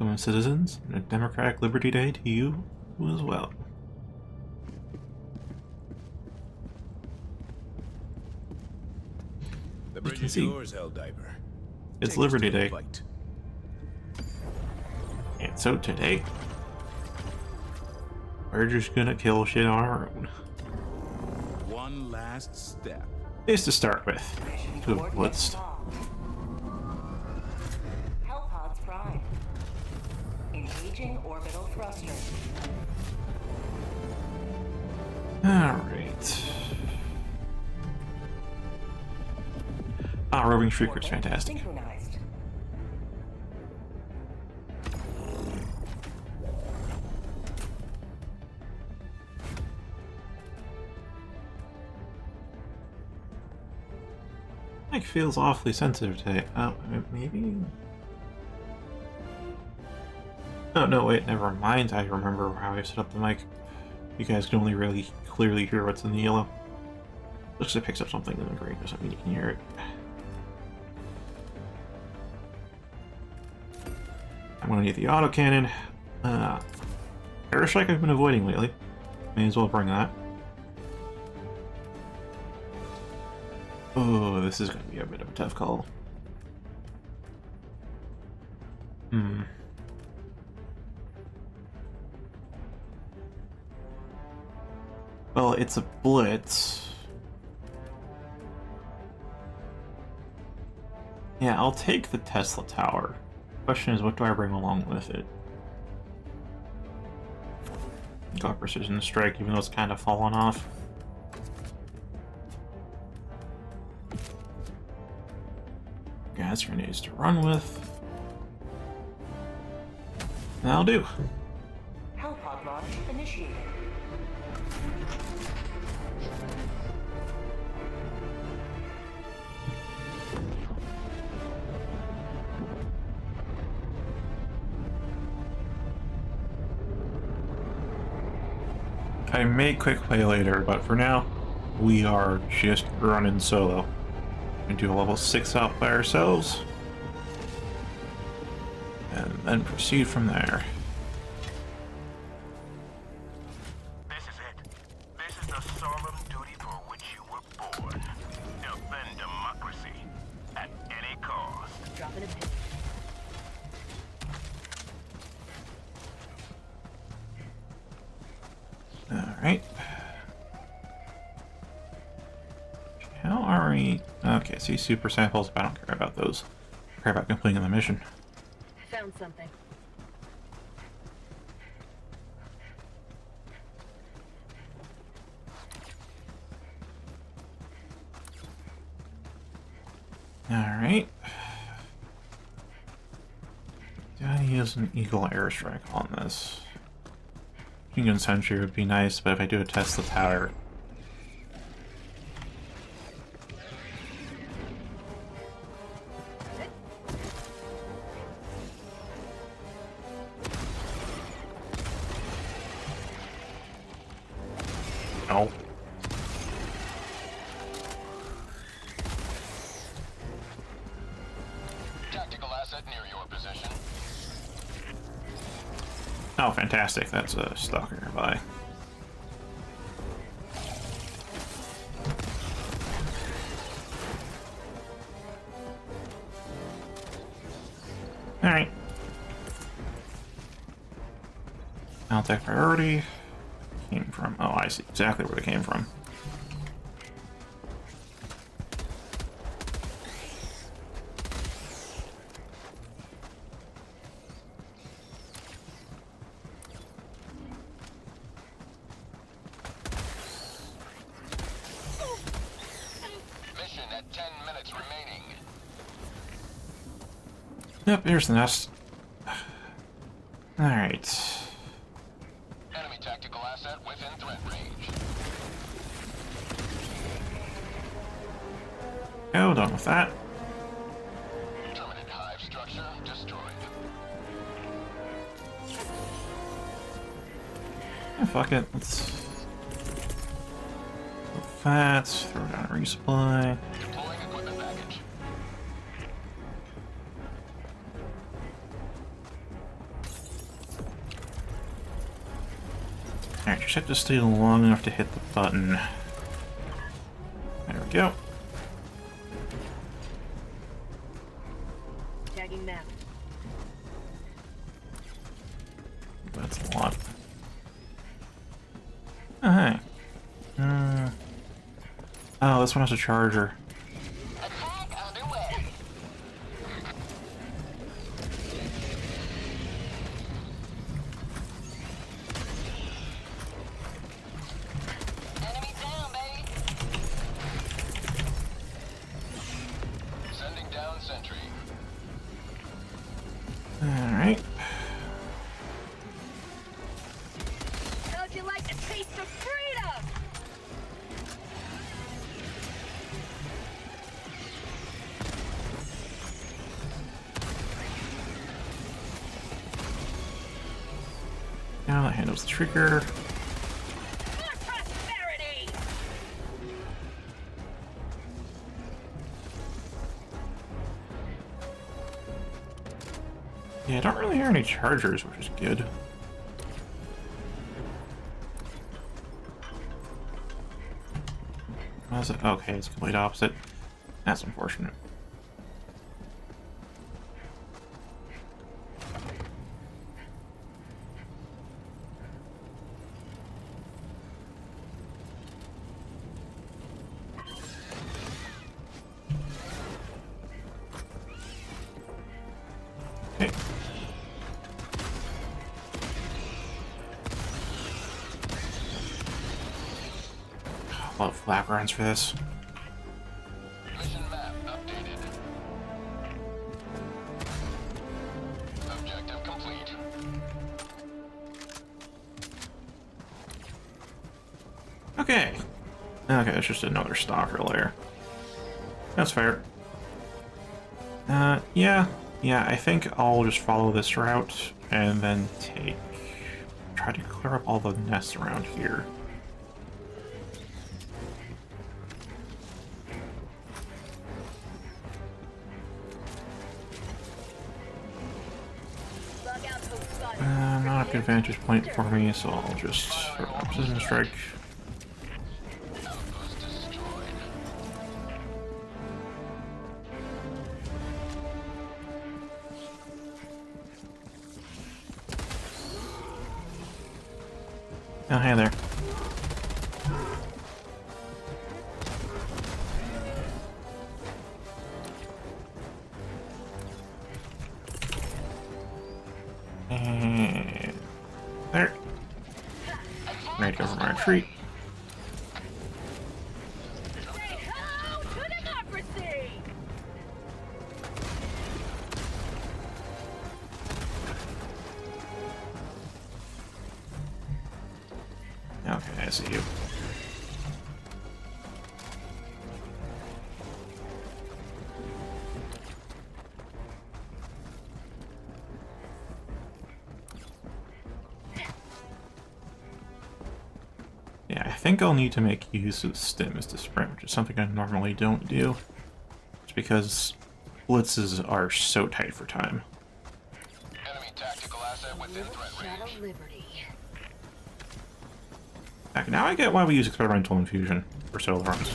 welcome, citizens, and a democratic Liberty Day to you as well. The bridge is yours, Helldiver. It's Liberty Day. And so today, we're just gonna kill shit on our own. One last step. Is to start with. So let's... Hellpods prime. Engaging orbital thruster. Alright. Ah, roving shrieker's fantastic. Synchronized. Mic feels awfully sensitive today. Oh, maybe? Oh, no, wait, never mind. I remember how I set up the mic. You guys can only really clearly hear what's in the yellow. Looks like it picks up something in the green, doesn't mean you can hear it. I'm gonna need the autocannon. Airstrike I've been avoiding lately. May as well bring that. Oh, this is gonna be a bit of a tough call. Well, it's a blitz. Yeah, I'll take the Tesla Tower. Question is, what do I bring along with it? Got Precision Strike, even though it's kind of fallen off. Gas grenades to run with. That'll do. Hellpod launch initiated. I may quick play later, but for now, we are just running solo. We do a level 6 out by ourselves, and then proceed from there. This is it. This is the solemn duty for which you were born. Defend democracy at any cost. Dropping a pin. Alright. How are we? Okay, see super samples, but I don't care about those. I care about completing the mission. Found something. Alright. Do I use an Eagle airstrike on this? King Sentry would be nice, but if I do a Tesla Tower... No. Tactical asset near your position. Oh, fantastic. That's a stalker nearby. Alright. I'll take priority. Came from. Oh, I see exactly where it came from. Mission at 10 minutes remaining. Yep, here's the nest. Alright. Enemy tactical asset within threat range. Oh, done with that. Terminate hive structure destroyed. Yeah, fuck it. Let's... that. Throw down a resupply. Deploying equipment package. Alright, just have to stay long enough to hit the button. There we go. Tagging map. That's a lot. Oh, hey. Oh, this one has a charger. Attack underway. Enemy down, baby. Sending down sentry. Alright. How'd you like the taste of freedom? Now that handles the trigger. For prosperity! Yeah, I don't really hear any chargers, which is good. What is it? Okay, it's complete opposite. That's unfortunate. Okay. A lot of flap runs for this. Mission map updated. Objective complete. Okay. Okay, it's just another stalker layer. That's fair. Yeah. Yeah, I think I'll just follow this route and then try to clear up all the nests around here. Bug out hope spotted. Not a good vantage point for me, so I'll just precision strike. Outpost destroyed. Oh, hey there. And there. Ready to go for my retreat. Say hello to democracy! Okay, I see you. Yeah, I think I'll need to make use of stim as to sprint, which is something I normally don't do. It's because blitzes are so tight for time. Enemy tactical asset within threat Shadow range. Liberty. Okay, now I get why we use experimental infusion for solo runs.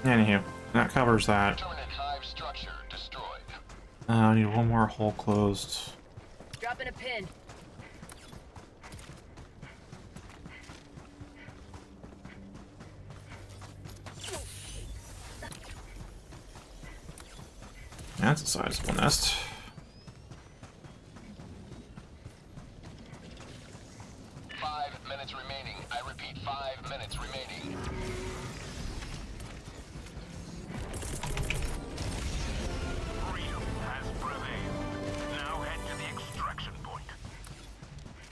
Anywho, that covers that. Terminate hive structure destroyed. I need one more hole closed. Dropping a pin. That's a sizable nest. Remaining. I repeat, 5 minutes remaining. Freedom has prevailed. Now head to the extraction point.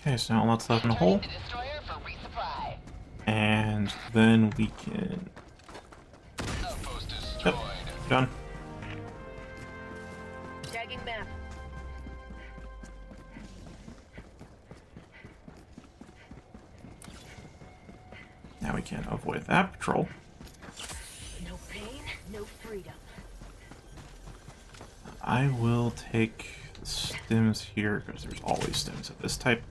Okay, so now let's open a hole. The destroyer for resupply. And then we can... Outpost destroyed. Yep, done. Tagging map. Now we can avoid that patrol. No pain, no freedom. I will take the stims here, because there's always stims of this type.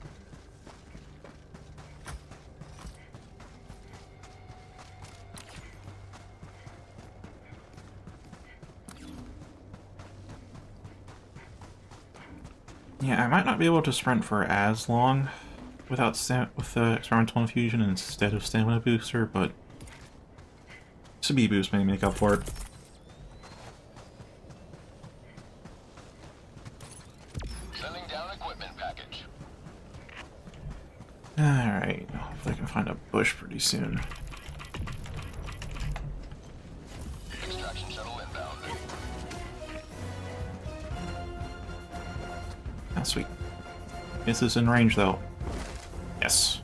Yeah, I might not be able to sprint for as long without with the experimental infusion instead of stamina booster, but speed boost may make up for it. Sending down equipment package. Alright, hopefully I can find a bush pretty soon. Extraction shuttle inbound. Oh, sweet. This is in range, though. Yes.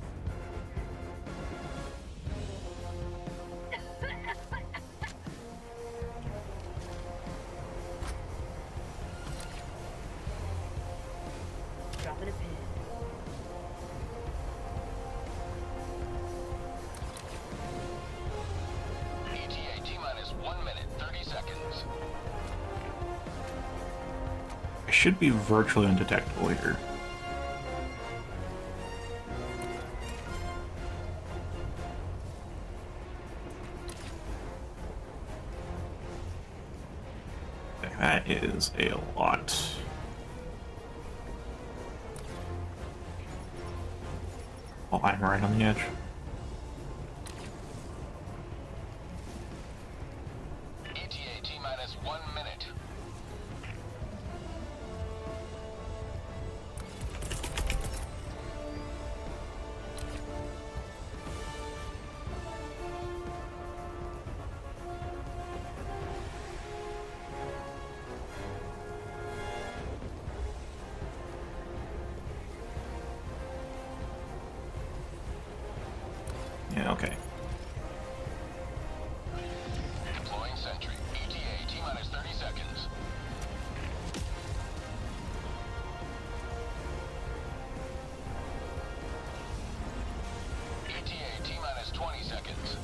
Dropping a pin. ETA T-minus 1 minute, 30 seconds. I should be virtually undetectable here. That is a lot. Oh, I'm right on the edge. ETA T-minus 1 minute. Yeah, okay. Deploying sentry. ETA T-minus 30 seconds. ETA T-minus 20 seconds.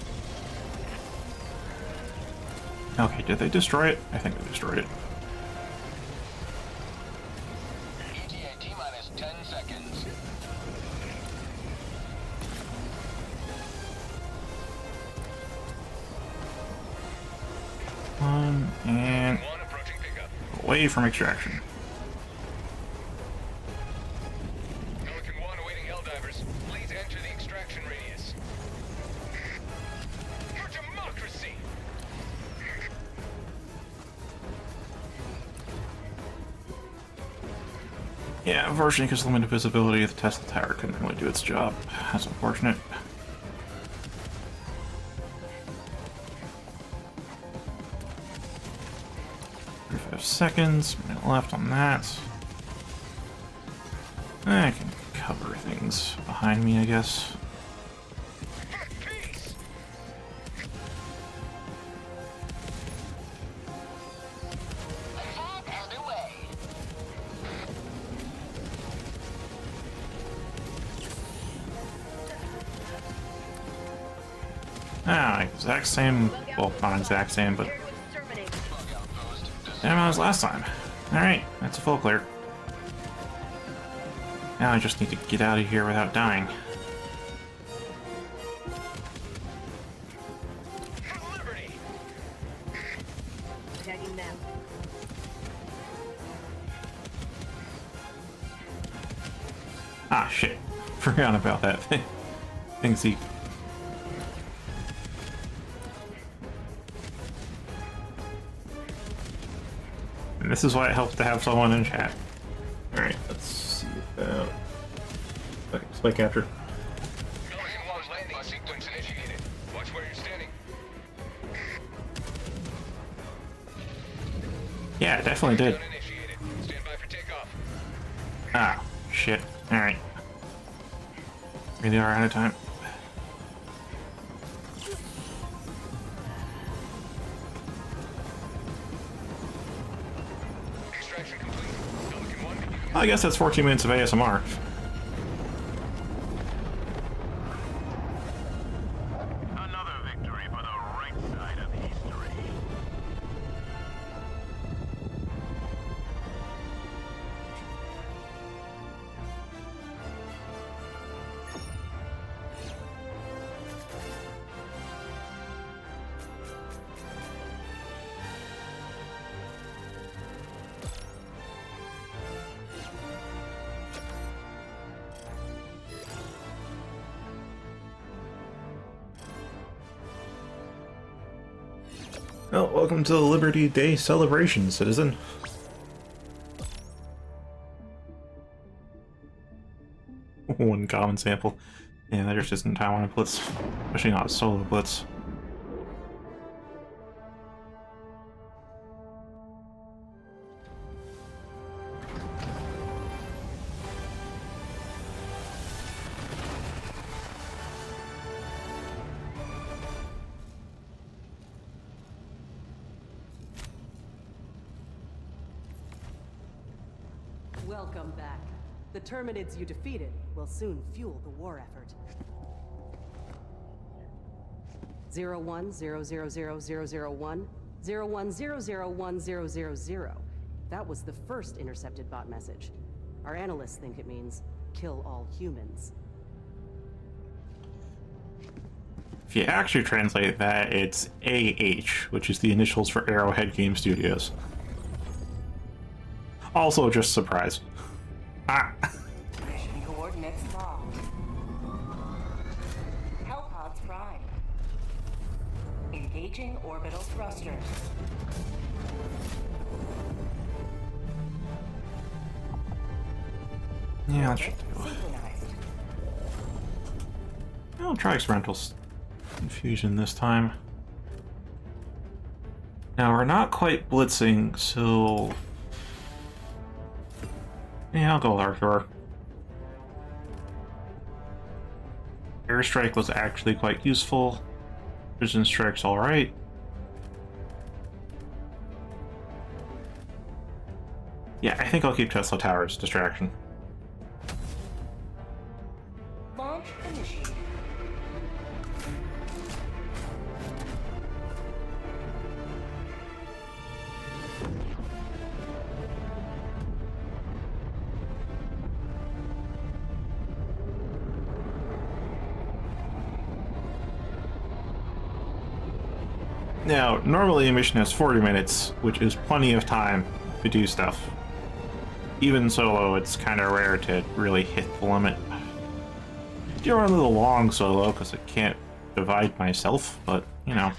Okay, did they destroy it? I think they destroyed it. ETA T-minus 10 seconds. And One approaching pickup. away from extraction. Pelican 1 awaiting Helldivers. Please enter the extraction radius. For democracy! Yeah, unfortunately, because of limited visibility, the Tesla tower couldn't really do its job. That's unfortunate. Seconds, minute left on that. I can cover things behind me, I guess. Peace! Attack underway. Ah, exact same, well, not exact same, but Here to exterminate. Bug outpost. same as last time. Alright, that's a full clear. Now I just need to get out of here without dying. Liberty! Tagging them. Ah, shit. Forgot about that thing. Thingsy. And this is why it helps to have someone in chat. Alright, let's see about... Okay, spike capture. Pelican 1 landing sequence initiated. Watch where you're standing. Yeah, it definitely did. Countdown initiated. Stand by for takeoff. Ah, shit. Alright. Really are out of time. Extraction complete. Pelican 1, I guess that's 14 minutes of ASMR. Another victory for the right side of history. Well, welcome to the Liberty Day celebration, citizen. One common sample. Yeah, that just isn't how I want to blitz. Especially not a solo blitz. Welcome back. The Terminids you defeated will soon fuel the war effort. 01000001, 01001000. That was the first intercepted bot message. Our analysts think it means, kill all humans. If you actually translate that, it's AH, which is the initials for Arrowhead Game Studios. Also, just surprise. Ah. Mission coordinates locked. Hellpods prime. Engaging orbital thrusters. Yeah, that should do it. Synchronized. I'll try experimental confusion this time. Now, we're not quite blitzing, so... yeah, I'll go Larthor. Airstrike was actually quite useful. Precision Strike's alright. Yeah, I think I'll keep Tesla Towers distraction. Launch initiated. Now, normally a mission has 40 minutes, which is plenty of time to do stuff. Even solo, it's kind of rare to really hit the limit. I do run a little long solo, because I can't divide myself, but, you know.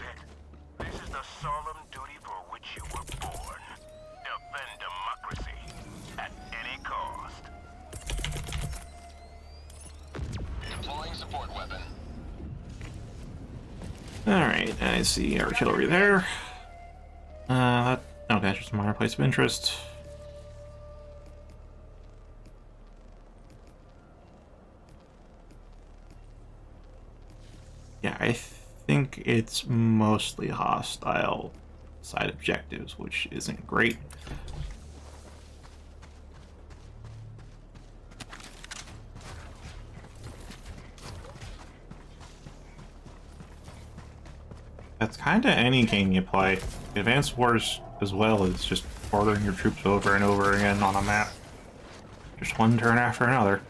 This is the solemn duty for which you were born. Defend democracy at any cost. Deploying support weapon. Alright, I see artillery there. Okay, that's just a minor place of interest. Yeah, I think it's mostly hostile side objectives, which isn't great. That's kind of any game you play. Advanced Wars as well is just ordering your troops over and over again on a map. Just one turn after another.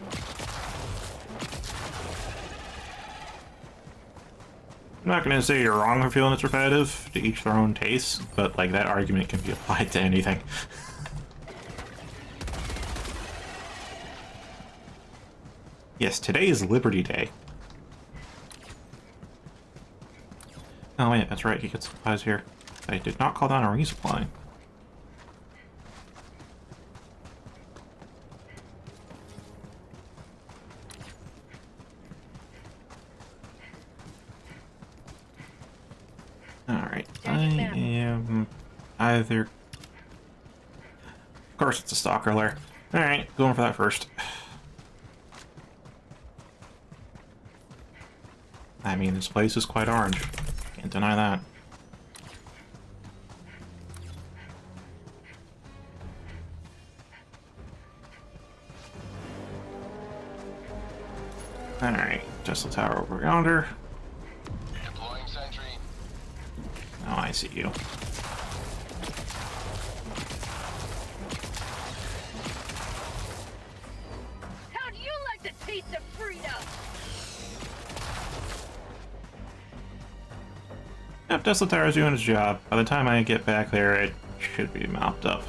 I'm not going to say you're wrong for feeling it's repetitive, to each their own taste, but like that argument can be applied to anything. Yes, today is Liberty Day. Oh wait, that's right, he gets supplies here. I did not call down a resupply. Alright, I am either... Of course it's a stalker lair. Alright, going for that first. I mean, this place is quite orange. Can't deny that. Alright, Tesla Tower over yonder. Deploying sentry. Oh, I see you. How'd you like the taste of freedom? Yep, Tesla Tower is doing its job. By the time I get back there, it should be mopped up.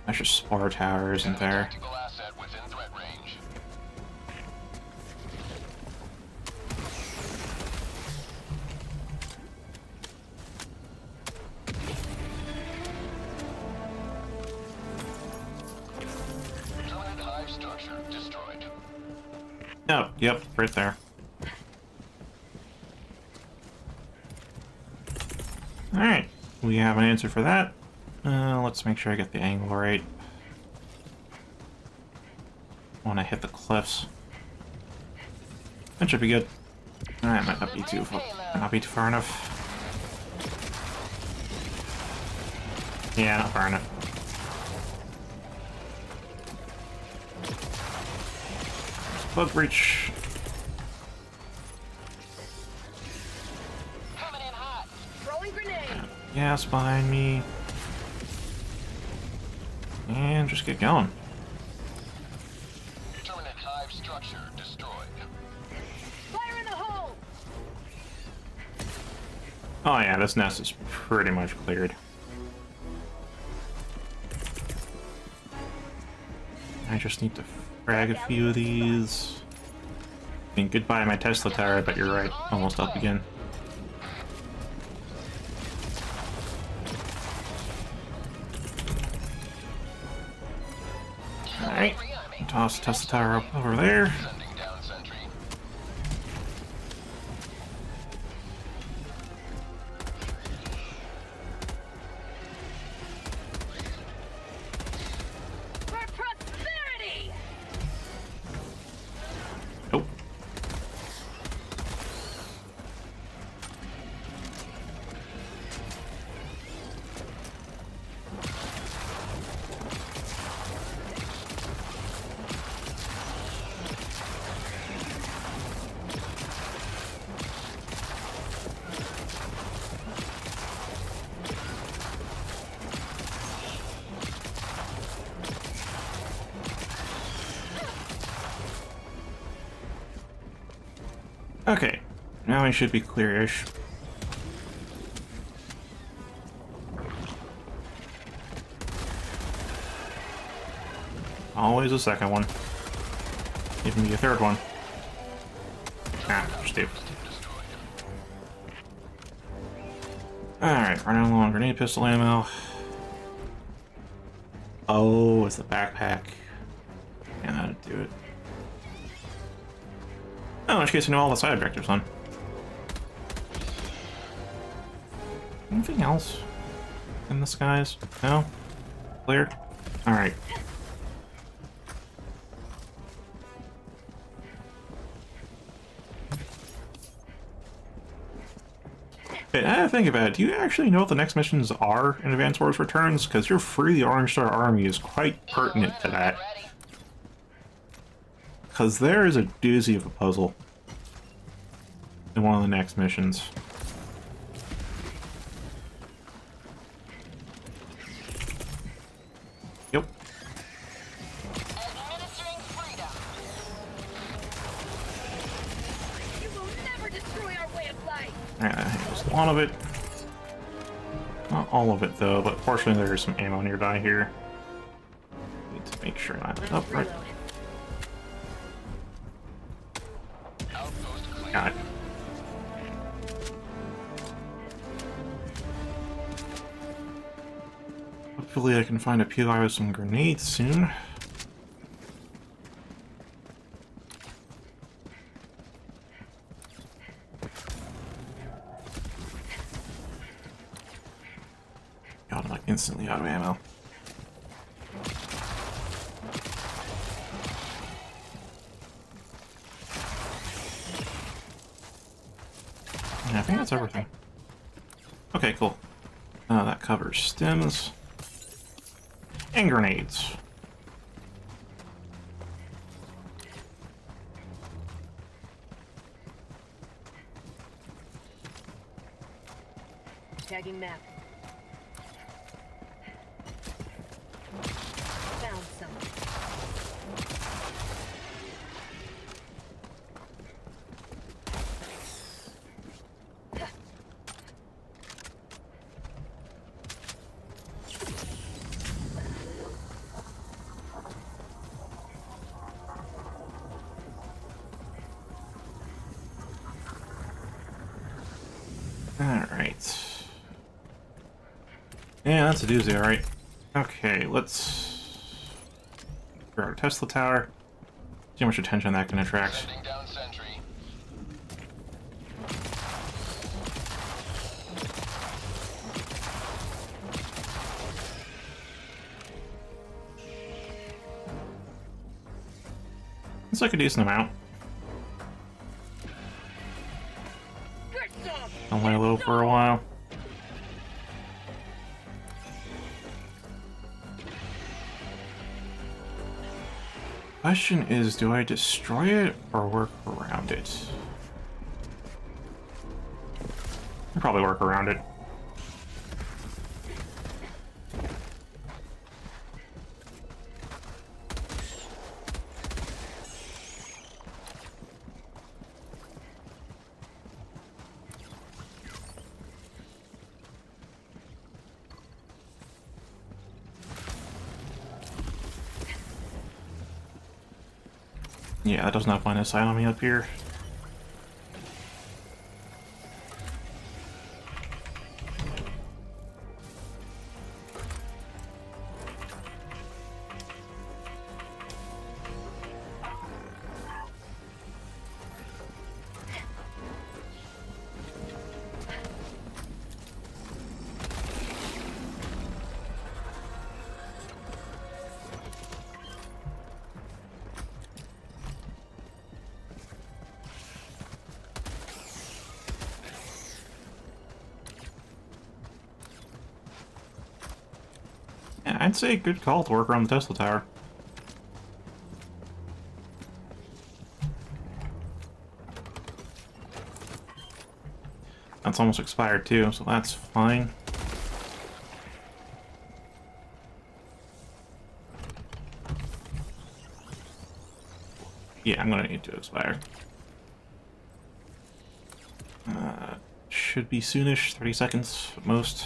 That's just Spore Tower, isn't there? Tactical asset within threat range. Oh, yep, right there. Alright, we have an answer for that. Let's make sure I get the angle right. I want to hit the cliffs. That should be good. That might not be too far enough. Yeah, not far enough. Bug breach. Coming in hot. Throwing grenade. Gas behind me. And just get going. Permanent hive structure destroyed. Fire in the hole. Oh yeah, this nest is pretty much cleared. I just need to frag a few of these. I mean, goodbye my Tesla tower, but you're right. Almost up again. Alright. Toss Tesla tower up over there. Sending down sentry. For prosperity. Nope. Okay, now we should be clear-ish. Always a second one. Even be a third one. Ah, just do. Alright, running low on grenade pistol ammo. Oh, it's the backpack. And that'd do it. Oh, in which case I know all the side objectives on. Anything else in the skies? No? Clear? Alright. Hey, I think about it. Do you actually know what the next missions are in Advance Wars Returns? Because your Free the Orange Star Army is quite pertinent to that. Because there is a doozy of a puzzle in one of the next missions. Yep. Administering freedom. You will never destroy our way of life. Alright, that handles a lot of it. Not all of it though, but fortunately there is some ammo nearby here. Need to make sure that's up right. Outpost clear. Got it. Hopefully I can find a POI with some grenades soon. God, I'm like instantly out of ammo. Yeah, I think that's everything. Okay, cool. That covers stems and grenades. Tagging map. Found something. Alright. Yeah, that's a doozy, alright. Okay, let's... grab our Tesla tower. See how much attention that can attract. Sending down sentry. It's like a decent amount. I'll lay low for a while. Question is, do I destroy it or work around it? I'll probably work around it. Yeah, that does not find a sight on me up here. Yeah, I'd say good call to work around the Tesla tower. That's almost expired too, so that's fine. Yeah, I'm gonna need to expire. Should be soonish, 30 seconds at most.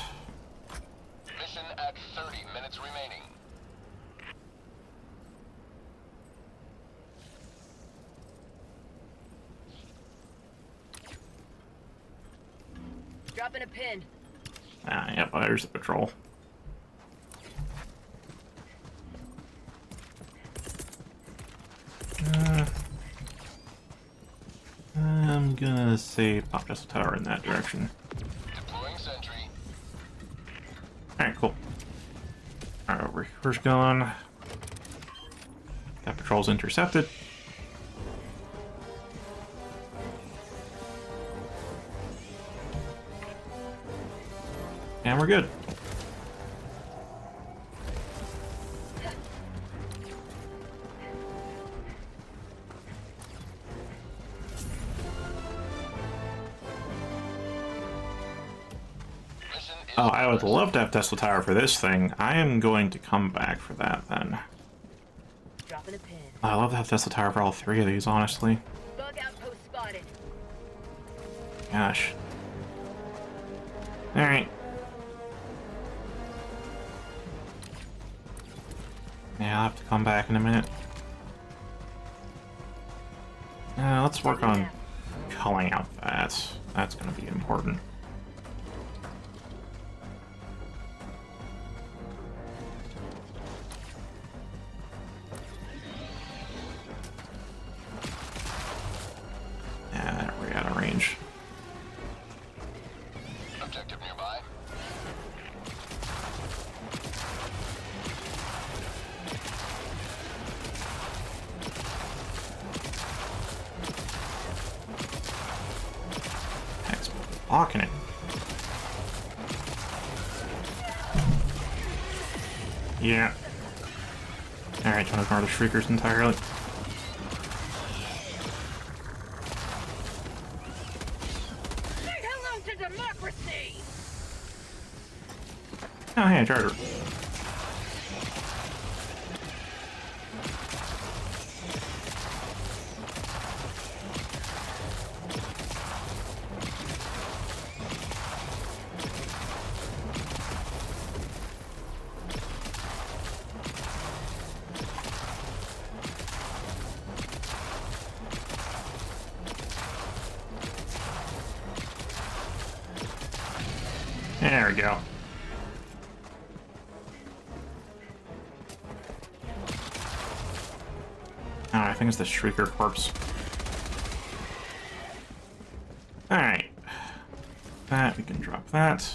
Mission at 30 minutes remaining. Dropping a pin. Ah, yep, there's the patrol. I'm gonna say pop Tesla tower in that direction. Deploying sentry. Alright, cool. Alright, rehearse going. That patrol's intercepted. And we're good. Oh, I would love to have Tesla Tower for this thing. I am going to come back for that then. Dropping a pin. I love to have Tesla Tower for all three of these, honestly. Bug outpost spotted. Gosh. Alright. Yeah, I'll have to come back in a minute. Let's work on culling out that. That's going to be important. Yeah, we're out of range. Objective nearby. Heck's blocking it. Yeah. Alright, trying to ignore the Shriekers entirely. Say hello to democracy! Oh, hey, Charter. There we go. Oh, I think it's the Shrieker corpse. Alright. That, we can drop that.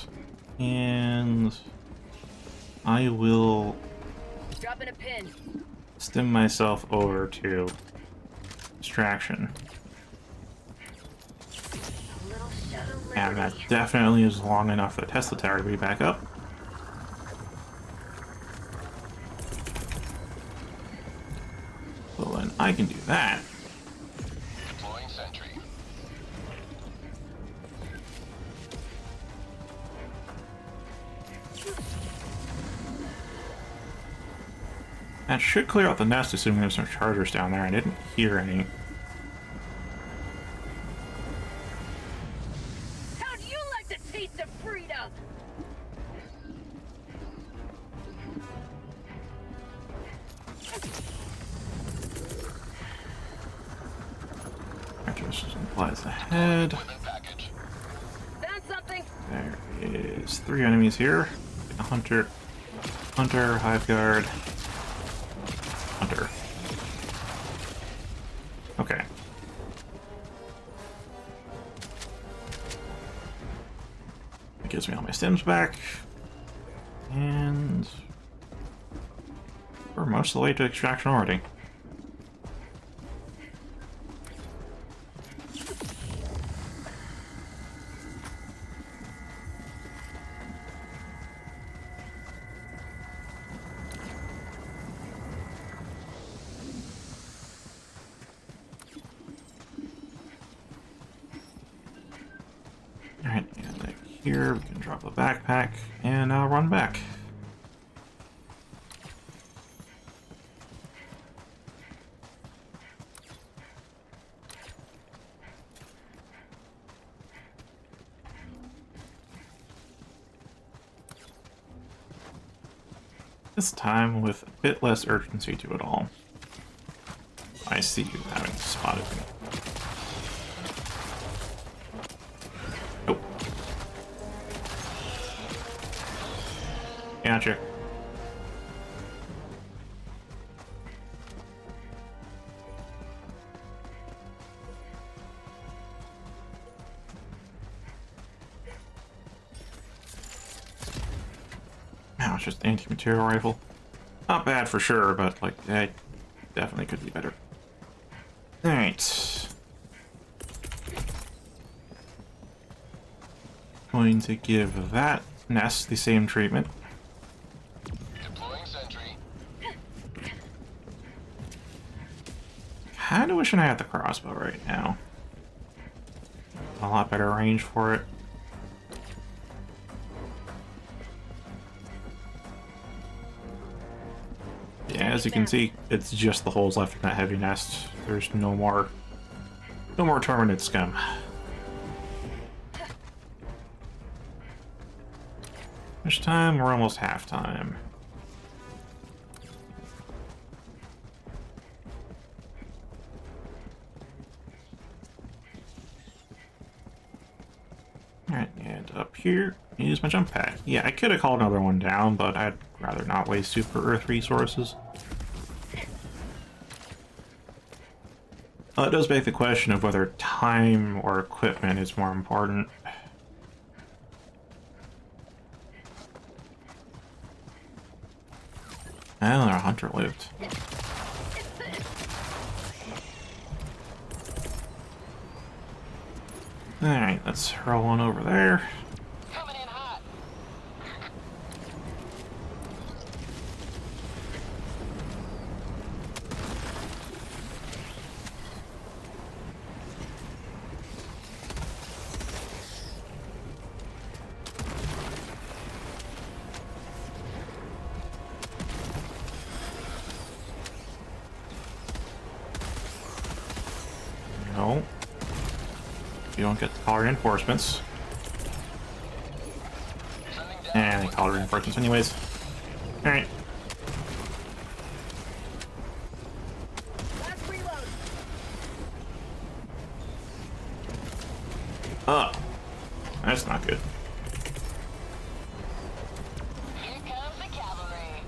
And I will Dropping a pin. stim myself over to distraction. A little shadow And that liberty. definitely is long enough for the Tesla tower to be back up. So then I can do that. Deploying sentry. That should clear out the nest, assuming there's no chargers down there. I didn't hear any. How'd you like the taste of freedom? Chargers implies the head. Equipment package. Found something. There is 3 enemies here. A hunter, hive guard, hunter. Okay. That gives me all my stims back. And we're most of the way to extraction already. Alright, and like here we can drop the backpack and run back. This time with a bit less urgency to it all. I see you having spotted me. Nope. Gotcha. Now it's just anti-material rifle. Not bad for sure, but like, definitely could be better. Alright. Going to give that nest the same treatment. Deploying sentry. Kinda wishing I had the crossbow right now. A lot better range for it. Yeah, as you can see, it's just the holes left in that heavy nest. There's no more terminate scum. This time, we're almost half-time. Alright, and up here, use my jump pad. Yeah, I could have called another one down, but I'd rather not waste super Earth resources. It does beg the question of whether time or equipment is more important. Well, our hunter lived. Alright, let's hurl one over there. Coming in hot. No. You don't get the collar reinforcements. And the collar reinforcements anyways. Alright. Last reload. Oh. That's not good. Here comes the cavalry.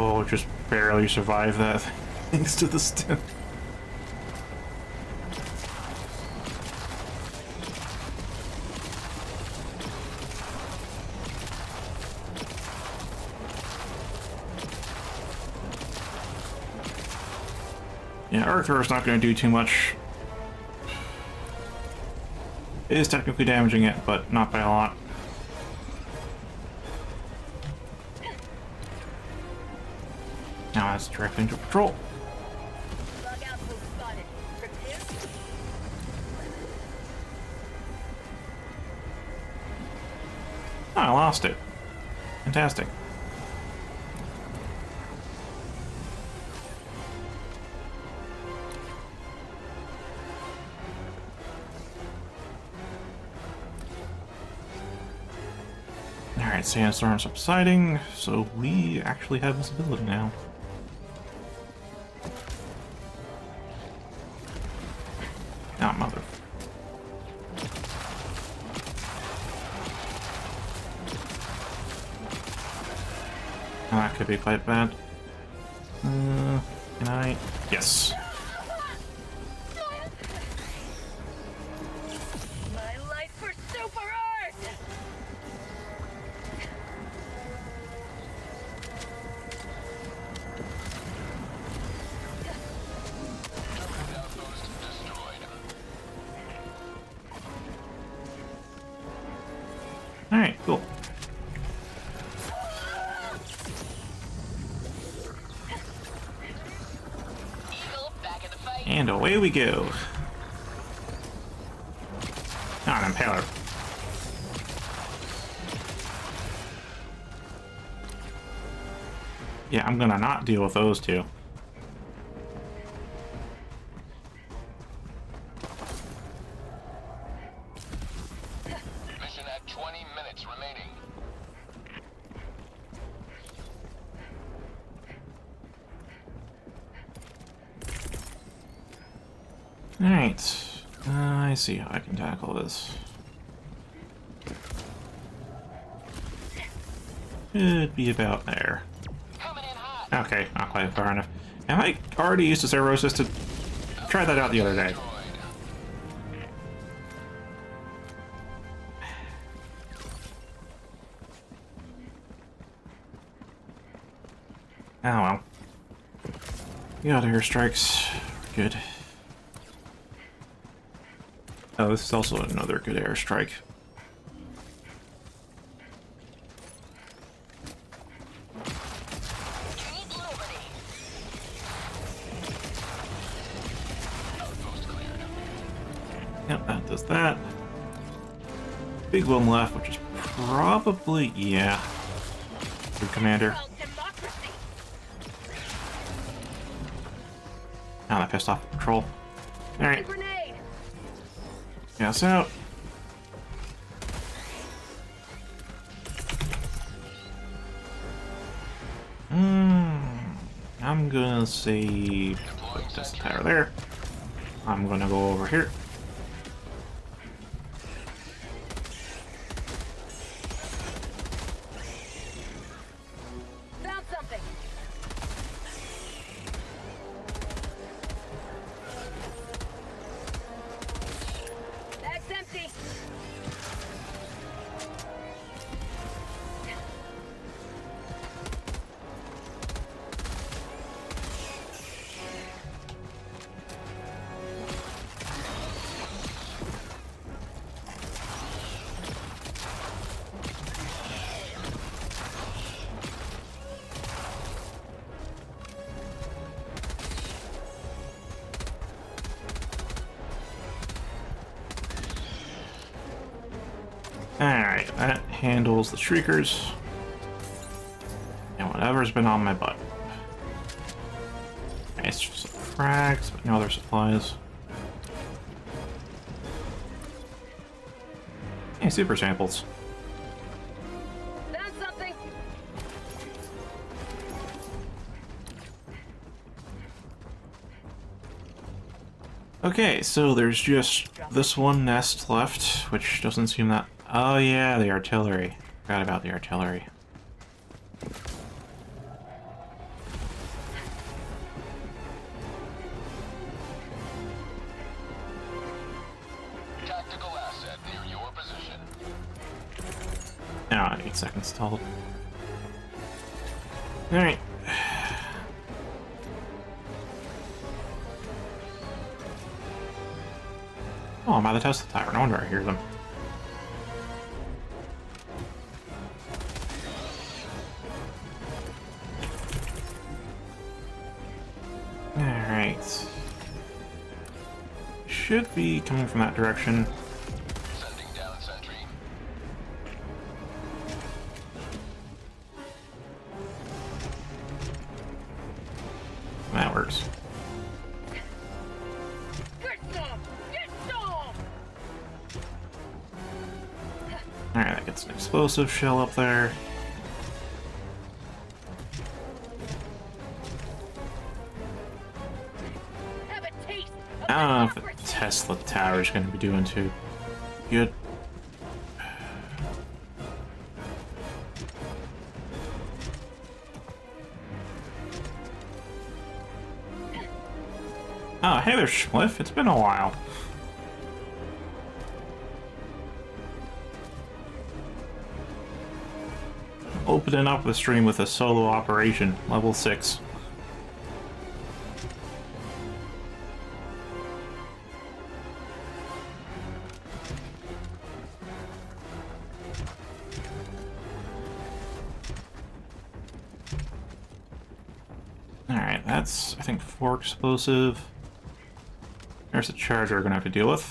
Oh, just barely survived that thanks to the stim. Yeah, Earth Thrower's not going to do too much. It is technically damaging it, but not by a lot. Now that's directly into patrol. Bug outpost spotted. Prepare. Oh, I lost it. Fantastic. Alright, sandstorm subsiding, so we actually have visibility now. Oh, mother. Oh, that could be quite bad. Can I? Yes. My life for super art! Outpost destroyed. Alright, cool. Eagle, back in the fight. And away we go. Ah, an impaler. Yeah, I'm gonna not deal with those two. Mission at 20 minutes remaining. Alright. I see how I can tackle this. Should be about there. Coming in hot. Okay, not quite far enough. Am I already used to servo assisted? Tried that out the other day. Oh well. We got airstrikes. We're good. Oh, this is also another good airstrike. Take liberty. Outpost cleared. Yep, that does that. Big one left, which is probably, yeah. Good commander. Well, democracy! Now that pissed off patrol. Alright, Grenade! gas out. I'm gonna say put this tire there. I'm gonna go over here. Found something! Bag's empty! Alright, that handles the shriekers. And whatever's been on my butt. Nice, some frags, but no other supplies. Hey, super samples. Found something! Okay, so there's just this one nest left, which doesn't seem that... Oh yeah, the artillery. Forgot about the artillery. Ah, 8 seconds total. Alright. Oh, I'm by the Tesla Tower. No wonder I hear them. Alright. Should be coming from that direction. Sending down sentry. That works. Get some! Get some! Alright, that gets an explosive shell up there. Have a taste of I don't know if the democracy. Tesla Tower is going to be doing too good. Oh, hey there, Schliff. It's been a while. Opening up the stream with a solo operation, level 6. Alright, that's, I think, 4 explosive. There's a charger we're gonna have to deal with.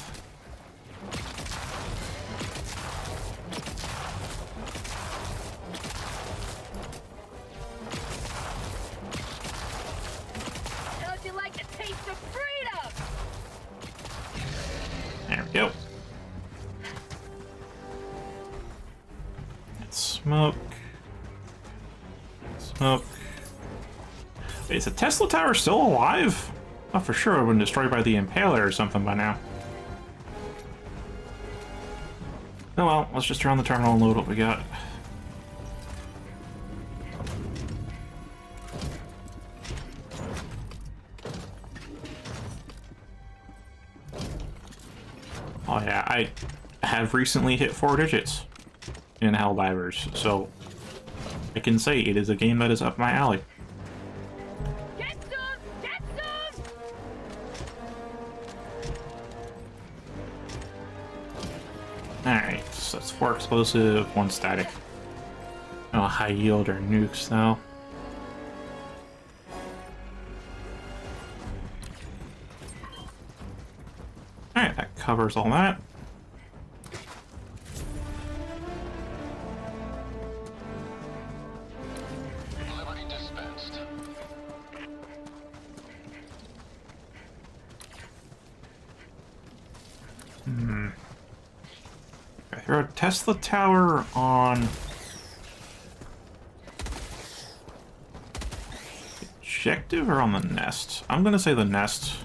How'd you like the taste of freedom? There we go. It's smoke. Smoke. Wait, is the Tesla Tower still alive? Oh, for sure it would have been destroyed by the Impaler or something by now. Oh well, let's just turn on the terminal and load what we got. Oh yeah, I have recently hit 4 digits in Helldivers, so I can say it is a game that is up my alley. Get some! Get some! Alright, so that's 4 explosive, 1 static. No high yield or nukes though. Alright, that covers all that. Liberty dispensed. I throw a Tesla Tower on objective or on the nest? I'm gonna say the nest.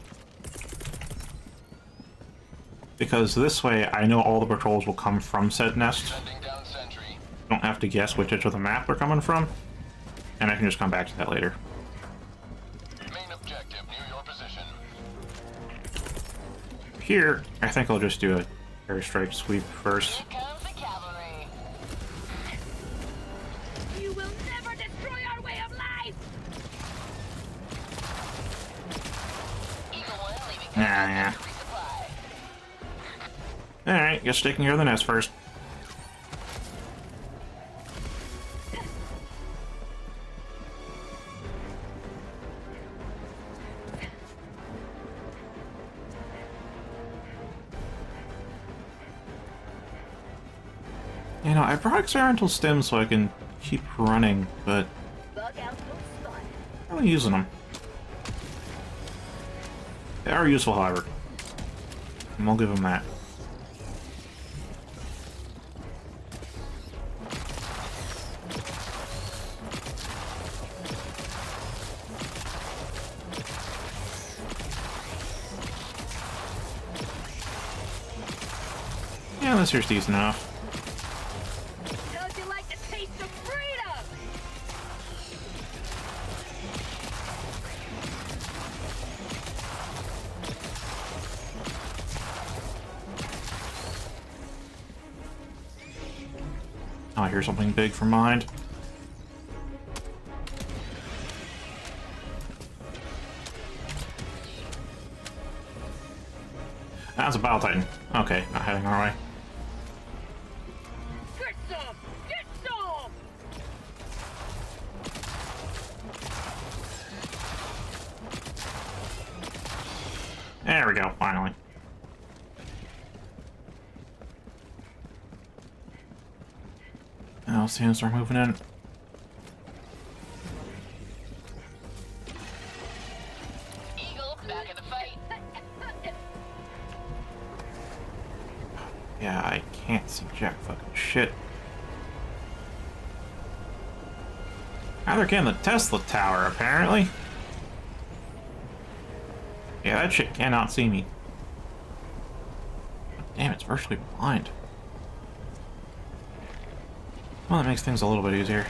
Because this way I know all the patrols will come from said nest. Sending down sentry. Don't have to guess which edge of the map they're coming from. And I can just come back to that later. Main objective near your position. Here, I think I'll just do a airstrike sweep first. Here comes the cavalry. You will never destroy our way of life! Eagle 1 leaving Yeah. to resupply. Alright, guess taking care of the nest first. You know, I brought experimental stems so I can keep running, but Bug out those spot. I'm not using them. They are useful, however. And we'll give them that. Yeah, this here's decent enough. How'd you like the taste of freedom? Oh, I hear something big from behind. That's a Battle Titan. Okay, not heading our way. Get some! Get some! There we go, finally. Now, see, start moving in. Eagle, back in the fight. Yeah, I can't see jack fucking shit. Neither can the Tesla tower, apparently. Yeah, that shit cannot see me. Damn, it's virtually blind. Well, that makes things a little bit easier.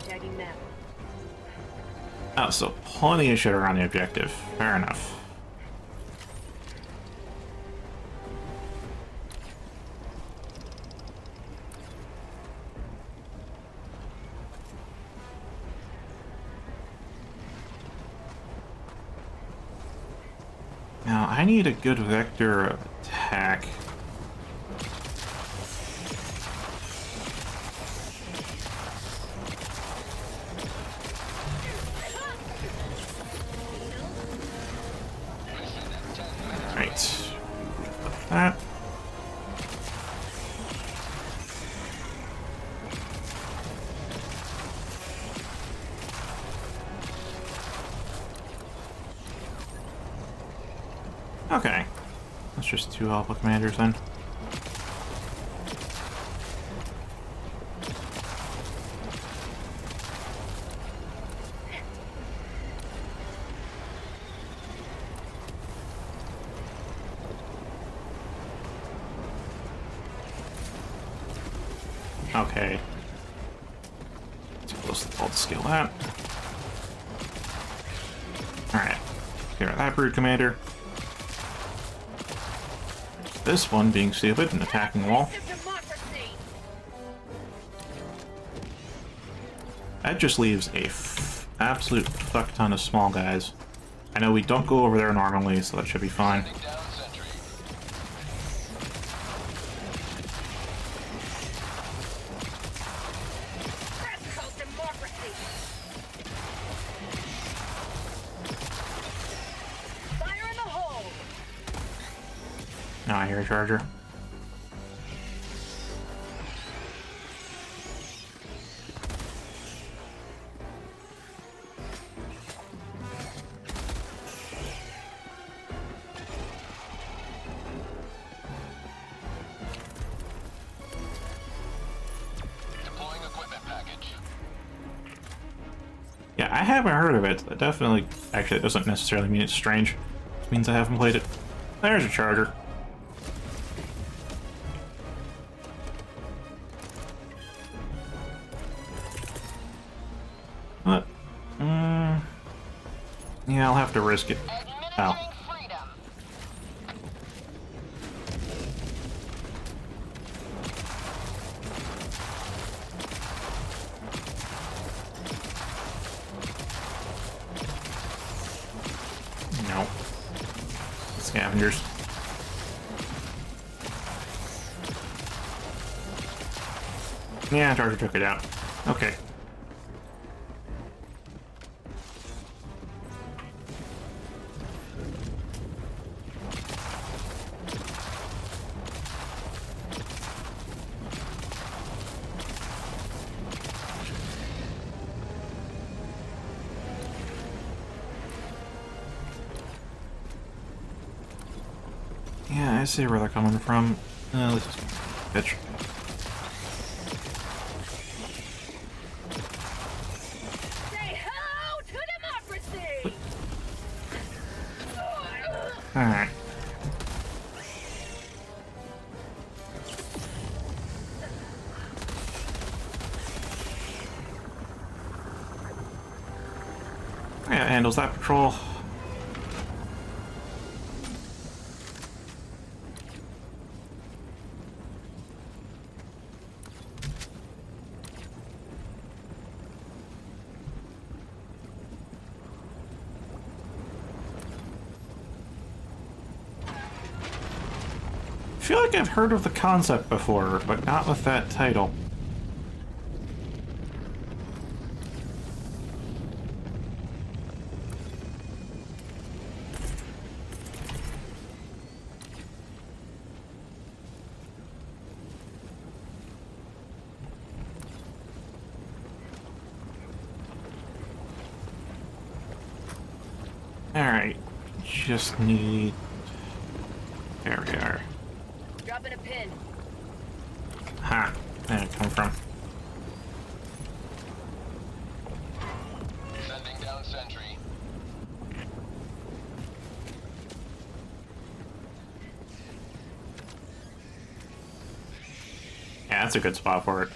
Tagging map. Oh, so plenty of shit around the objective. Fair enough. Now, I need a good vector of attack. Right. That. Okay. That's just 2 Alpha Commanders then. Okay. Too close to the ball to scale that. Alright. Clear that Brood Commander. This one being stupid and attacking the wall. That just leaves a absolute fuck ton of small guys. I know we don't go over there normally, so that should be fine. Now I hear a charger. Deploying equipment package. Yeah, I haven't heard of it. That definitely, actually, it doesn't necessarily mean it's strange. It means I haven't played it. There's a charger. What? Yeah, I'll have to risk it. Oh. No. Scavengers. Yeah, charger took it out. Okay. Yeah, I see where they're coming from. This is bitch. Say hello to democracy! Alright. handles that patrol. I feel like I've heard of the concept before, but not with that title. Alright, just need... There we are. Dropping a pin. Ha! Where'd it come from? Sending down sentry. Yeah, that's a good spot for it.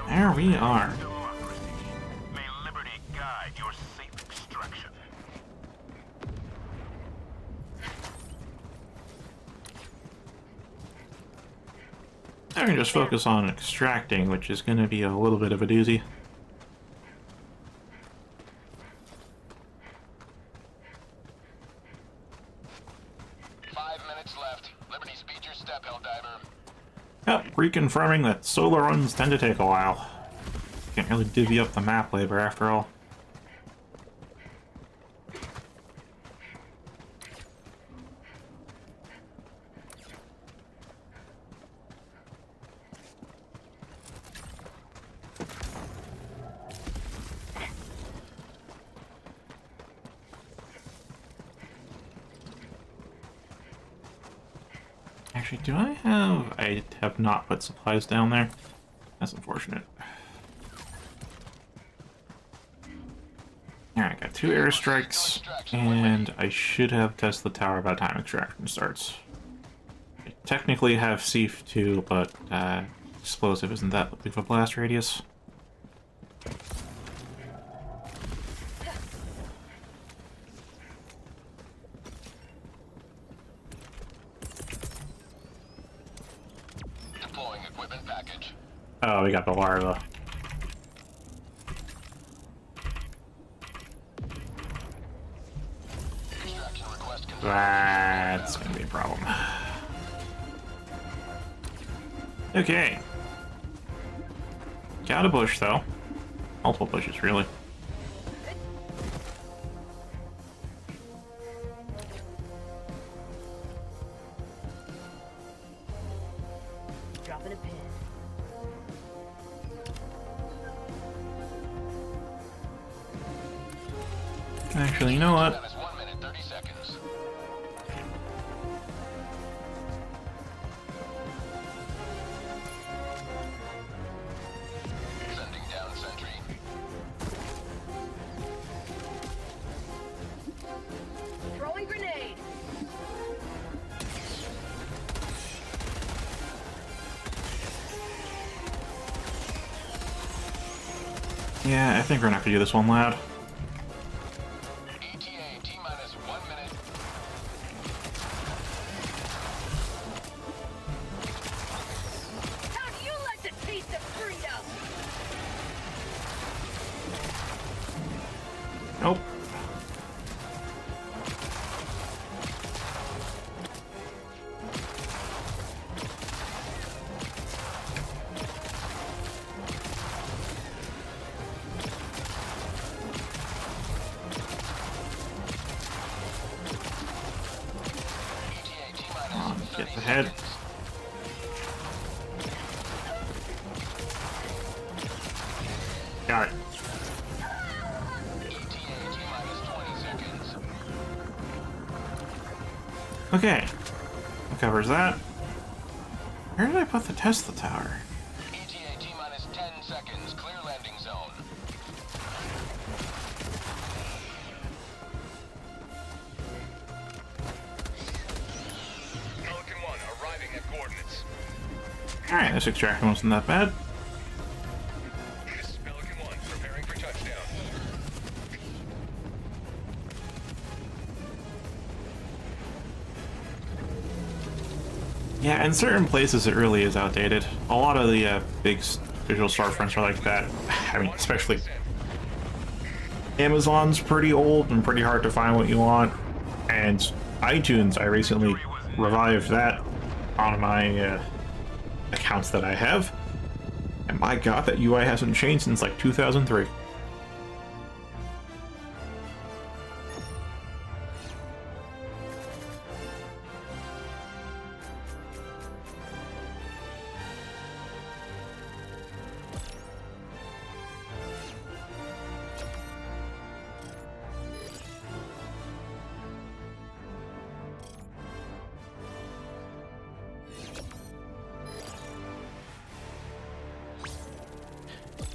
There we are. Democracy. May liberty guide your safe extraction. I can just focus on extracting, which is going to be a little bit of a doozy. Liberty, speed your step, Helldiver. Yep, reconfirming that solo runs tend to take a while. Can't really divvy up the map labor after all. Actually, do I have... I have not put supplies down there. That's unfortunate. Alright, got 2 airstrikes, and I should have tested the tower by the time extraction starts. I technically have Sieve 2, but explosive isn't that big of a blast radius. Deploying equipment package. Oh, we got the larva. Extraction request confirmed. That's gonna be a problem. Okay. Got a bush, though. Multiple bushes, really. Dropping a pin. Actually, you know what? That is 1 minute, 30 seconds. Sending down sentry. Throwing grenade. Yeah, I think we're gonna have to do this one loud. ETA T-minus 1 minute. How do you like the taste of freedom? Nope. ETA T-minus Get 30 the head. seconds. Got it. ETA T-minus 20 seconds. Okay. That covers that. Where did I put the Tesla tower? ETA T-minus 10 seconds. Clear landing zone. at coordinates. Alright, this extraction wasn't that bad. This is Pelican 1, preparing for touchdown. Yeah, in certain places it really is outdated. A lot of the big digital storefronts are like that. I mean, especially Amazon's pretty old and pretty hard to find what you want. And iTunes, I recently revived that on my accounts that I have. And my god, that UI hasn't changed since like 2003.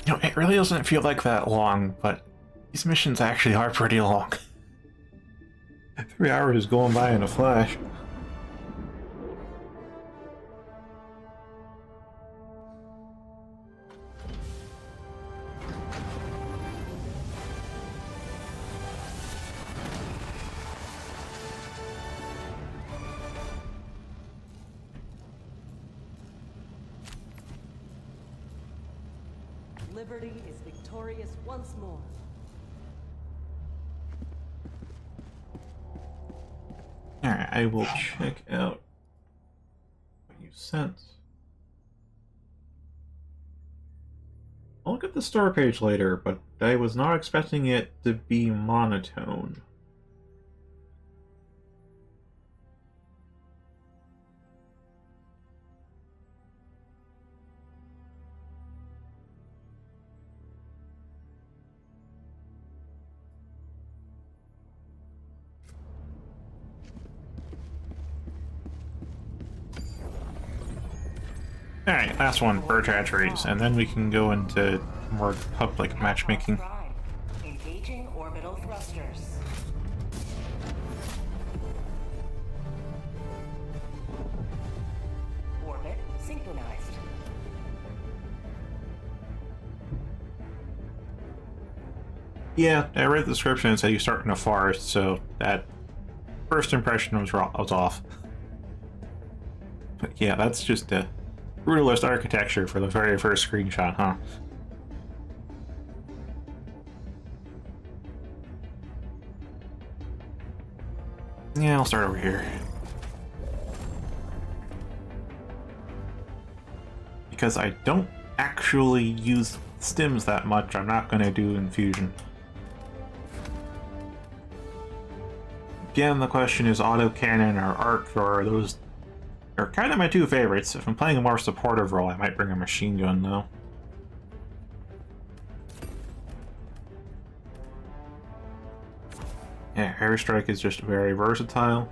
You know, it really doesn't feel like that long, but these missions actually are pretty long. 3 hours is going by in a flash. Liberty is victorious once more. Alright, I will check out what you sent. I'll look at the store page later, but I was not expecting it to be monotone. Alright, last one, bird hatcheries, and then we can go into more public matchmaking. Engaging orbital thrusters. Orbit synchronized. Yeah, I read the description and said you start in a forest, so that first impression was off. But yeah, that's just a brutalist architecture for the very first screenshot, huh? Yeah, I'll start over here. Because I don't actually use stims that much, I'm not going to do infusion. Again, the question is autocannon or arc, or those are kind of my two favorites. If I'm playing a more supportive role, I might bring a machine gun, though. Yeah, airstrike is just very versatile.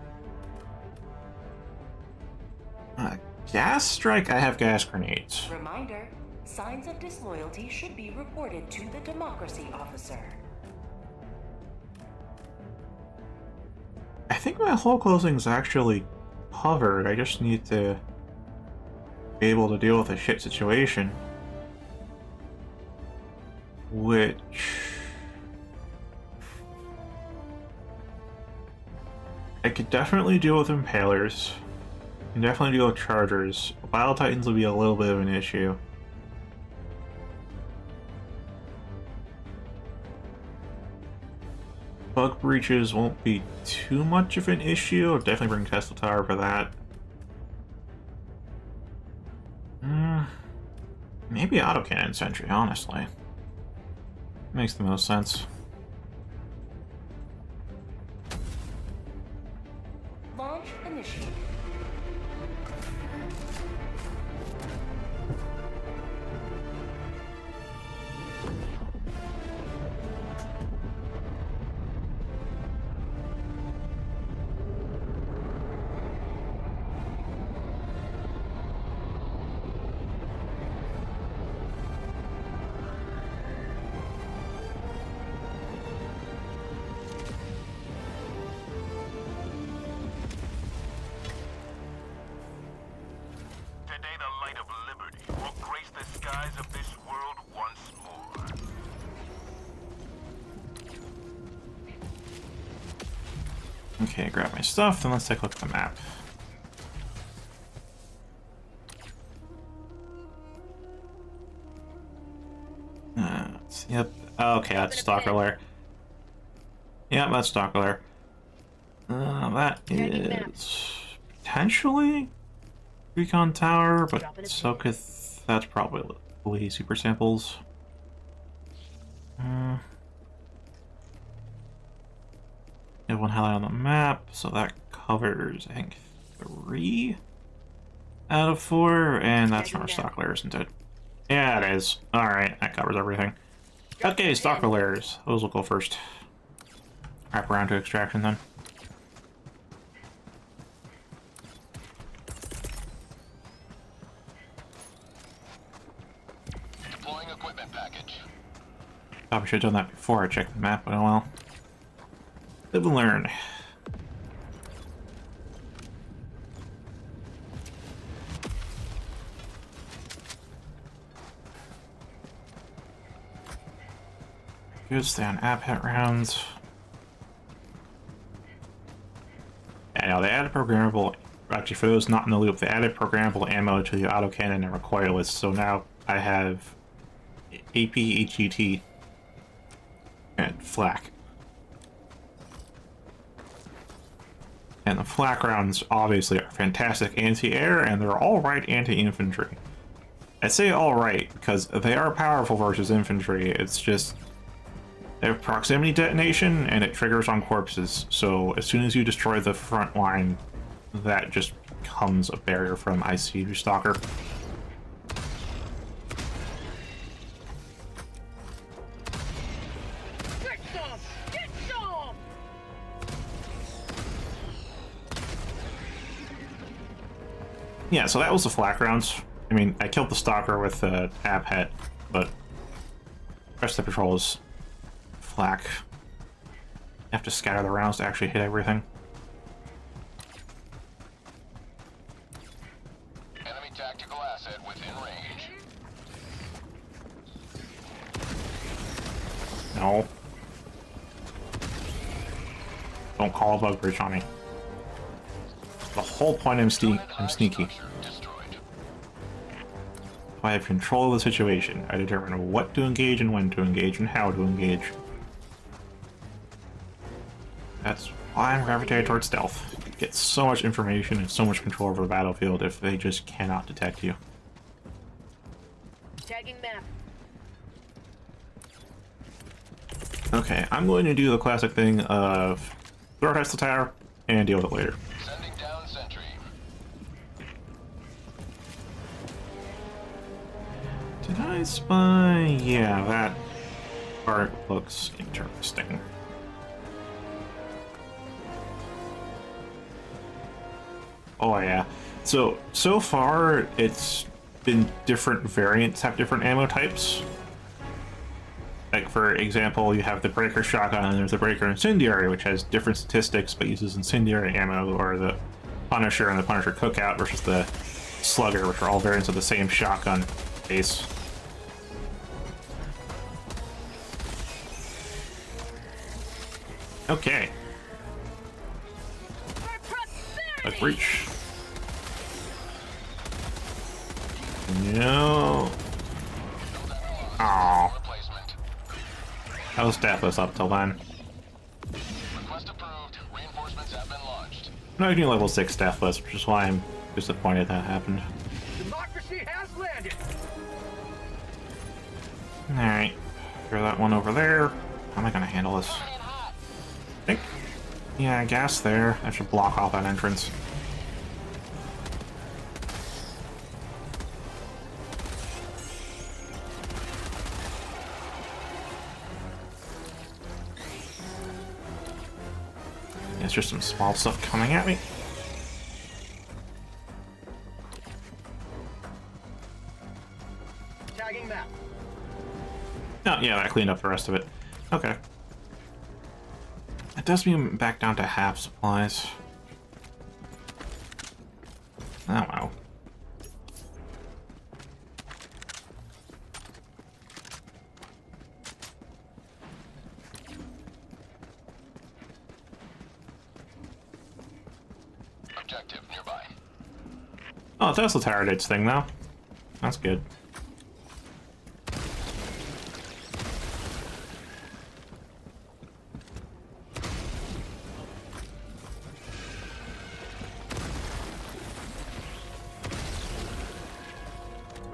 Gas strike, I have gas grenades. Reminder, signs of disloyalty should be reported to the democracy officer. I think my hull closing is actually covered. I just need to be able to deal with a shit situation. Which... I could definitely deal with impalers. I can definitely deal with chargers. Battle Titans will be a little bit of an issue. Bug breaches won't be too much of an issue. I'll definitely bring Tesla Tower for that. Maybe autocannon sentry, honestly. Makes the most sense. Launch initiated. Okay, grab my stuff, then let's take a look at the map. Yep. Okay, that's Stalker Lair. Yep, that's Stalker Lair. That is potentially Recon Tower, but so could that's probably super samples. You have one highlight on the map, so that covers, I think, 3 out of 4, and that's from our Stalker Lair, isn't it? Yeah, it is. Alright, that covers everything. Okay, Stalker Lairs. Those will go first. Wrap around to extraction then. Deploying equipment package. Probably should have done that before I checked the map, but oh well. Live and learn. Good, stay on app hit rounds. Yeah, now they added programmable. Actually, for those not in the loop, they added programmable ammo to the autocannon and recoilless. So now I have AP, HUT, and flak. And the flak rounds obviously are fantastic anti-air, and they're alright anti-infantry. I say alright because they are powerful versus infantry. It's just they have proximity detonation, and it triggers on corpses. So as soon as you destroy the front line, that just becomes a barrier from ICU Stalker. Get some! Get some! Yeah, so that was the flak rounds. I mean, I killed the Stalker with the app het, but the rest of the patrol is flak. You have to scatter the rounds to actually hit everything. Enemy tactical asset within range. No. Don't call a bug breach on me. The whole point I'm sneaky. Destroyed. If I have control of the situation, I determine what to engage and when to engage and how to engage. That's why I'm gravitated towards stealth. You get so much information and so much control over the battlefield if they just cannot detect you. Tagging map. Okay, I'm going to do the classic thing of throw test the tower and deal with it later. Sending down sentry. Did I spy? Yeah, that part looks interesting. Oh yeah. So far it's been different variants have different ammo types. Like for example, you have the Breaker Shotgun and there's the Breaker Incendiary, which has different statistics but uses incendiary ammo, or the Punisher and the Punisher Cookout versus the Slugger, which are all variants of the same shotgun base. Okay. A breach. No. Oh. Replacement. I was deathless up till then. Request approved. Reinforcements have been launched. I'm not getting level 6 deathless, which is why I'm disappointed that happened. Democracy has landed. Alright. Throw that one over there. How am I gonna handle this? I think. Yeah, gas there. That should block off that entrance. It's just some small stuff coming at me. Tagging map. Oh, yeah, that cleaned up the rest of it. Okay. It does mean back down to half supplies. Oh, wow. objective nearby. Oh, Tesla Tower did its thing though. That's good.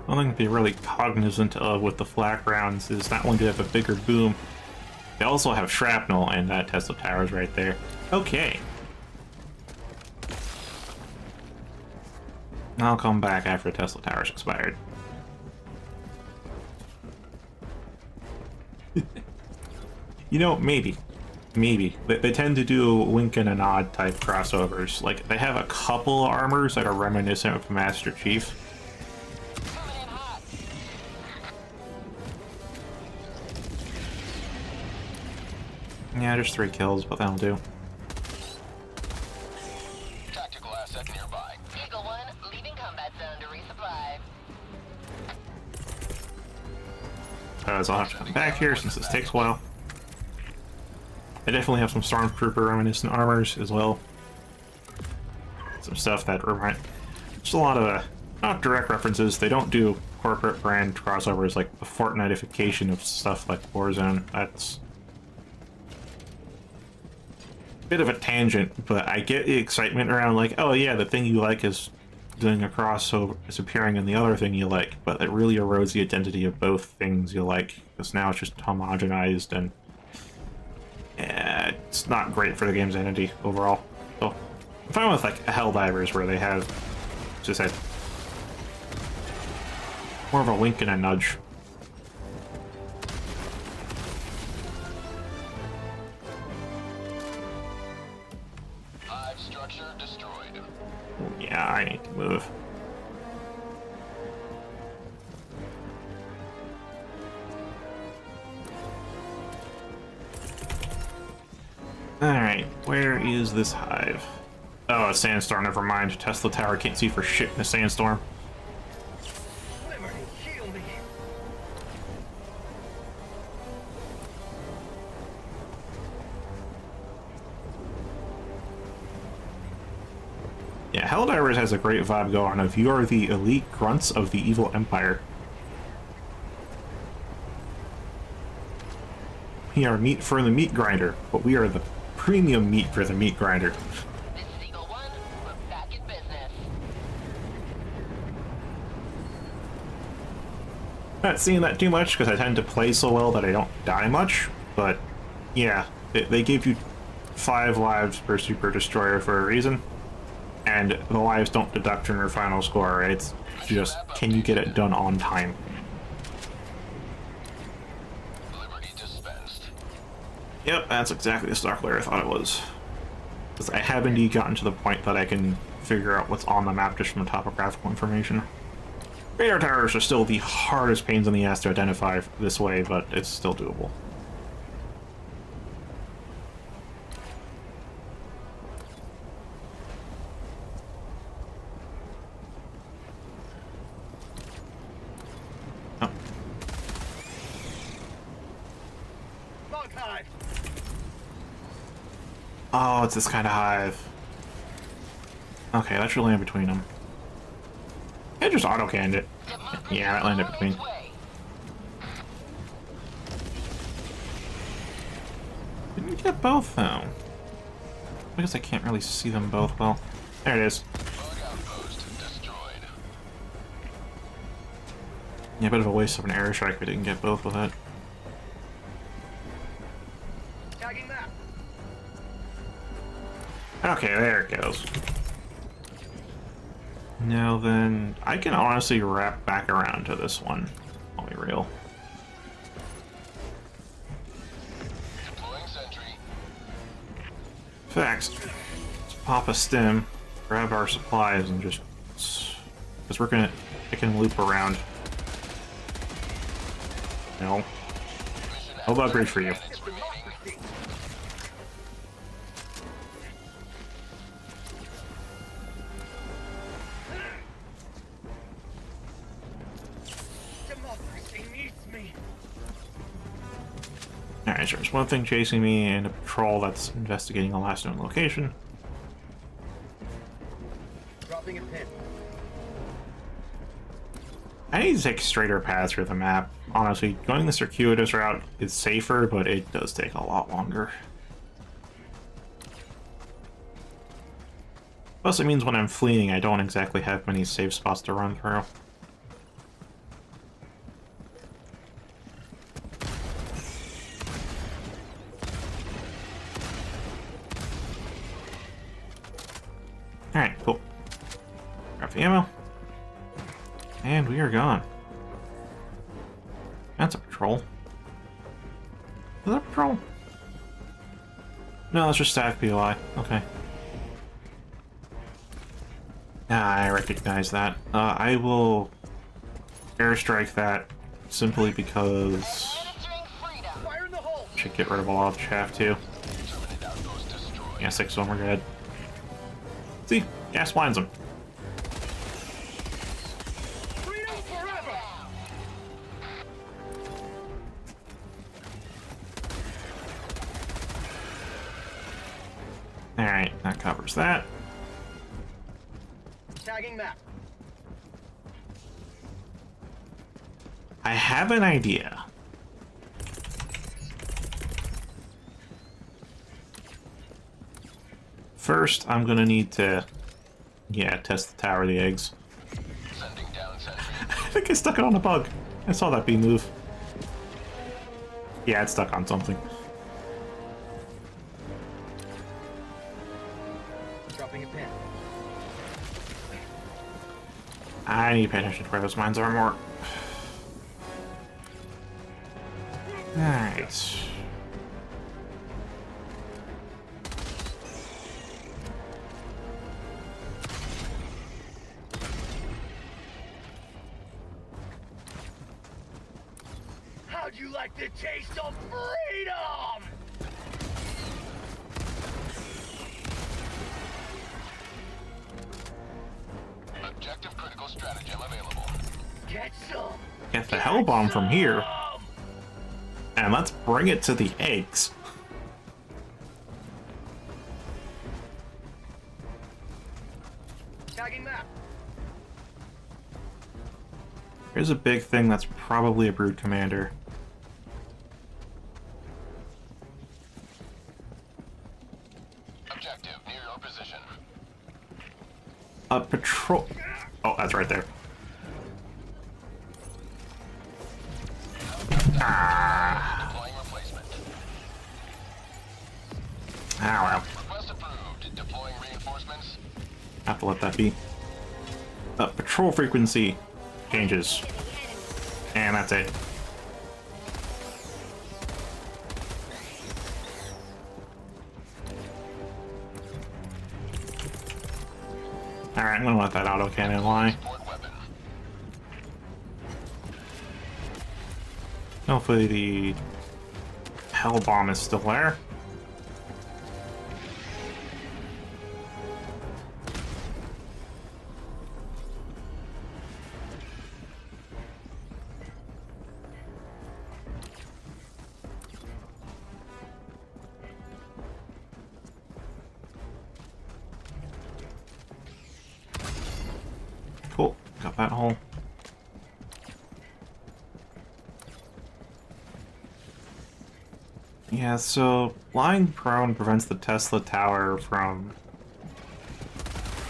One thing to be really cognizant of with the flak rounds is not only do they have a bigger boom, they also have shrapnel, and that Tesla Tower is right there. Okay. I'll come back after Tesla Tower's expired. You know, maybe. Maybe. They tend to do wink and a nod type crossovers. Like, they have a couple armors that are reminiscent of Master Chief. Coming in hot. Yeah, there's 3 kills, but that'll do. Tactical asset nearby. Eagle 1, leaving combat zone to resupply. So I'll have to come back here since this takes a while. I definitely have some Stormtrooper reminiscent armors as well. Some stuff that remind... Just a lot of, not direct references. They don't do corporate brand crossovers like the Fortnitification of stuff like Warzone. That's a bit of a tangent, but I get the excitement around like, oh yeah, the thing you like is doing a crossover, is appearing in the other thing you like, but it really erodes the identity of both things you like, because now it's just homogenized and it's not great for the game's identity overall. So I'm fine with like Helldivers where they have just a more of a wink and a nudge. Hive structure destroyed. Yeah, I need to move. Alright, where is this hive? Oh, a sandstorm, never mind. Tesla Tower can't see for shit in a sandstorm. Liberty, heal me. Yeah, Helldivers has a great vibe going if you are the elite grunts of the evil empire. We are meat for the meat grinder, but we are the premium meat for the meat grinder. This is Eagle 1, we're back in business. Not seeing that too much because I tend to play so well that I don't die much, but yeah, they gave you 5 lives per Super Destroyer for a reason, and the lives don't deduct from your final score. It's just, can you get it done on time? Liberty dispensed. Yep, that's exactly the stock layer I thought it was. Because I have indeed gotten to the point that I can figure out what's on the map just from the topographical information. Radar towers are still the hardest pains in the ass to identify this way, but it's still doable. Oh. Log hive. Oh, it's this kind of hive. Okay, that should land between them. I just auto-canned it. Yeah, that landed between. Didn't get both, though. I guess I can't really see them both well. There it is. Bug outpost destroyed. Yeah, a bit of a waste of an airstrike if we didn't get both with it. Tagging map. Okay, there it goes. Now then, I can honestly wrap back around to this one. I'll be real. Deploying sentry. Facts. Let's pop a stim, grab our supplies, and just... Because we're gonna... I can loop around. No. No bug reach for you. Democracy needs me. Alright, so there's one thing chasing me and a patrol that's investigating a last known location. Dropping a pin. I need to take straighter paths through the map. Honestly, going the circuitous route is safer, but it does take a lot longer. Plus, it means when I'm fleeing, I don't exactly have many safe spots to run through. Alright, cool. Grab the ammo. And we are gone. That's a patrol. Is that a patrol? No, that's just staff POI. Okay. I recognize that. I will airstrike that simply because Fire in the hole. I should get rid of a lot of chaff too. Yeah, 6 of them are dead. See? Gas blinds them. Freedom forever. Alright, that covers that. Tagging map. I have an idea. First, I'm gonna need to, test the tower of the eggs. Sending down sentry. I think I stuck it on a bug. I saw that bee move. Yeah, it's stuck on something. Dropping a pin. I need to pay attention to where those mines are more. Alright. How'd you like the taste of freedom? Objective critical stratagem available. Get some. Get the hell bomb from here. And let's bring it to the eggs. Tagging map. Here's a big thing that's probably a brood commander. Objective near your position. A patrol. Oh, that's right there. Ah. Deploying replacement. Ah, well. Request approved. Deploying reinforcements. Have to let that be. Patrol frequency changes. And that's it. Alright, I'm gonna let that autocannon lie. Support weapon. Hopefully the hell bomb is still there. Cool, got that hole. Yeah, so lying prone prevents the Tesla tower from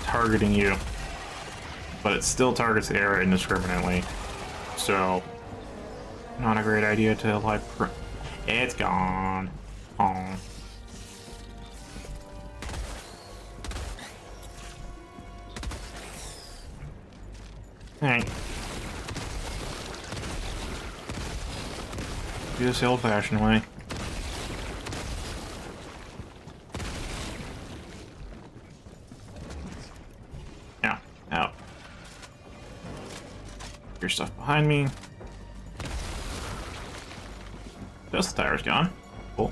targeting you, but it still targets the area indiscriminately. So, not a great idea to lie prone. It's gone. Oh. Alright. Do this the old-fashioned way. Now, out. Your stuff behind me. Just the tire's gone. Cool.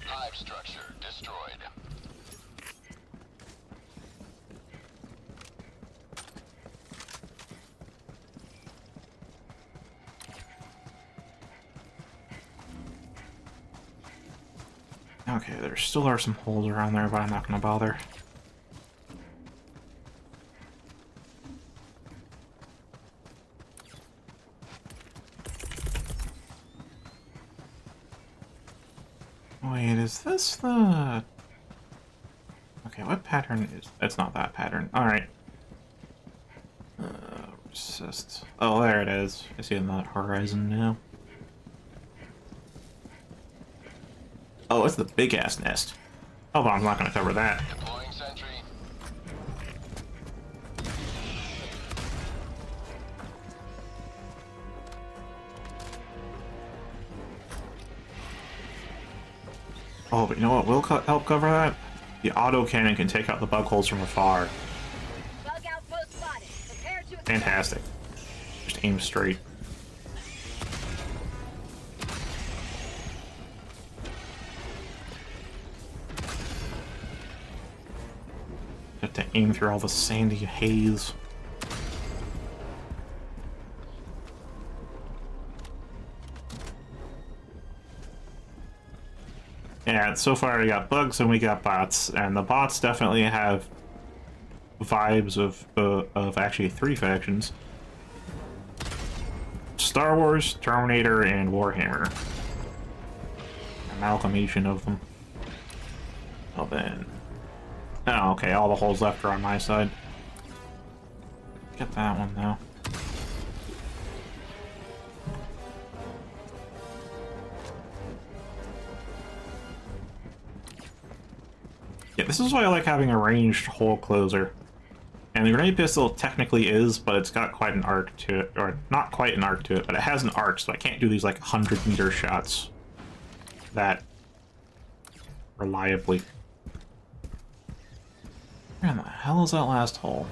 Hive structure destroyed. Okay, there still are some holes around there, but I'm not gonna bother. Wait, is this the... Okay, what pattern is... It's not that pattern. Alright. Resist. Oh, there it is. I see it in the horizon now. Oh, it's the big-ass nest. Oh, but I'm not going to cover that. Deploying sentry. Oh, but you know what will help cover that? The auto cannon can take out the bug holes from afar. Bug outpost spotted. Prepare to extract. Fantastic. Just aim straight. Have to aim through all the sandy haze. Yeah, so far we got bugs and we got bots, and the bots definitely have vibes of actually 3 factions: Star Wars, Terminator, and Warhammer. Amalgamation of them. Oh, then. Oh, okay, all the holes left are on my side. Get that one, though. Yeah, this is why I like having a ranged hole closer. And the grenade pistol technically is, but it's got quite an arc to it. Or, not quite an arc to it, but it has an arc, so I can't do these, like, 100-meter shots that reliably. Where in the hell is that last hole?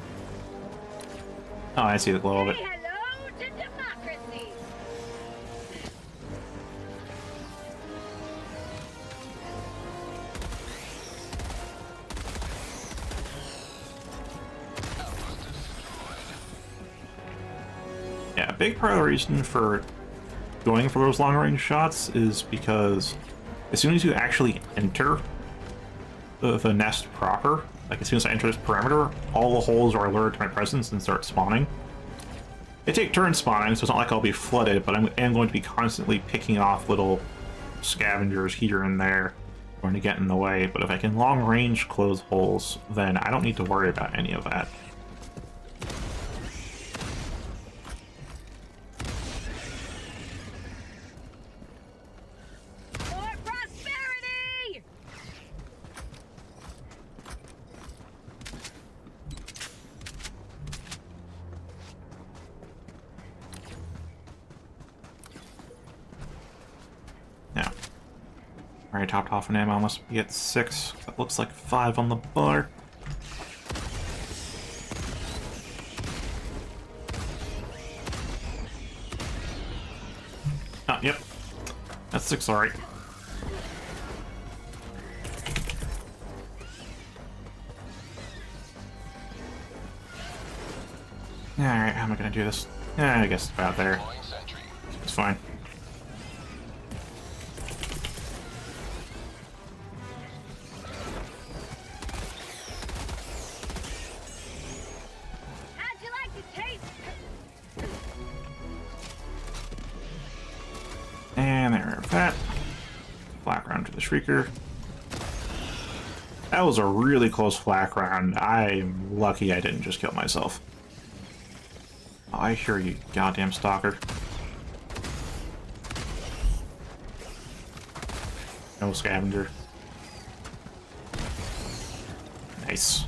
Oh, I see the glow of it. Say hello to democracy. Yeah, a big part of the reason for going for those long-range shots is because as soon as you actually enter the nest proper, like as soon as I enter this perimeter, all the holes are alerted to my presence and start spawning. They take turns spawning, so it's not like I'll be flooded, but I am going to be constantly picking off little scavengers here and there going to get in the way. But if I can long-range close holes, then I don't need to worry about any of that. For prosperity. Now, already topped off an ammo, unless we get 6. That looks like 5 on the bar. Oh, yep. That's 6, alright. Alright, how am I gonna do this? I guess it's about there. Deploying sentry. It's fine. How'd you like to taste? And there, that. Flak round to the Shrieker. That was a really close flak round. I'm lucky I didn't just kill myself. Oh, I hear you, goddamn stalker. No scavenger. Nice.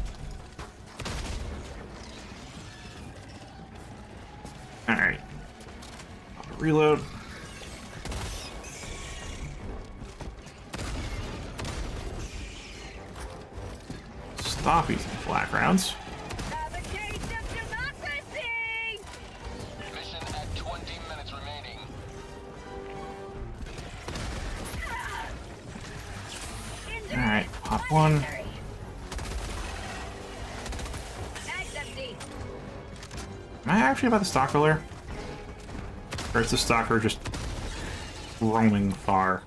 Alright. Reload. Stop using flak rounds. Have a taste of democracy. Mission at 20 minutes remaining. Alright, pop one. Bag's empty. Am I actually about the stalker lair? Or is the stalker just roaming far?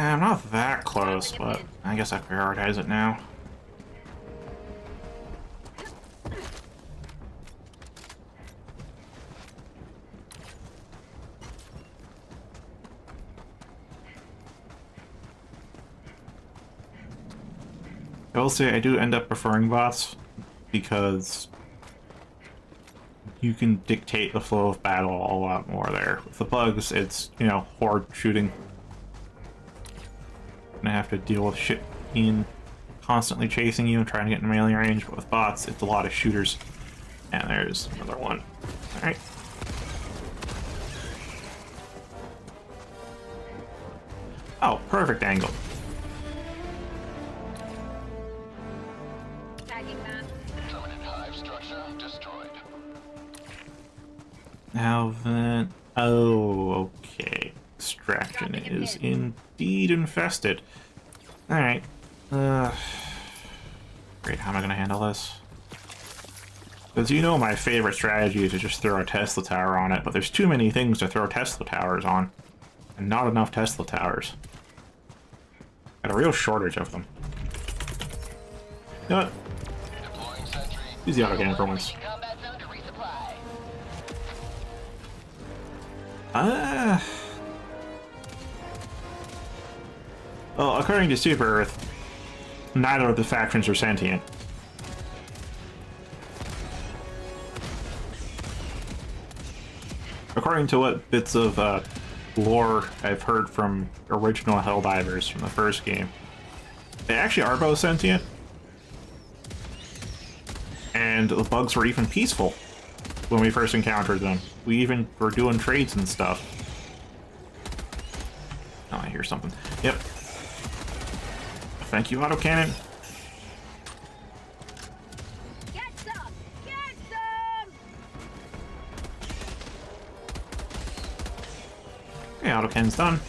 I'm not that close, but I guess I prioritize it now. I will say I do end up preferring bots because you can dictate the flow of battle a lot more there. With the bugs, it's, you know, horde shooting. And I have to deal with shit being constantly chasing you and trying to get in melee range, but with bots, it's a lot of shooters. And there's another one. Alright. Oh, perfect angle. Tagging that. Permanent hive structure destroyed. Now then... Oh, okay. Extraction is indeed infested. Alright. Great, how am I gonna handle this? Because you know my favorite strategy is to just throw a Tesla tower on it, but there's too many things to throw Tesla towers on. And not enough Tesla towers. Got a real shortage of them. You know what? Deploying sentry. Use the autocannon for once. Leaving combat zone to resupply. Well, according to Super Earth, neither of the factions are sentient. According to what bits of lore I've heard from original Helldivers from the first game, they actually are both sentient. And the bugs were even peaceful when we first encountered them. We even were doing trades and stuff. Oh, I hear something. Yep. Thank you, autocannon. Get some! Get some! Okay, autocannon's done.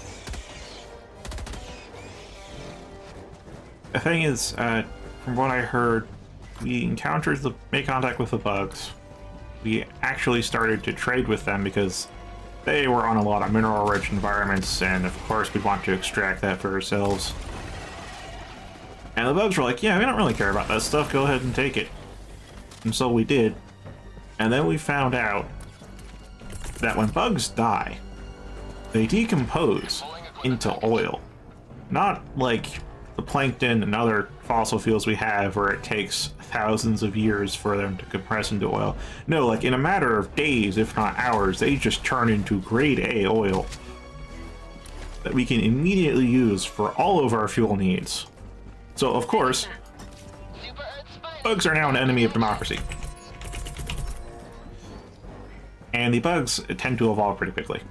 The thing is, from what I heard, we made contact with the bugs. We actually started to trade with them because they were on a lot of mineral-rich environments, and of course we'd want to extract that for ourselves. And the bugs were like, yeah, we don't really care about that stuff, go ahead and take it. And so we did. And then we found out that when bugs die, they decompose into oil. Not like the plankton and other fossil fuels we have where it takes thousands of years for them to compress into oil. No, like in a matter of days, if not hours, they just turn into grade A oil that we can immediately use for all of our fuel needs. So, of course, Super Earth's finest. bugs are now an enemy of democracy. And the bugs tend to evolve pretty quickly.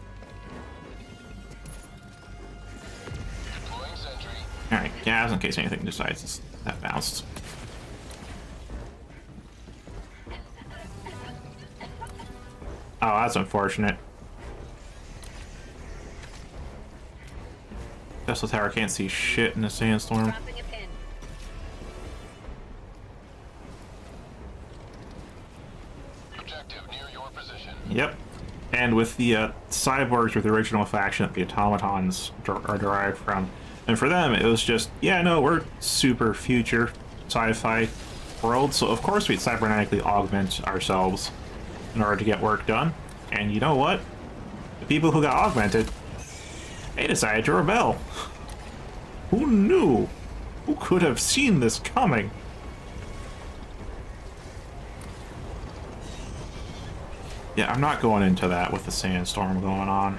Deploying sentry. Alright, gas in case anything decides that bounced. Oh, that's unfortunate. Tesla Tower can't see shit in a sandstorm. Dropping a pin. Objective near your position. Yep. And with the cyborgs with the original faction that the automatons are derived from. And for them, it was just, yeah, no, we're super future sci-fi world, so of course we'd cybernetically augment ourselves in order to get work done. And you know what? The people who got augmented, they decided to rebel. Who knew? Who could have seen this coming? Yeah, I'm not going into that with the sandstorm going on.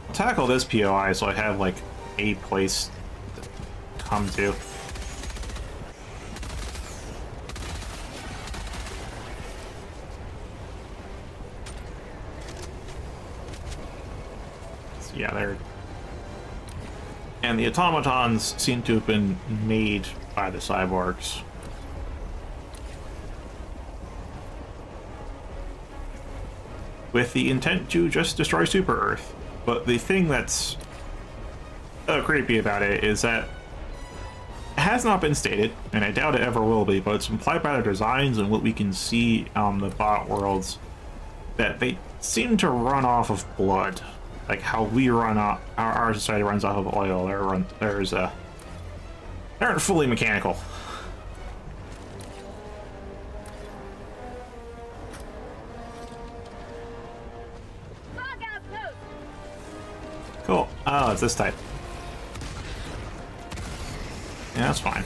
I'll tackle this POI so I have like a place to come to. So yeah, they're... And the automatons seem to have been made by the cyborgs. With the intent to just destroy Super Earth. But the thing that's creepy about it is that it has not been stated, and I doubt it ever will be, but it's implied by their designs and what we can see on the bot worlds, that they seem to run off of blood like how we run off, our society runs off of oil. They aren't fully mechanical. Fog outpost. Cool. Oh, it's this type. Yeah, that's fine.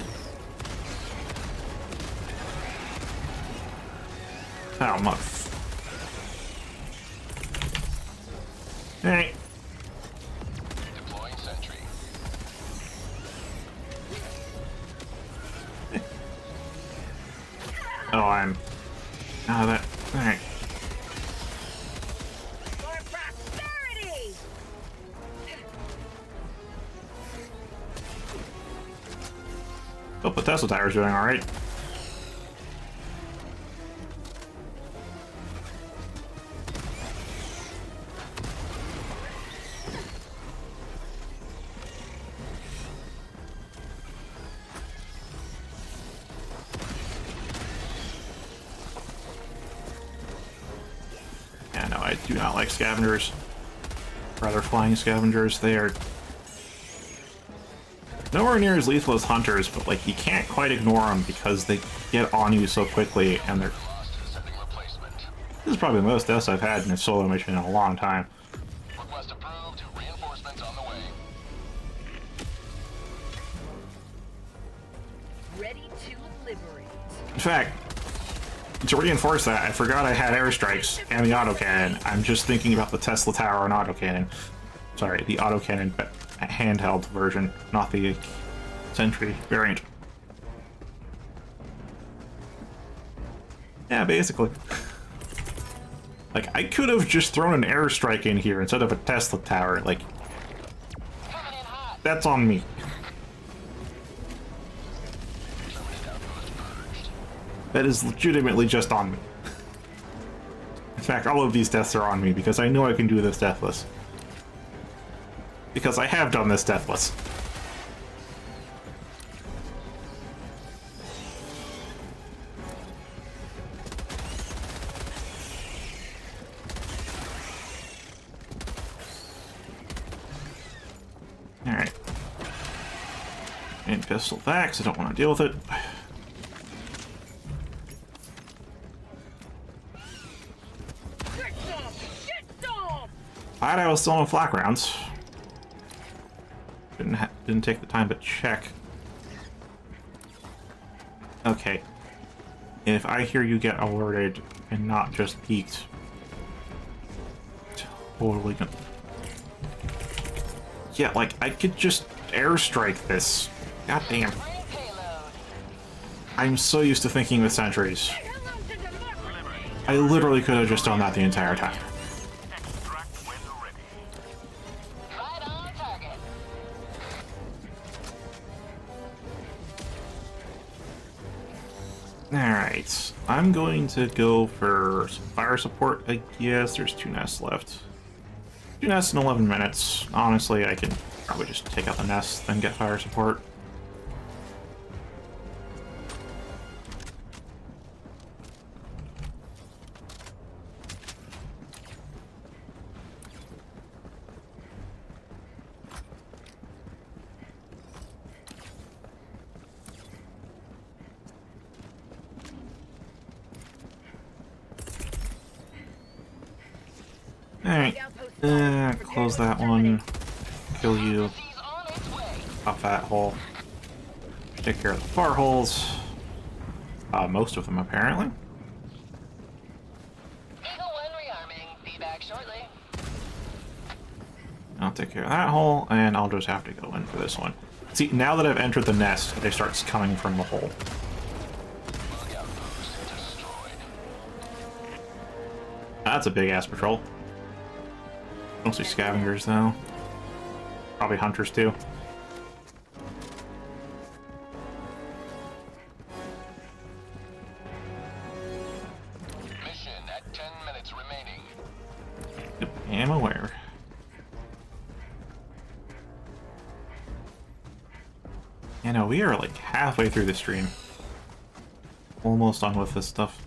Oh, muck. Alright. Deploying sentry. Oh, I'm... Oh, that... Alright. For prosperity. Hope the Tesla tire's doing alright. Yeah, no, I do not like scavengers. Rather, flying scavengers. They are nowhere near as lethal as hunters, but like you can't quite ignore them because they get on you so quickly, and they're... Sending replacement. This is probably the most deaths I've had in a solo mission in a long time. Request approved. Reinforcements on the way. Ready to liberate. In fact, to reinforce that, I forgot I had airstrikes and the autocannon. I'm just thinking about the Tesla tower and autocannon. Sorry, the autocannon handheld version, not the Sentry variant. Yeah, basically. Like, I could have just thrown an airstrike in here instead of a Tesla tower. Like, that's on me. That is legitimately just on me. In fact, all of these deaths are on me because I know I can do this deathless. Because I have done this deathless. Alright. And pistol that, 'cause I don't want to deal with it. Get some. Get some. Glad I was still in flak rounds. Didn't take the time to check. Okay. If I hear you get alerted and not just peeked, totally gonna... Yeah, like, I could just airstrike this. God damn. I'm so used to thinking with sentries. Hello to democracy. I literally could have just done that the entire time. Extract when ready. Right on target. Alright, I'm going to go for some fire support, I guess. There's 2 nests left. 2 nests in 11 minutes. Honestly, I can probably just take out the nests, then get fire support. Alright, close that one. Kill you. He's on its way. Off that hole. Take care of the far holes. Most of them, apparently. Eagle 1 rearming. Be back shortly. I'll take care of that hole, and I'll just have to go in for this one. See, now that I've entered the nest, they start coming from the hole. Bug outpost destroyed. That's a big-ass patrol. Mostly scavengers, though. Probably hunters, too. Mission at 10 minutes remaining. Yep, am aware. You know, we are like halfway through the stream. Almost done with this stuff.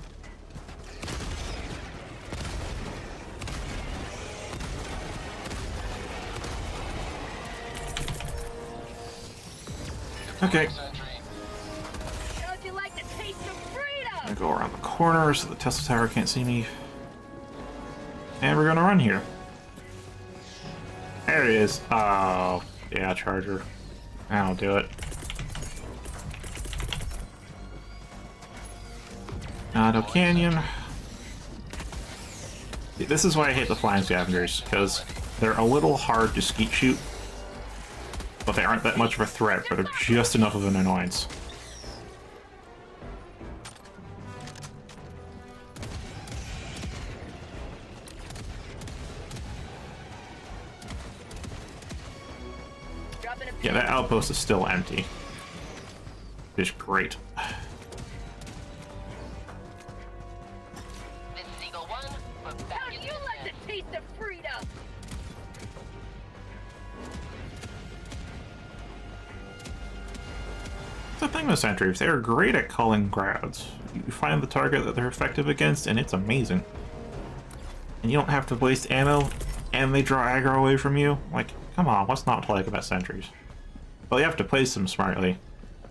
Okay. How'd you like the taste of freedom? I go around the corner so the Tesla Tower can't see me. And we're gonna run here. There it is. Oh, yeah, charger. That'll do it. Nado Canyon. This is why I hate the flying scavengers, because they're a little hard to skeet shoot, but they aren't that much of a threat, but they're just enough of an annoyance. Yeah, that outpost is still empty. Which is great. This is Eagle 1. We're back How'd in you like business. the taste of freedom? The thing with sentries, they're great at calling crowds. You find the target that they're effective against, and it's amazing. And you don't have to waste ammo, and they draw aggro away from you. Like, come on, what's not to like about sentries? Well, you have to place them smartly.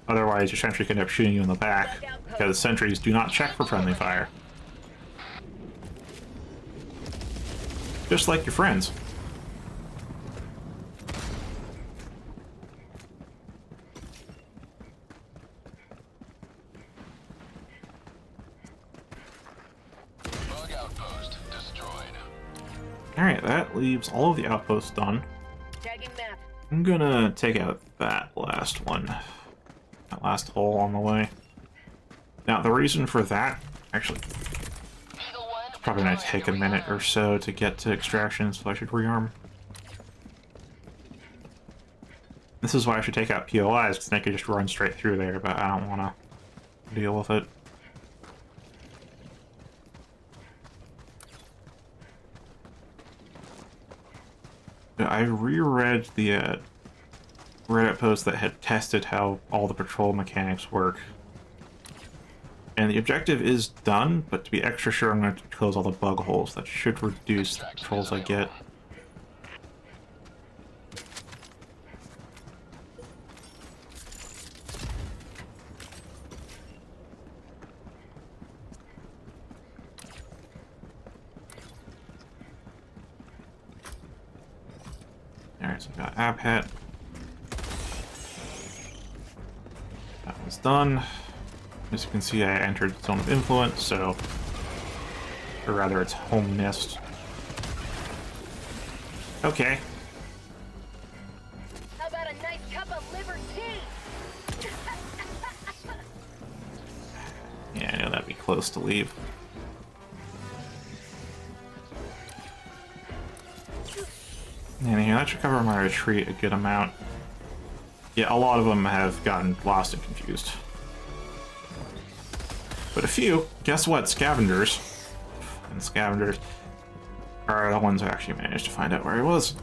Otherwise, your sentry can end up shooting you in the back, because sentries do not check for friendly fire. Just like your friends. Bug outpost destroyed. Alright, that leaves all of the outposts done. Tagging map. I'm gonna take out that last one. That last hole on the way. Now, the reason for that, actually, Eagle 1. probably gonna take a minute or so to get to extraction, so I should rearm. This is why I should take out POIs, because then I could just run straight through there, but I don't want to deal with it. I reread the Reddit post that had tested how all the patrol mechanics work. And the objective is done, but to be extra sure, I'm going to close all the bug holes. That should reduce the patrols I get. Alright, so I got app hat. That one's done. As you can see, I entered Zone of Influence, so... Or rather, it's Home Nest. Okay. How about a nice cup of liver tea? Yeah, I know that'd be close to leave. And here, that should cover my retreat a good amount. Yeah, a lot of them have gotten lost and confused. But a few, guess what? Scavengers. And scavengers are the ones who actually managed to find out where he was.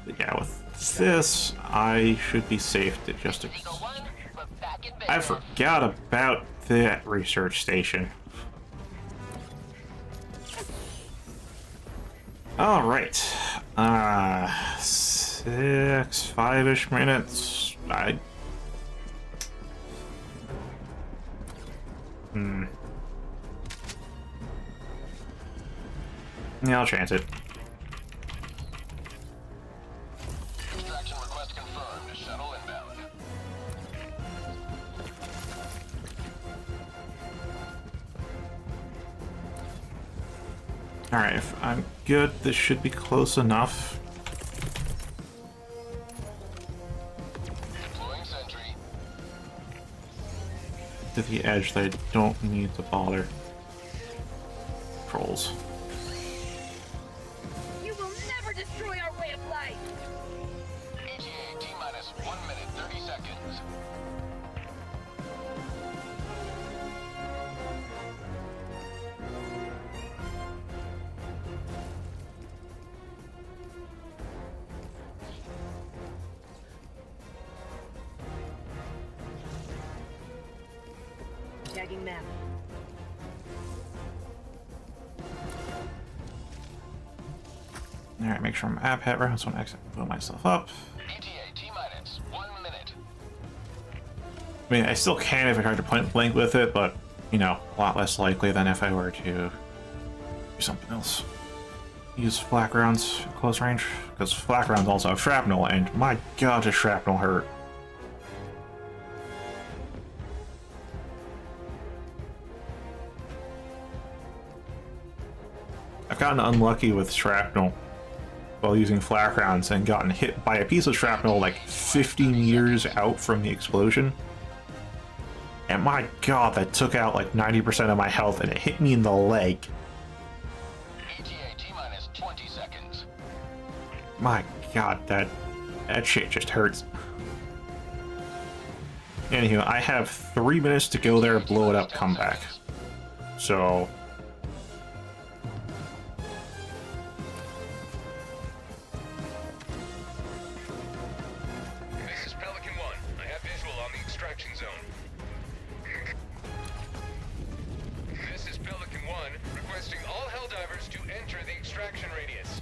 But yeah, with this, I should be safe to just... Eagle 1. We're back in business. I forgot about that research station. All right, 5-ish minutes. Yeah, I'll chance it. Extraction request confirmed. Shuttle inbound. Alright, if I'm good, this should be close enough. Deploying sentry. To the edge that I don't need to bother. Trolls. You will never destroy our way of life. ETA T-minus 1 minute 30 seconds. Tagging map. Alright, make sure I'm at pet round, so I can blow myself up. ETA T-minus 1 minute. I mean, I still can if I try to point blank with it, but, you know, a lot less likely than if I were to do something else. Use flak rounds at close range, because flak rounds also have shrapnel, and my god, does shrapnel hurt. I've gotten unlucky with shrapnel while using flak rounds and gotten hit by a piece of shrapnel like 50 meters out from the explosion. And my god, that took out like 90% of my health and it hit me in the leg. ETA T-minus 20 seconds. My god, that shit just hurts. Anywho, I have 3 minutes to go there, blow it up, come back. So... This is Pelican 1. I have visual on the extraction zone. This is Pelican 1, requesting all Helldivers to enter the extraction radius.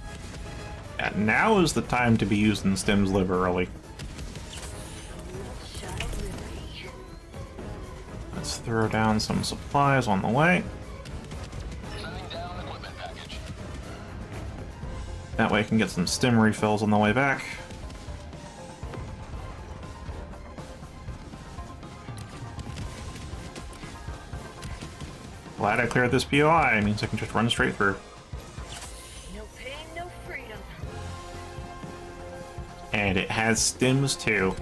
And now is the time to be using stims liberally. Let's throw down some supplies on the way. Sending down equipment package. That way I can get some stim refills on the way back. Glad I cleared this POI, it means I can just run straight through. No pain, no freedom. And it has stims too.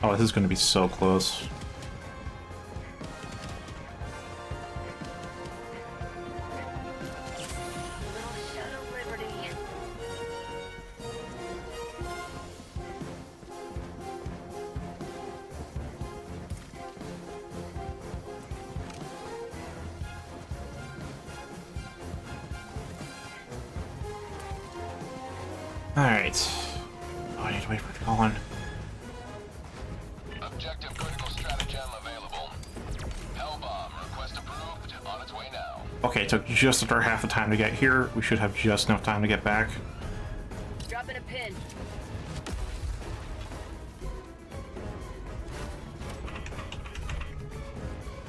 Oh, this is going to be so close. Little shot of liberty. Alright. Oh, I need to wait for it to go on. Objective critical stratagem available. Hellbomb request approved. On its way now. Okay, it took just under half the time to get here. We should have just enough time to get back. Dropping a pin.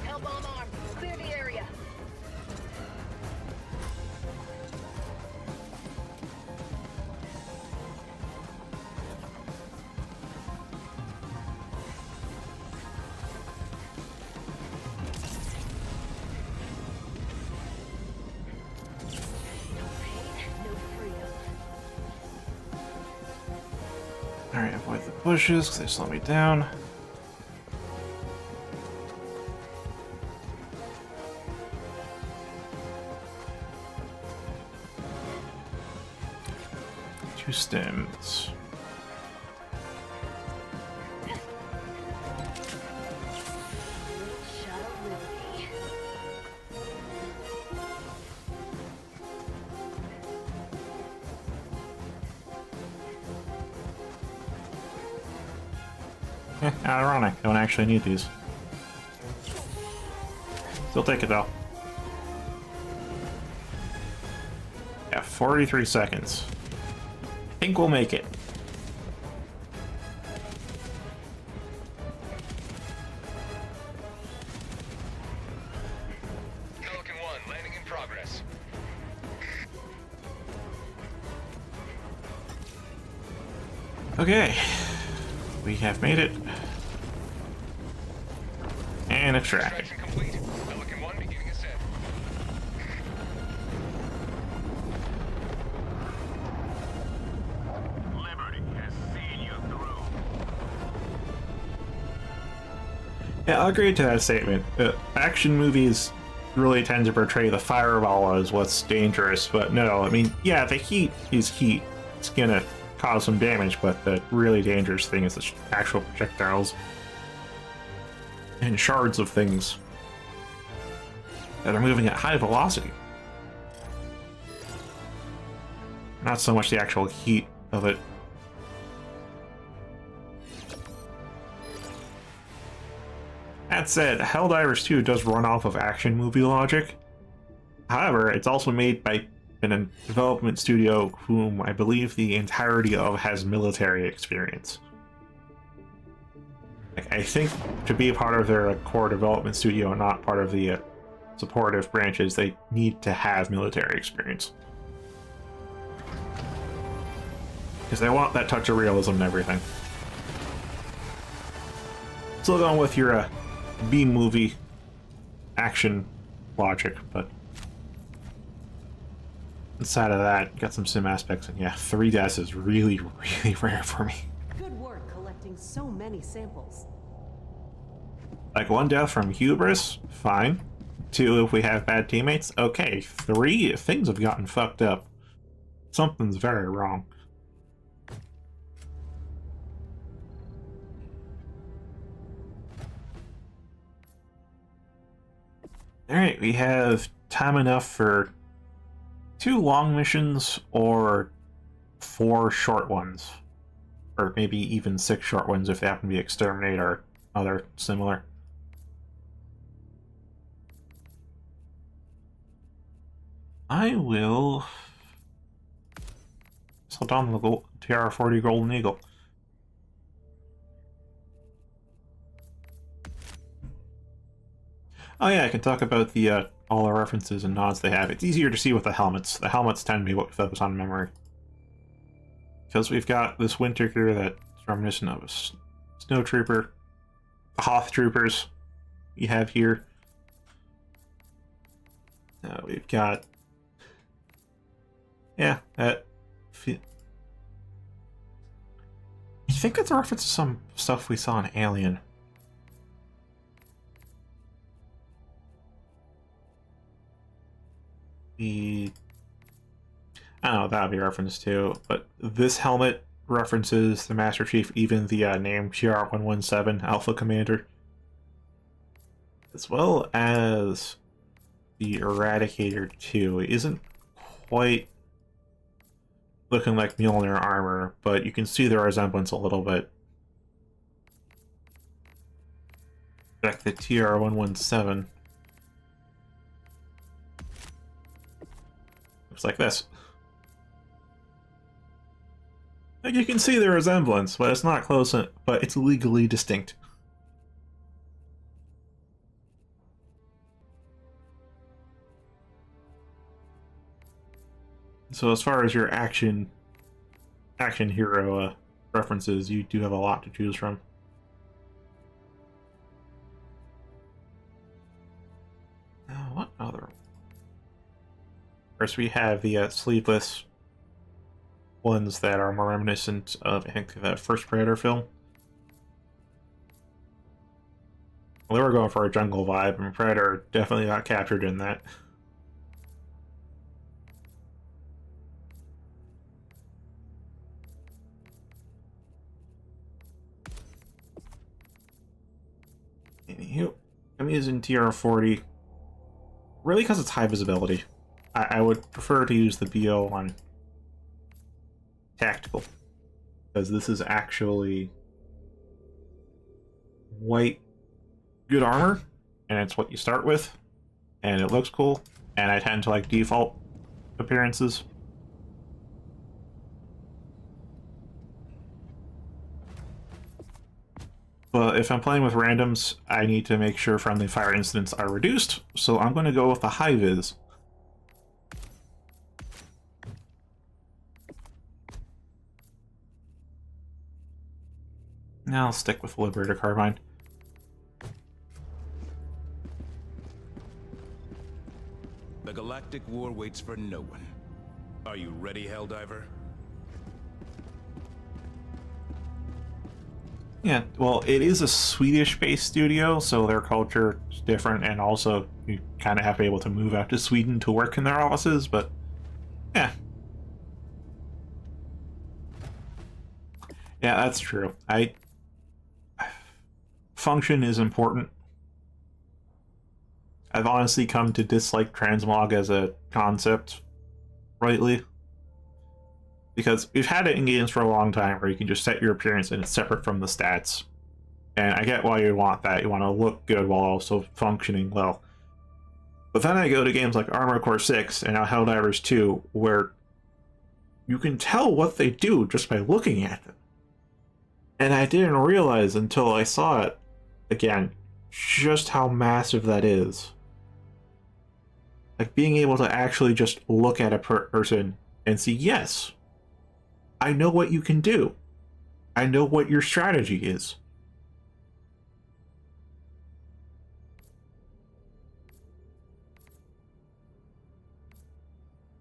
Hellbomb armed. Clear the area. No pain, no freedom. Alright, avoid the bushes because they slow me down. Two stims. Little shot of liberty. Ironic. Don't actually need these. Still take it though. Yeah, 43 seconds. Think we'll make it. Pelican 1, landing in progress. Okay. We have made it. And extracted. Extraction complete. Pelican 1 beginning ascent. Liberty has seen you through. Yeah, I'll agree to that statement. Action movies really tend to portray the fireball as what's dangerous, but no, I mean, yeah, the heat is heat. It's gonna cause some damage, but the really dangerous thing is the actual projectiles and shards of things that are moving at high velocity. Not so much the actual heat of it. That said, Helldivers 2 does run off of action movie logic. However, it's also made by a development studio whom I believe the entirety of has military experience. Like, I think to be a part of their core development studio and not part of the supportive branches, they need to have military experience. Because they want that touch of realism and everything. Still going with your B-movie action logic, but inside of that, got some sim aspects, and yeah, 3 deaths is really, really rare for me. Good work collecting so many samples. Like 1 death from hubris, fine. 2 if we have bad teammates, okay. 3 if things have gotten fucked up. Something's very wrong. Alright, we have time enough for 2 long missions or 4 short ones. Or maybe even 6 short ones if they happen to be Exterminate or other similar. I will hold on the TR-40 Golden Eagle. Oh yeah, I can talk about the all the references and nods they have. It's easier to see with the helmets. The helmets tend to be what we focus on in memory. Because we've got this winter gear that's reminiscent of a snow trooper, the Hoth troopers we have here. We've got, yeah, that. I think that's a reference to some stuff we saw in Alien. I don't know what that would be a reference to, but this helmet references the Master Chief, even the name TR-117 Alpha Commander, as well as the Eradicator 2. It isn't quite looking like Mjolnir armor, but you can see the resemblance a little bit. Back the TR-117. Looks like this. Like, you can see the resemblance, but it's not close, but it's legally distinct. So as far as your action hero references, you do have a lot to choose from. Now, what other? First, we have the sleeveless ones that are more reminiscent of, I think, the first Predator film. Well, they were going for a jungle vibe, and Predator definitely got captured in that. Anywho, I'm using TR-40 really because it's high visibility. I would prefer to use the BO on tactical, because this is actually white good armor, and it's what you start with, and it looks cool, and I tend to like default appearances. But if I'm playing with randoms, I need to make sure friendly fire incidents are reduced, so I'm going to go with the high vis. Now I'll stick with Liberator Carbine. The galactic war waits for no one. Are you ready, Helldiver? Yeah, well, it is a Swedish-based studio, so their culture is different, and also you kind of have to be able to move out to Sweden to work in their offices, but yeah. Yeah, that's true. Function is important. I've honestly come to dislike transmog as a concept, rightly. Because we've had it in games for a long time where you can just set your appearance and it's separate from the stats. And I get why you want that. You want to look good while also functioning well. But then I go to games like Armored Core 6 and now Helldivers 2, where you can tell what they do just by looking at them. And I didn't realize until I saw it again just how massive that is. Like being able to actually just look at a person and see, yes, I know what you can do. I know what your strategy is.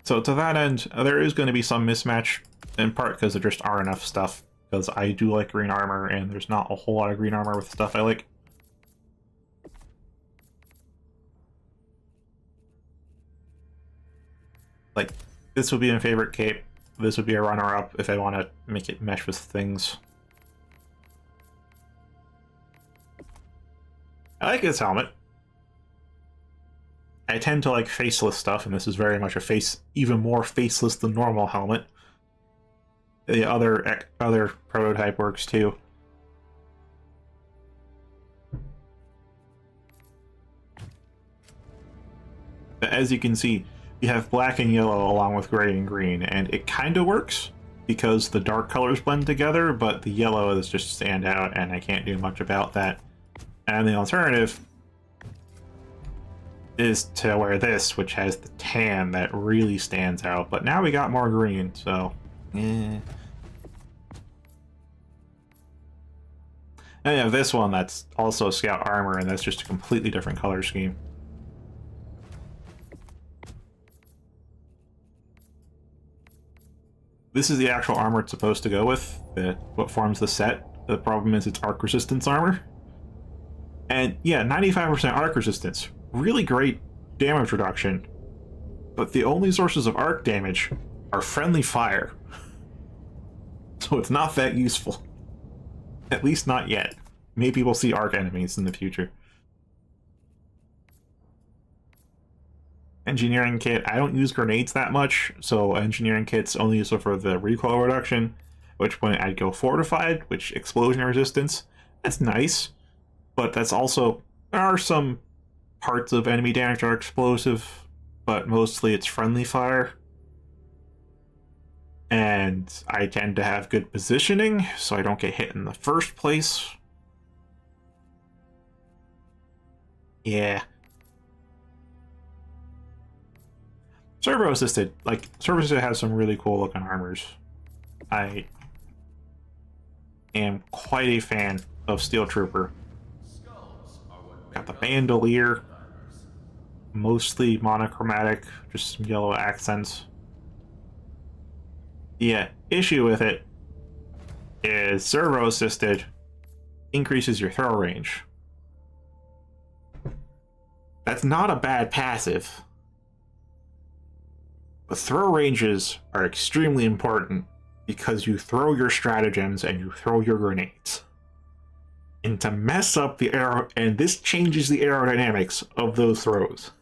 So to that end, there is going to be some mismatch, in part because there just aren't enough stuff, because I do like green armor, and there's not a whole lot of green armor with stuff I like. Like, this would be my favorite cape. This would be a runner-up if I want to make it mesh with things. I like this helmet. I tend to like faceless stuff, and this is very much a face, even more faceless than normal helmet. The other prototype works too. As you can see, you have black and yellow along with gray and green, and it kind of works because the dark colors blend together, but the yellow is just stand out, and I can't do much about that. And the alternative is to wear this, which has the tan that really stands out, but now we got more green, so And you have this one that's also scout armor, and that's just a completely different color scheme. This is the actual armor it's supposed to go with, what forms the set. The problem is it's arc resistance armor. And yeah, 95% arc resistance. Really great damage reduction. But the only sources of arc damage are friendly fire. So it's not that useful. At least not yet. Maybe we'll see arc enemies in the future. Engineering kit, I don't use grenades that much, so engineering kit's only useful for the recoil reduction, at which point I'd go fortified, which explosion resistance. That's nice, but that's also, there are some parts of enemy damage that are explosive, but mostly it's friendly fire. And I tend to have good positioning, so I don't get hit in the first place. Yeah. Servo assisted, like, servo assisted has some really cool looking armors. I am quite a fan of Steel Trooper. Got the bandolier, mostly monochromatic, just some yellow accents. The issue with it is servo assisted increases your throw range. That's not a bad passive. But throw ranges are extremely important because you throw your stratagems and you throw your grenades. And to mess up the arrow, and this changes the aerodynamics of those throws.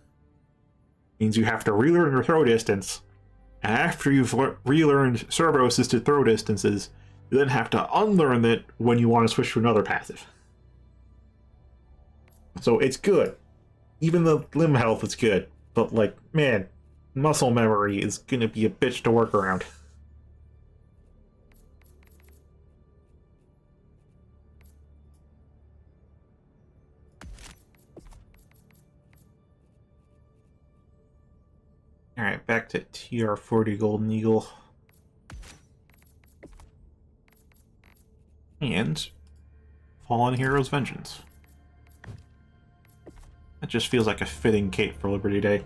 Means you have to relearn your throw distance, and after you've relearned servo-assisted throw distances, you then have to unlearn it when you want to switch to another passive. So it's good. Even the limb health is good, but like, man, muscle memory is gonna be a bitch to work around. Alright, back to TR-40 Golden Eagle. And Fallen Hero's Vengeance. That just feels like a fitting cape for Liberty Day.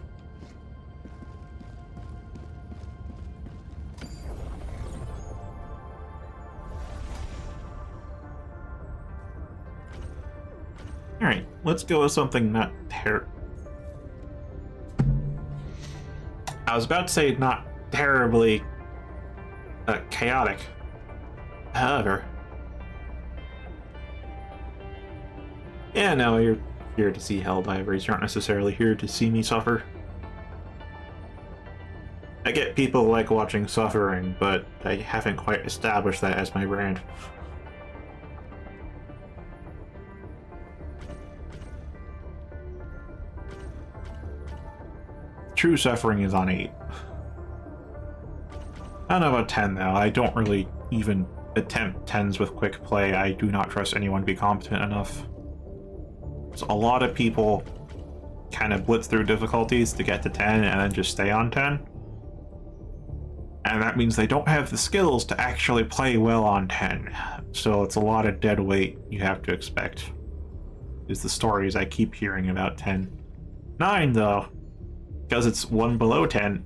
Alright, let's go with something not I was about to say not terribly chaotic. However, yeah, no, you're here to see Helldivers. You aren't necessarily here to see me suffer. I get people like watching suffering, but I haven't quite established that as my brand. true suffering is on 8. I don't know about 10 though. I don't really even attempt 10s with quick play. I do not trust anyone to be competent enough. So a lot of people kind of blitz through difficulties to get to 10 and then just stay on 10. And that means they don't have the skills to actually play well on 10. So it's a lot of dead weight you have to expect. Is the stories I keep hearing about 10. 9 though, because it's one below 10,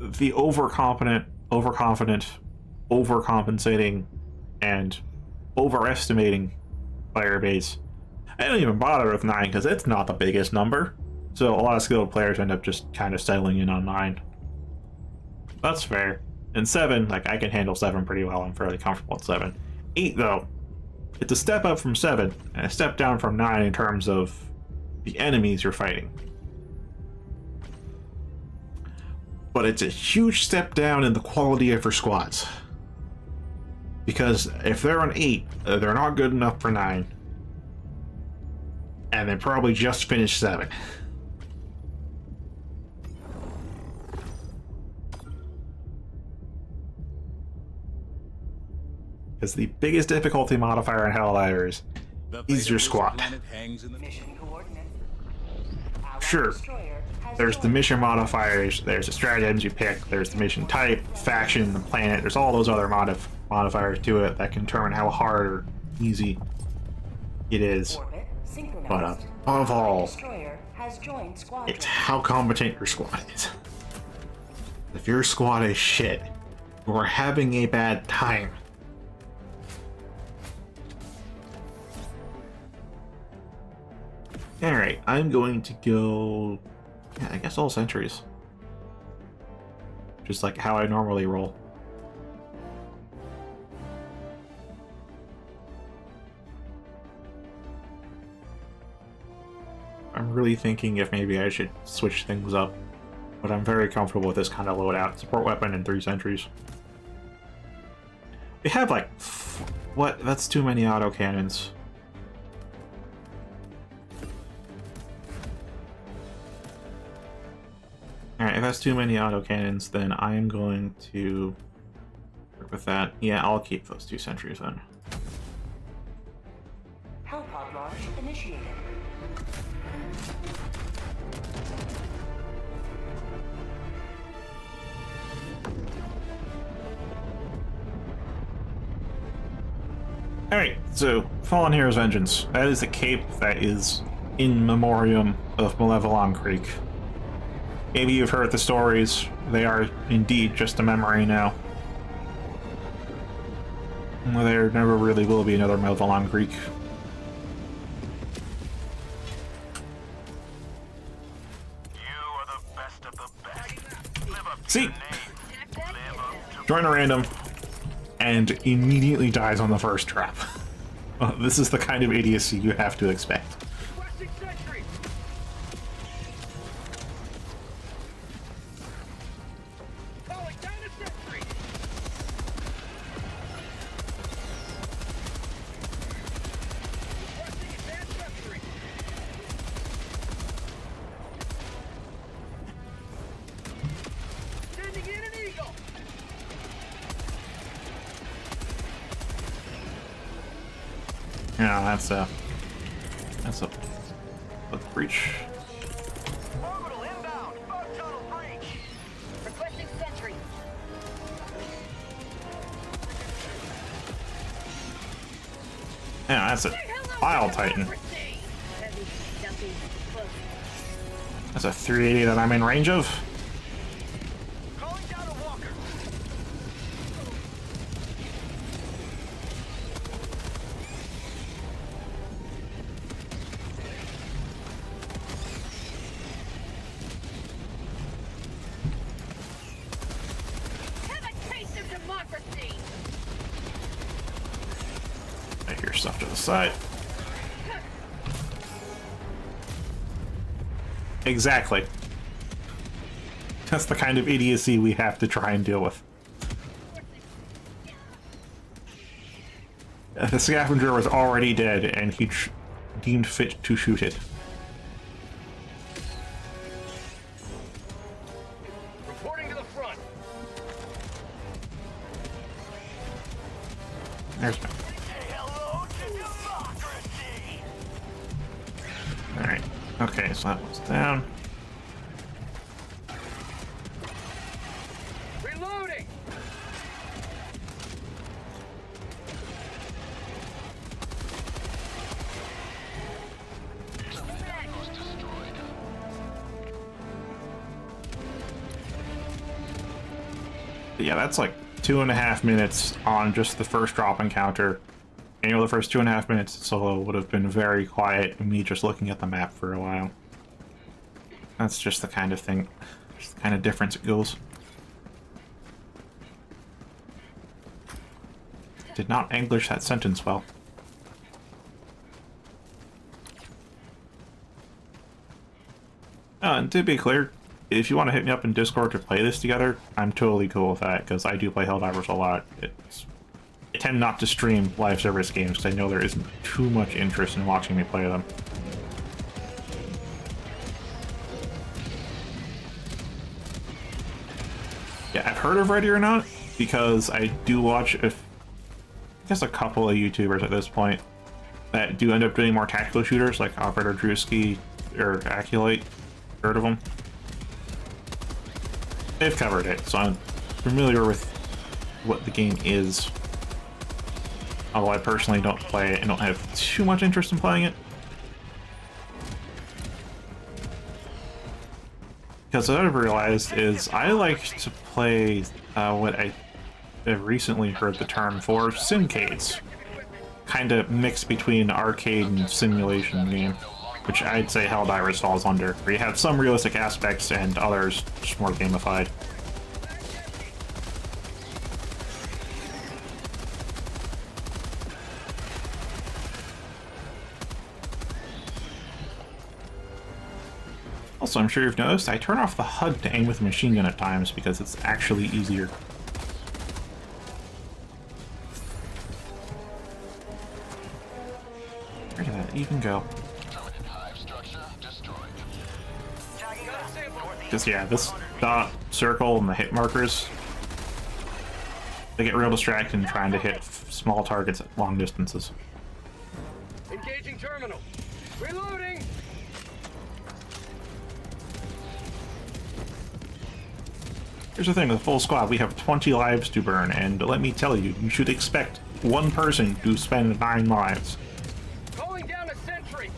the overconfident, overcompensating, and overestimating player base. I don't even bother with 9 because it's not the biggest number. So a lot of skilled players end up just kind of settling in on 9. That's fair. And 7, like I can handle 7 pretty well. I'm fairly comfortable at 7. 8 though, it's a step up from 7 and a step down from 9 in terms of the enemies you're fighting. But it's a huge step down in the quality of your squads. Because if they're on 8, they're not good enough for 9. And they probably just finished 7. Because the biggest difficulty modifier in Helldivers is your squad. Mission coordinates. Sure, there's the mission modifiers, there's the stratagems you pick, there's the mission type, faction, the planet, there's all those other modifiers to it that can determine how hard or easy it is. But above all, it's how competent your squad is. If your squad is shit, or having a bad time, alright, I'm going to go... yeah, I guess all sentries. Just like how I normally roll. I'm really thinking if maybe I should switch things up. But I'm very comfortable with this kind of loadout. Support weapon and 3 sentries. We have like... what? That's too many autocannons. Alright, if that's too many autocannons, then I am going to work with that. Yeah, I'll keep those 2 sentries then. Hellpod launch initiated. Alright, so Fallen Hero's Vengeance. That is a cape that is in memoriam of Malevelon Creek. Maybe you've heard the stories. They are indeed just a memory now. There never really will be another Malevelon Creek. You are the best of the best. Live up to See? your name. Live up to Join a random and immediately dies on the first trap. This is the kind of idiocy you have to expect. Requesting sentry. Calling down a sentry. Requesting advanced sentry. Sending in an eagle. Yeah, that's a breach. orbital inbound. Bug tunnel breach. Requesting sentry. Yeah, that's a File Titan. Heavy, dumpy, close. That's a 380 that I'm in range of. Calling down a walker. Have a taste of democracy. I hear stuff to the side. Exactly. That's the kind of idiocy we have to try and deal with. The scavenger was already dead, and he deemed fit to shoot it. Okay, so that one's down. Reloading! Was destroyed. But yeah, that's like 2.5 minutes on just the first drop encounter. And the first 2.5 minutes solo would have been very quiet and me just looking at the map for a while. That's just the kind of thing, just the kind of difference it goes. Did not English that sentence well. And to be clear, if you want to hit me up in Discord to play this together, I'm totally cool with that, because I do play Helldivers a lot. I tend not to stream live service games because I know there isn't too much interest in watching me play them. Yeah, I've heard of Ready or Not because I do watch I guess a couple of YouTubers at this point that do end up doing more tactical shooters like Operator Drewski or Acolyte. Heard of them? They've covered it, so I'm familiar with what the game is. Although I personally don't play it and don't have too much interest in playing it. Because what I've realized is I like to play what I have recently heard the term for simcades. Kind of mixed between arcade and simulation game, which I'd say Helldivers falls under, where you have some realistic aspects and others just more gamified. Also, I'm sure you've noticed, I turn off the HUD to aim with a machine gun at times because it's actually easier. Where did that even go? Because yeah, this dot, circle, and the hit markers, they get real distracted trying to hit small targets at long distances. Engaging terminal. Reloading! Here's the thing, with a full squad, we have 20 lives to burn, and let me tell you, you should expect one person to spend 9 lives. Calling down a sentry!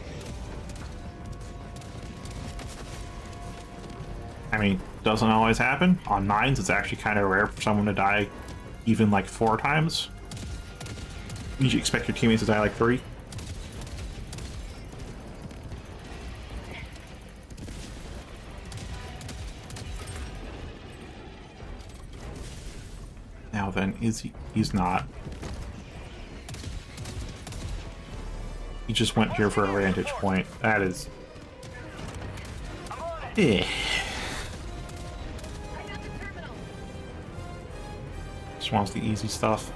I mean, doesn't always happen. On mines, it's actually kind of rare for someone to die even like 4 times. You should expect your teammates to die like 3. Now then, is he? He's not. He just went here for a vantage point. That is... Eh. Just wants the easy stuff.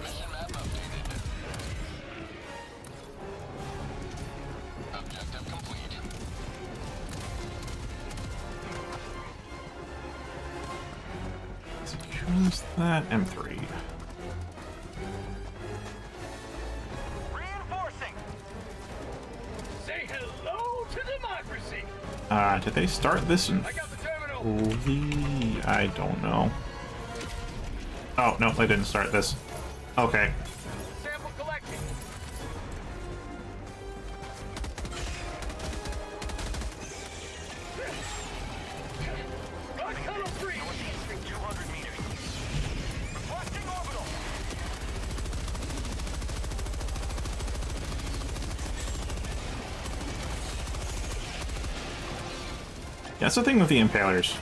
Mission map updated. Objective complete. Choose that M3. Reinforcing. Say hello to democracy! Did they start this in I got the terminal! fully? I don't know. Oh, no, they didn't start this. Okay. Sample collecting! Rock tunnel free! Northeast 200 meters. Requesting orbital. That's the thing with the Impalers.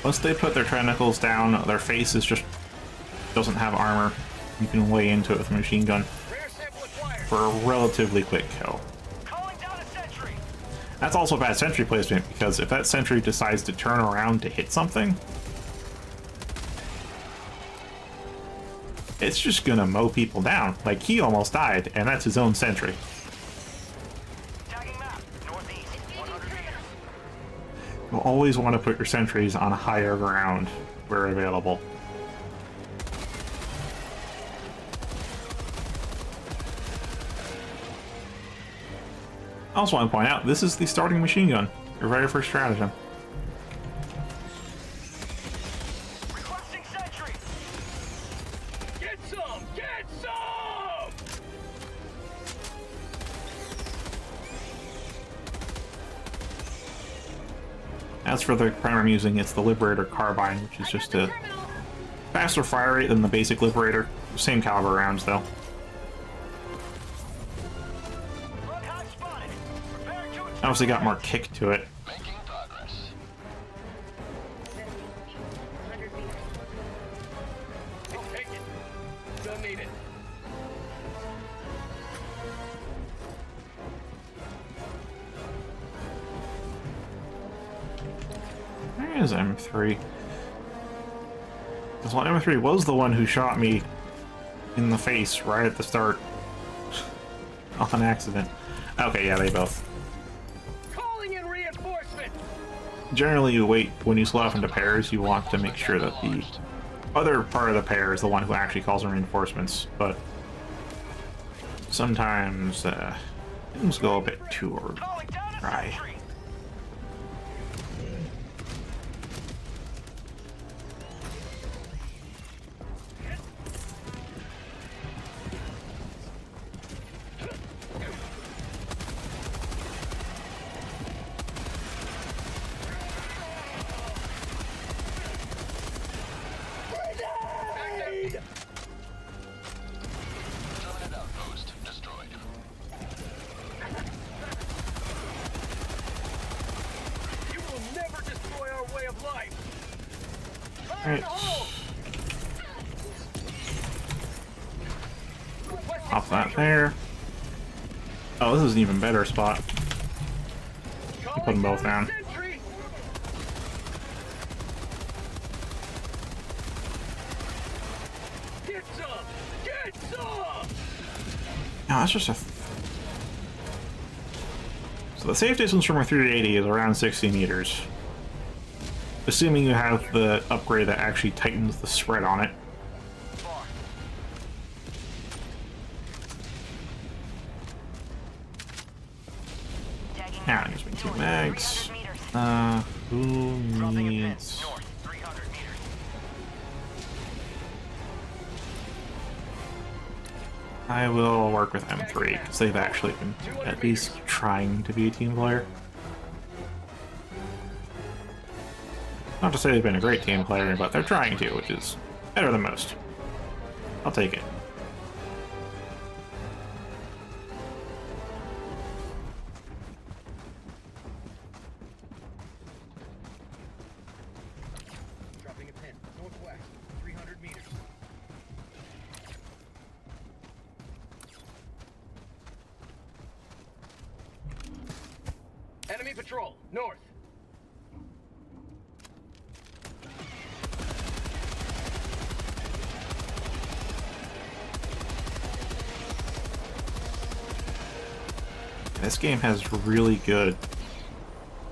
Once they put their tentacles down, their face is just doesn't have armor. You can lay into it with a machine gun Rare sample acquired! for a relatively quick kill. Calling down a sentry. That's also bad sentry placement, because if that sentry decides to turn around to hit something, it's just gonna mow people down. Like, he almost died, and that's his own sentry. Tagging map. Northeast 100 meters. You'll always want to put your sentries on higher ground where available. I also want to point out, this is the starting machine gun, your very first stratagem. Requesting sentry! Get some! Get some! As for the primer I'm using, it's the Liberator Carbine, which is just a faster fire rate than the basic Liberator. Same caliber rounds, though. Front hatch spotted. Prepare to Obviously got more kick to it. Making progress. 100 meters. I'll take it. Don't need it. Where is M3? Because well, M3 was the one who shot me in the face right at the start. On accident. Okay, yeah, they both. Calling in reinforcement. Generally, you wait when you split off into pairs, you want to make sure that the other part of the pair is the one who actually calls in reinforcements, but sometimes things go a bit too calling down a dry. sentry. Terminate outpost destroyed. You will never destroy our way of life. Alright. Pop that there. Oh, this is an even better spot. Put them both down. Sentry. Get some! Get some! No, that's just a... So the safe distance from a 380 is around 60 meters. Assuming you have the upgrade that actually tightens the spread on it. Now, gives me 2 mags. Who needs... North, 300 meters. I will work with M3, because they've actually been at least trying to be a team player. Not to say they've been a great team player, but they're trying to, which is better than most. I'll take it. Dropping a pin. Northwest, 300 meters. Enemy patrol, north. This game has really good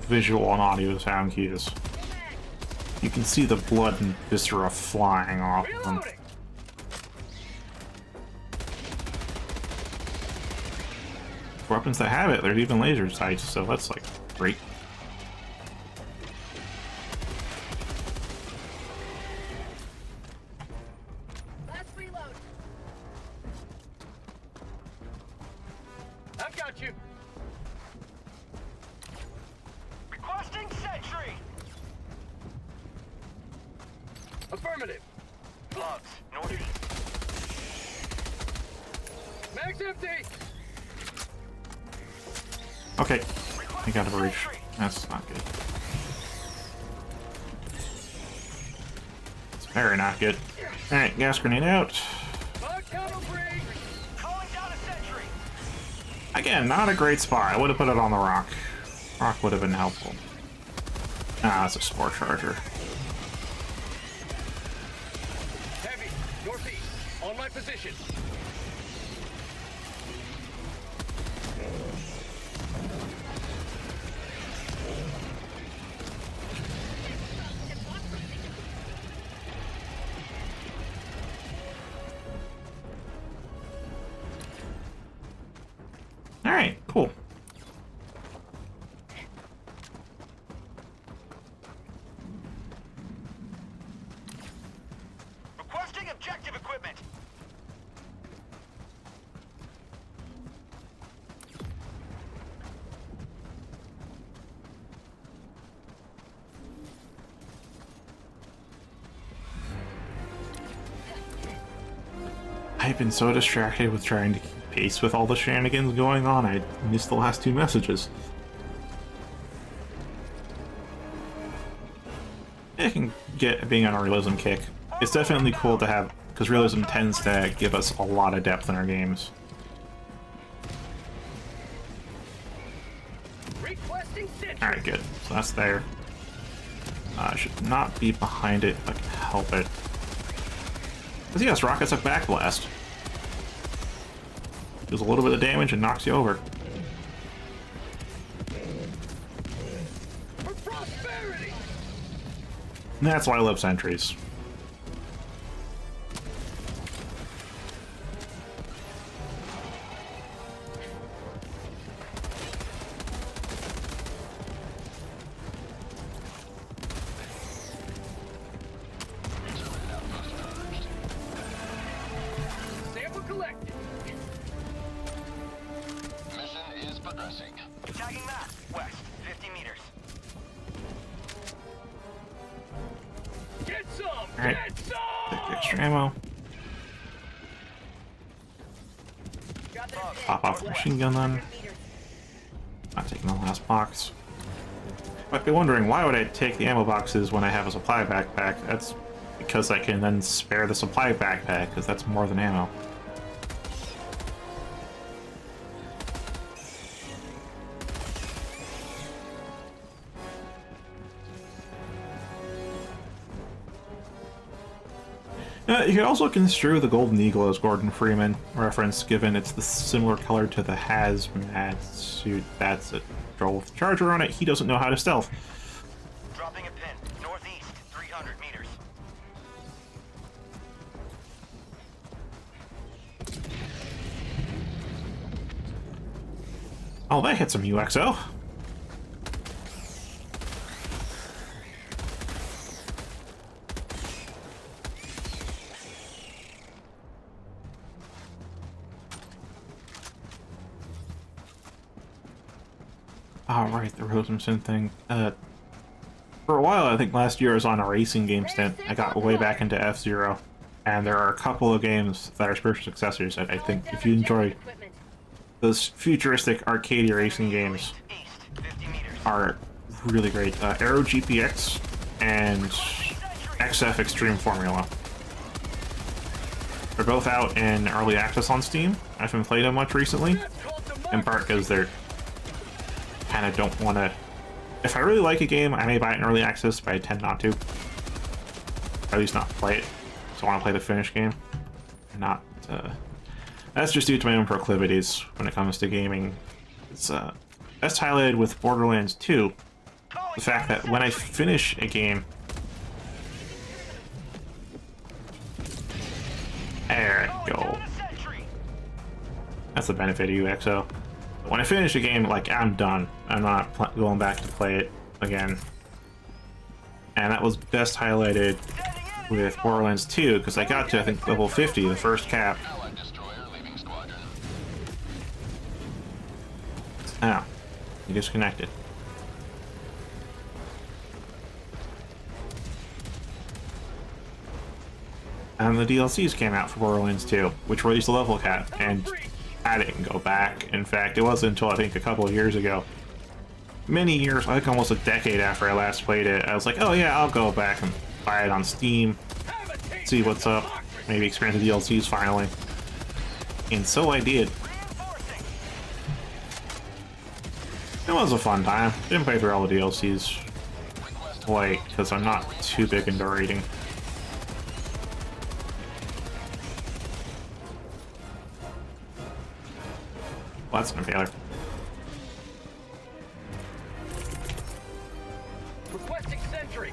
visual and audio sound cues. You can see the blood and viscera flying off of them. Reloading! For weapons that have it, there's even laser sights, so that's like great. Last reload. I've got you. Requesting sentry! Affirmative. Plugs, northeast. Mag's empty. Okay, I got a breach. That's not good. It's very not good. Alright, gas grenade out. Bug counter break. Calling down a sentry! Again, not a great spot. I would have put it on the rock. Rock would have been helpful. Ah, that's a spore charger. Heavy, northeast. On my position. Alright, cool. I've been so distracted with trying to keep pace with all the shenanigans going on, I missed the last 2 messages. I can get being on a realism kick. It's definitely cool to have, because realism tends to give us a lot of depth in our games. Alright, good. So that's there. I should not be behind it if I can help it. Because yes, rockets have backblast. Does a little bit of damage and knocks you over. And that's why I love sentries. Sample collected. Mission is progressing. Tagging map. West, 50 meters. Get some! Alright. Get some! Extra ammo. Drop it in. Pop off the machine gun then. Not taking the last box. Might be wondering, why would I take the ammo boxes when I have a supply backpack? That's because I can then spare the supply backpack, because that's more than ammo. You could also construe the Golden Eagle as Gordon Freeman reference, given it's the similar color to the hazmat suit. That's a Joel with a charger on it. He doesn't know how to stealth. Dropping a pin. Northeast, 300 meters. Oh, that hit some UXO. Oh, right, the Rosenson thing. For a while, I think last year I was on a racing game stint. I got way back into F-Zero. And there are a couple of games that are spiritual successors that I think if you enjoy those futuristic arcade racing games are really great. Aero GPX and XF Extreme Formula. They're both out in early access on Steam. I haven't played them much recently, in part because they're kind of don't want to... If I really like a game, I may buy it in early access, but I tend not to. Or at least not play it. So I want to play the finished game. Not... That's just due to my own proclivities when it comes to gaming. It's best highlighted with Borderlands 2. The fact that when I finish a game... There we go. That's the benefit of UXO. When I finish a game, like, I'm done. I'm not going back to play it again. And that was best highlighted with Borderlands 2, because I got to, I think, level 50, the first cap. Allied destroyer leaving squadron. Oh, you disconnected. And the DLCs came out for Borderlands 2, which raised the level cap, and I didn't go back. In fact, it wasn't until I think a couple of years ago, many years, I think almost a decade after I last played it, I was like, oh yeah, I'll go back and buy it on Steam, see what's up, maybe experience the DLCs finally. And so I did. It was a fun time. Didn't play through all the DLCs, like, because I'm not too big into raiding. Well, that's no failure. Requesting sentry.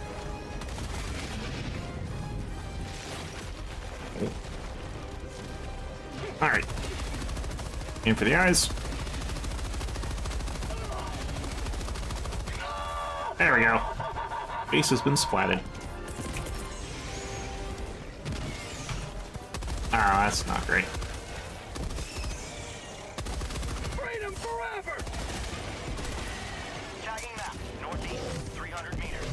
Alright. Aim for the eyes. There we go. Face has been splatted. Oh, that's not great. Freedom forever. Tagging map. Northeast, 300 meters.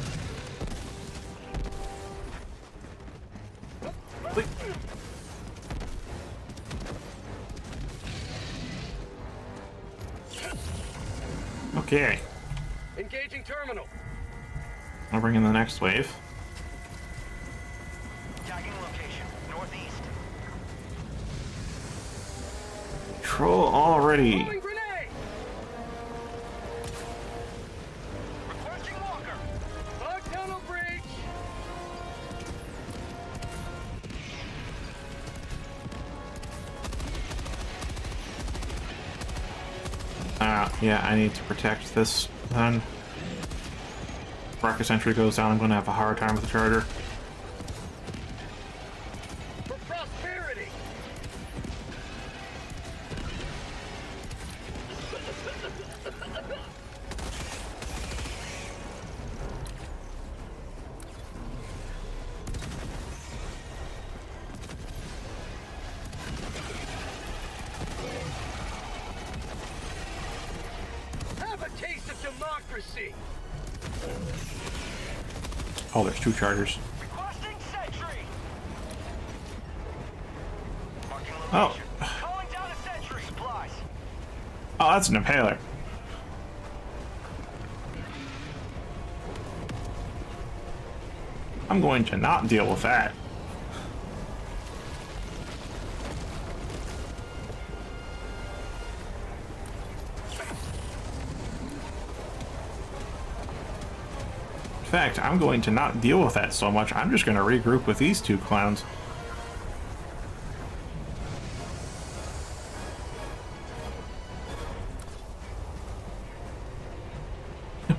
Okay. Engaging terminal. I'll bring in the next wave. Tagging location, northeast. Troll already. Throwing grenade. Requesting walker. Bug tunnel breach. Yeah, I need to protect this then. If rocket sentry goes down, I'm gonna have a hard time with the charger. For prosperity. Have a taste of democracy. Oh, there's 2 chargers. Requesting sentry. Marking Oh. location. Calling down a sentry. Supplies. Oh, that's an impaler. I'm going to not deal with that. In fact, I'm going to not deal with that so much. I'm just going to regroup with these 2 clowns.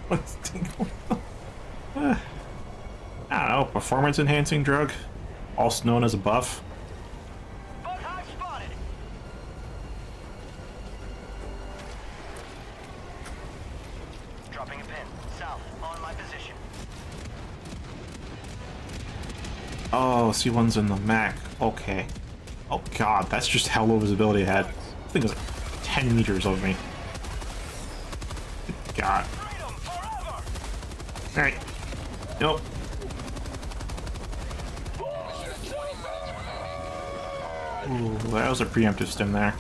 What's going on? I don't know, performance enhancing drug, also known as a buff. Bug hive spotted. Dropping a pin. South. On my position. Oh, C1's in the Mac. Okay. Oh god, that's just how low visibility I had. I think it was like 10 meters of me. Good god. Freedom forever. Alright. Nope. Ooh, that was a preemptive stim there.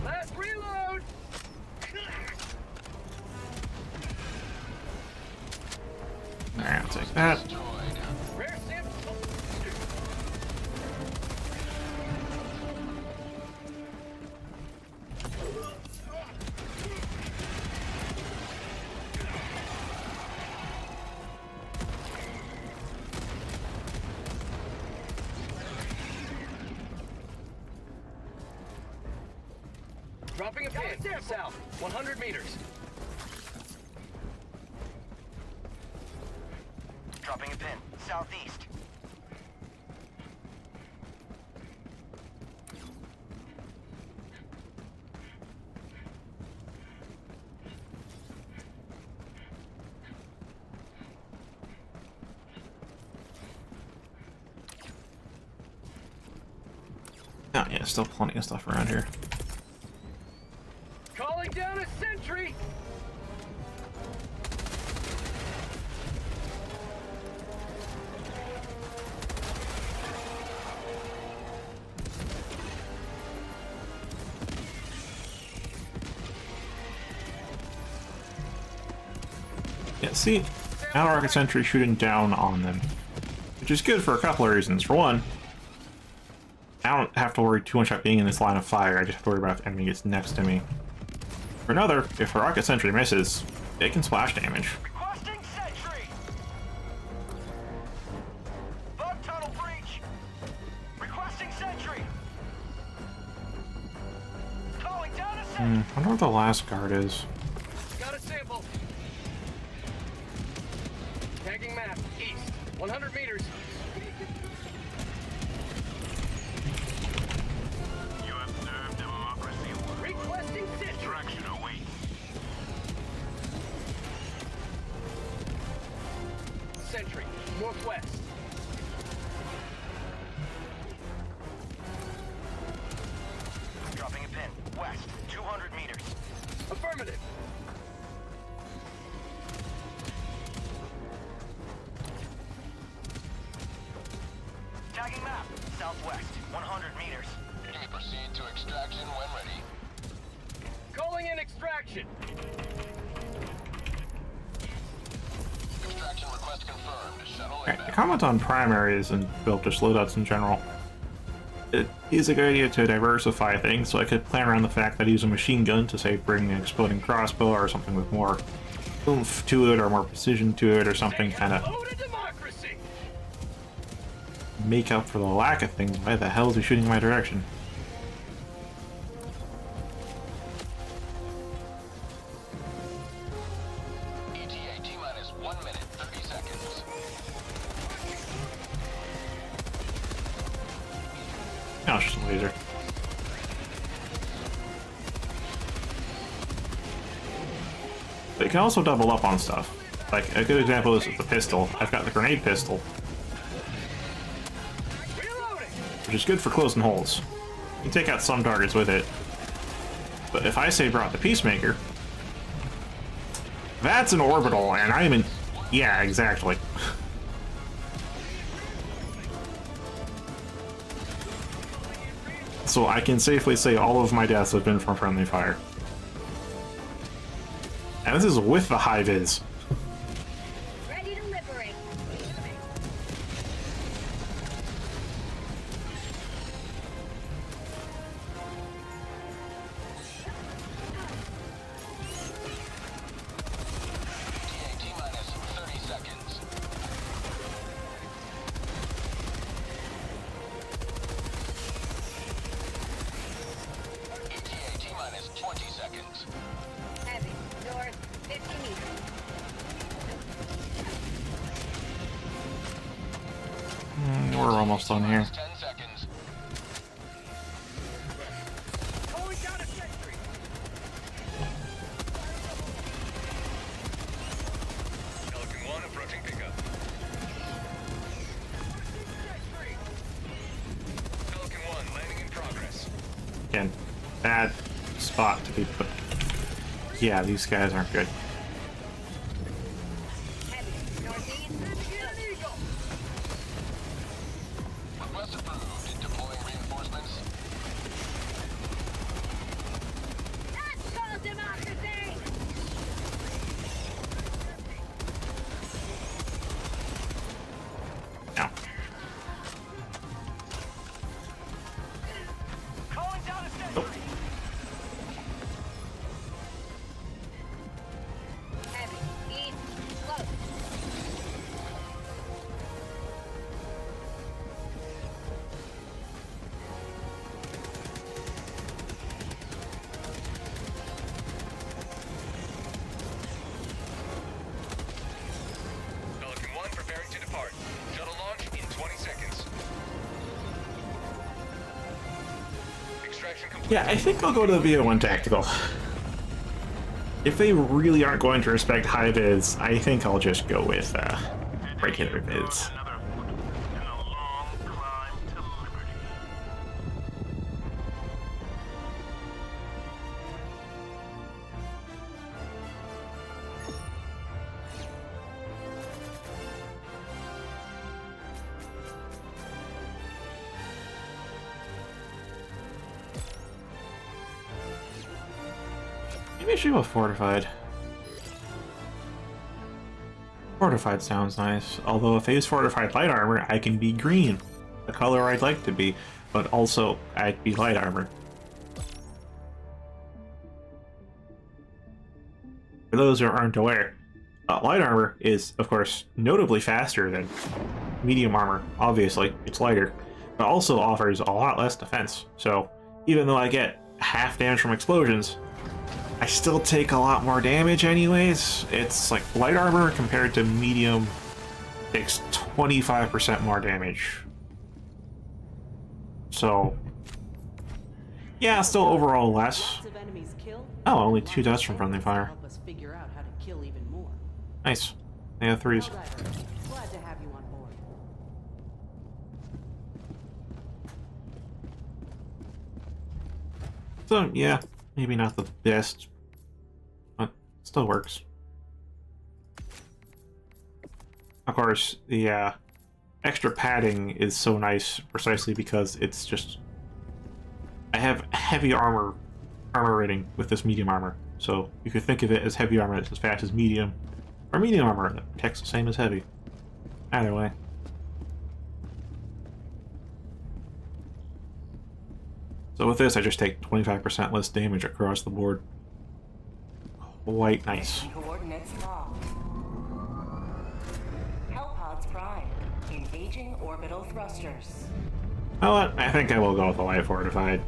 Last reload. Alright, I'll take that. Rare sample. Dropping a pin. South. 100 meters. Dropping a pin. Southeast. Oh yeah, still plenty of stuff around here. Calling down a sentry. Yeah, see, now Rocket Sentry shooting down on them, which is good for a couple of reasons. For one, I don't have to worry too much about being in this line of fire. I just have to worry about if the enemy gets next to me. For another, if a Rocket Sentry misses, it can splash damage. Requesting sentry. Bug tunnel breach. Requesting sentry. Calling down a sentry. I wonder where the last guard is. Got a sample. Tagging map. East. 100 meters. You observe democracy. Requesting sentry. Traction awaits. Sentry. Northwest. Dropping a pin. West. 200 meters. Affirmative. Tagging Tracking map. Southwest, 100 meters. You may proceed to extraction when ready. Calling in extraction. Extraction request confirmed. Shuttle Alright, inbound. comment on primaries and built just loadouts in general. It is a good idea to diversify things, so I could plan around the fact that I use a machine gun to, say, bring an exploding crossbow or something with more oomph to it or more precision to it or something, kind of Ode to democracy. make up for the lack of things. Why the hell is he shooting in my direction? ETA T-minus 1 minute, 30 seconds. No, it's just a laser. But you can also double up on stuff. Like, a good example is the pistol. I've got the grenade pistol, which is good for closing holes. You can take out some targets with it. But if I say brought the Peacemaker, that's an orbital, and I'm in... Yeah, exactly. So I can safely say all of my deaths have been from friendly fire. And this is with the high vis. Ready to liberate. ETA T-minus 30 seconds. ETA T-minus 20 seconds. Heavy. North, 50 meters. We're almost done here. 10 seconds. Calling down a sentry. Pelican 1 approaching pickup. Pelican 1 landing in progress. Again, bad spot to be put. Yeah, these guys aren't good. Heavy. Northeast. Request approved. Deploying reinforcements. That's called democracy! Now, Calling down a sentry. Heavy. East. Close. Pelican 1 preparing to depart. Shuttle launch in 20 seconds. Extraction complete. yeah, I think I'll go to the VO1 Tactical. If they really aren't going to respect high vids, I think I'll just go with regular vids. Another foot in a long climb to liberty. Maybe I should go fortified. Fortified sounds nice. Although if I use fortified light armor, I can be green, the color I'd like to be, but also I'd be light armor. For those who aren't aware, light armor is, of course, notably faster than medium armor. Obviously, it's lighter, but also offers a lot less defense. So even though I get half damage from explosions, I still take a lot more damage anyways. It's like light armor compared to medium takes 25% more damage. So yeah, still overall less. Lots of enemies killed. Oh, only 2 deaths from friendly fire. Help us figure out how to kill even more. Nice. They have 3s. Helldivers, glad to have you on board. So yeah, maybe not the best, but still works. Of course, the extra padding is so nice precisely because it's just... I have heavy armor rating with this medium armor. So you could think of it as heavy armor that's as fast as medium, or medium armor that protects the same as heavy. Either way. So with this, I just take 25% less damage across the board. Quite nice. Coordinates locked. Hellpods prime. Engaging orbital thrusters. Well, I think I will go with the light fortified.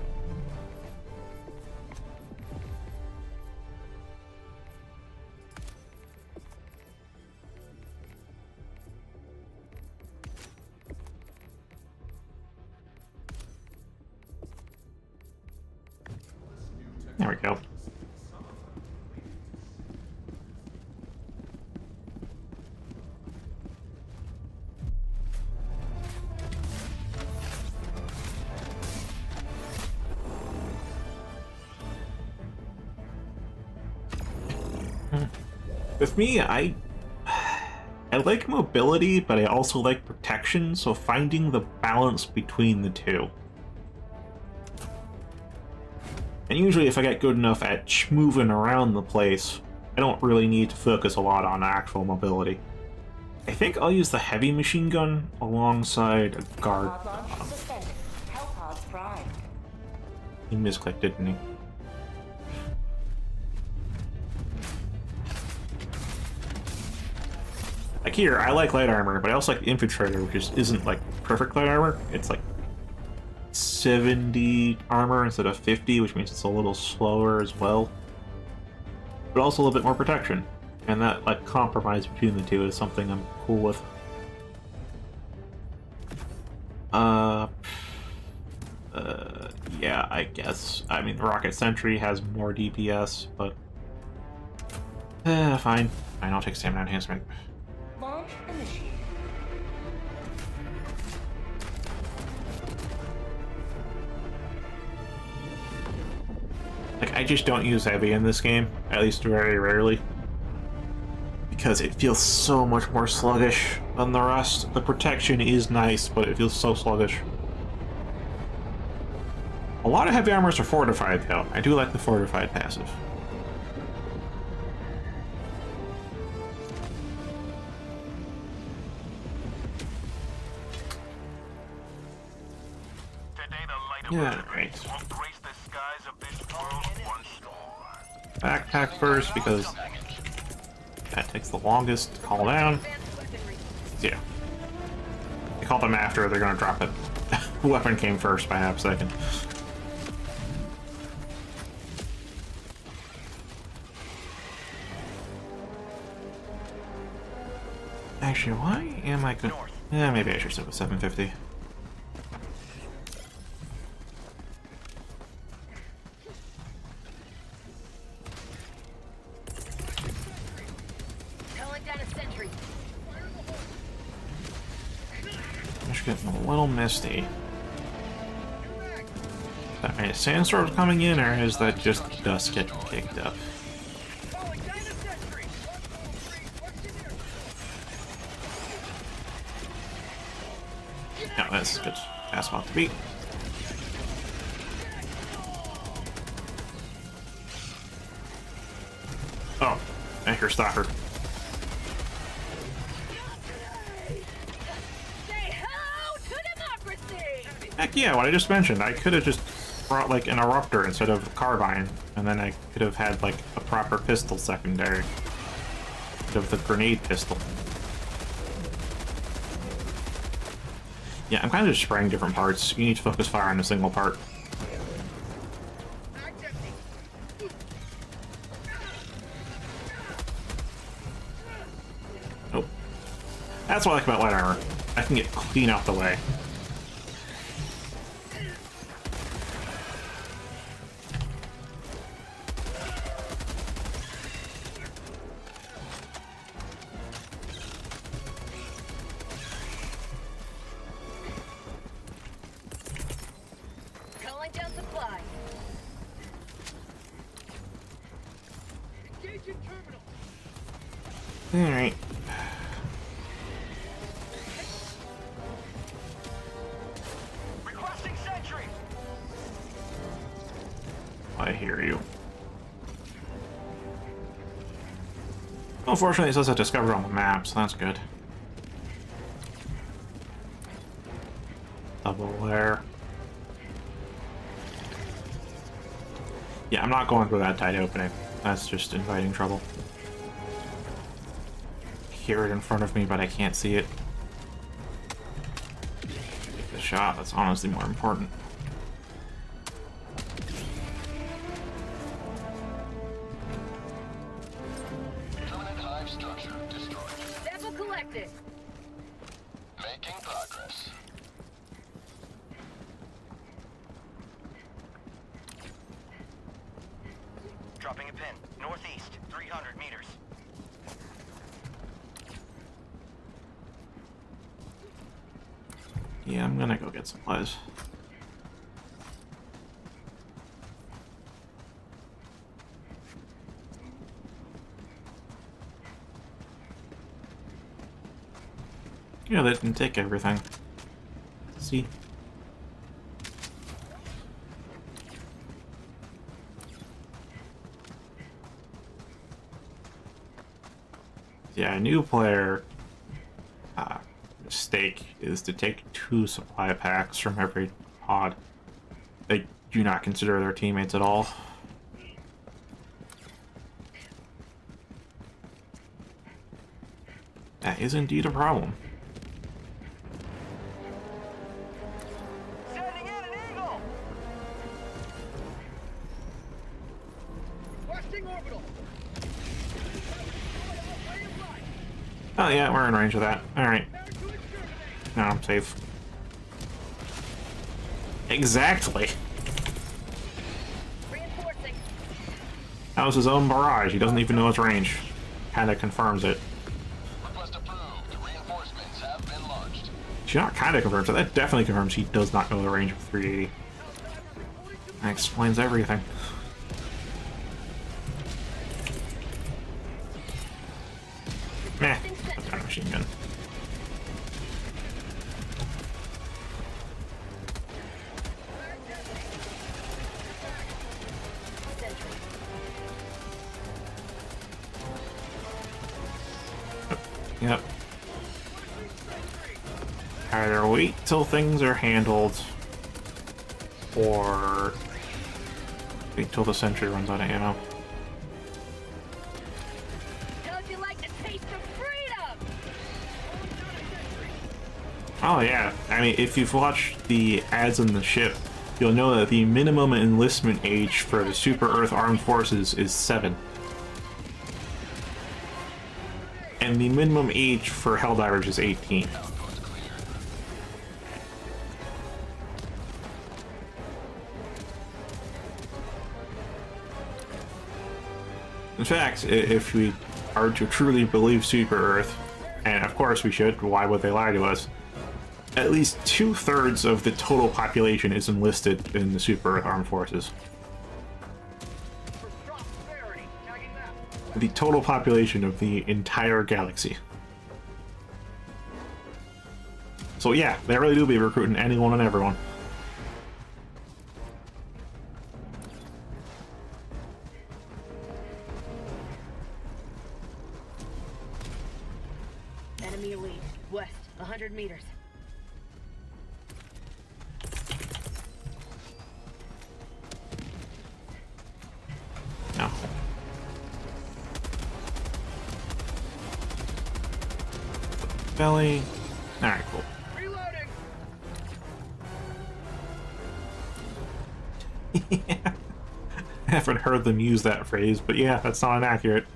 There we go. With me, I like mobility, but I also like protection, so finding the balance between the two. And usually if I get good enough at moving around the place, I don't really need to focus a lot on actual mobility. I think I'll use the heavy machine gun alongside a guard. Pod launch suspended. Hellpods prime. He misclicked, didn't he? Like here, I like light armor, but I also like the infiltrator, which isn't like perfect light armor. It's like 70 armor instead of 50, which means it's a little slower as well. But also a little bit more protection. And that like compromise between the two is something I'm cool with. Yeah, I guess. I mean, the Rocket Sentry has more DPS, but fine. Fine, I'll take stamina enhancement. Launch initiated. Like, I just don't use heavy in this game, at least very rarely. Because it feels so much more sluggish than the rest. The protection is nice, but it feels so sluggish. A lot of heavy armors are fortified, though. I do like the fortified passive. Today the light of Yeah, liberty right. will grace the skies of this world once more. Backpack first, because that takes the longest to call down. Yeah. They call them after, they're gonna drop it. Weapon came first by half a second. Actually, why am I good? Yeah, maybe I should stick with 750. Calling down a sentry. Just getting a little misty. Alright, sandstorms coming in, or is that just dust getting kicked up? No, that's a good spot to be. Oh, anchor stopper. Say hello to democracy! Heck yeah, what I just mentioned. I could have just brought like an eruptor instead of a carbine, and then I could have had like a proper pistol secondary. Instead of the grenade pistol. Yeah, I'm kind of just spraying different parts. You need to focus fire on a single part. Oh. That's what I like about light armor. I can get clean out the way. Calling down supply. Engaging terminal. Alright. hear you. Unfortunately, it says I discovered on the map, so that's good. Double there. Yeah, I'm not going through that tight opening. That's just inviting trouble. I hear it in front of me, but I can't see it. Take the shot, that's honestly more important. Permanent hive structure destroyed. Sample collected. Making progress. Dropping a pin. Northeast, 300 meters. Yeah, I'm gonna go get supplies. Yeah, they didn't take everything. See? Yeah, a new player mistake is to take 2 supply packs from every pod. They do not consider their teammates at all. That is indeed a problem. Sending in an eagle! Requesting orbital. Oh yeah, we're in range of that. Alright. Now I'm safe. Exactly. Reinforcing. That was his own barrage. He doesn't even know its range. Kinda confirms it. Request approved. Reinforcements have been launched. She not kinda confirms it. That definitely confirms he does not know the range of 380. That explains everything. Meh. That's not a machine gun. Yep. Either wait till things are handled, or wait till the sentry runs out of ammo. How'd you like the taste of freedom? Oh yeah, I mean, if you've watched the ads on the ship, you'll know that the minimum enlistment age for the Super Earth Armed Forces is 7. And the minimum age for Helldivers is 18. In fact, if we are to truly believe Super Earth, and of course we should, why would they lie to us? At least 2/3 of the total population is enlisted in the Super Earth Armed Forces. Prosperity. Tagging map. The total population of the entire galaxy. So yeah, they really do be recruiting anyone and everyone. Enemy elite. West. 100 meters. No. Belly. Alright, cool. Reloading. I haven't heard them use that phrase, but yeah, that's not inaccurate.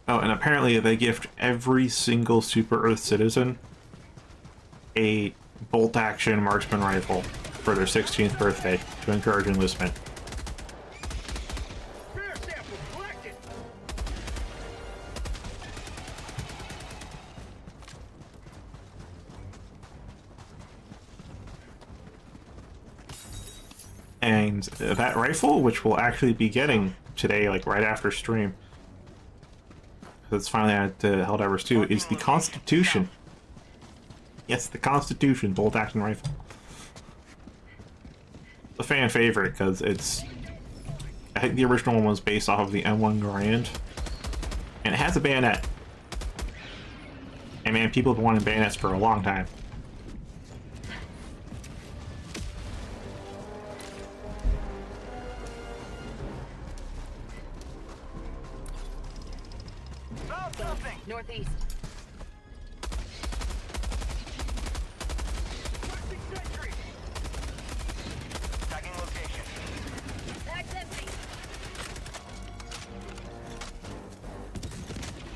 Oh, and apparently they gift every single Super Earth citizen a bolt-action marksman rifle for their 16th birthday to encourage enlistment. Rare sample collected. And that rifle, which we'll actually be getting today, like right after stream, that's finally added to Helldivers 2, is the Constitution. Yes, the Constitution bolt action rifle. A fan favorite because it's. I think the original one was based off of the M1 Garand, and it has a bayonet. And man, people have been wanting bayonets for a long time. Found something! Northeast. Requesting sentry! Tagging location. That's empty.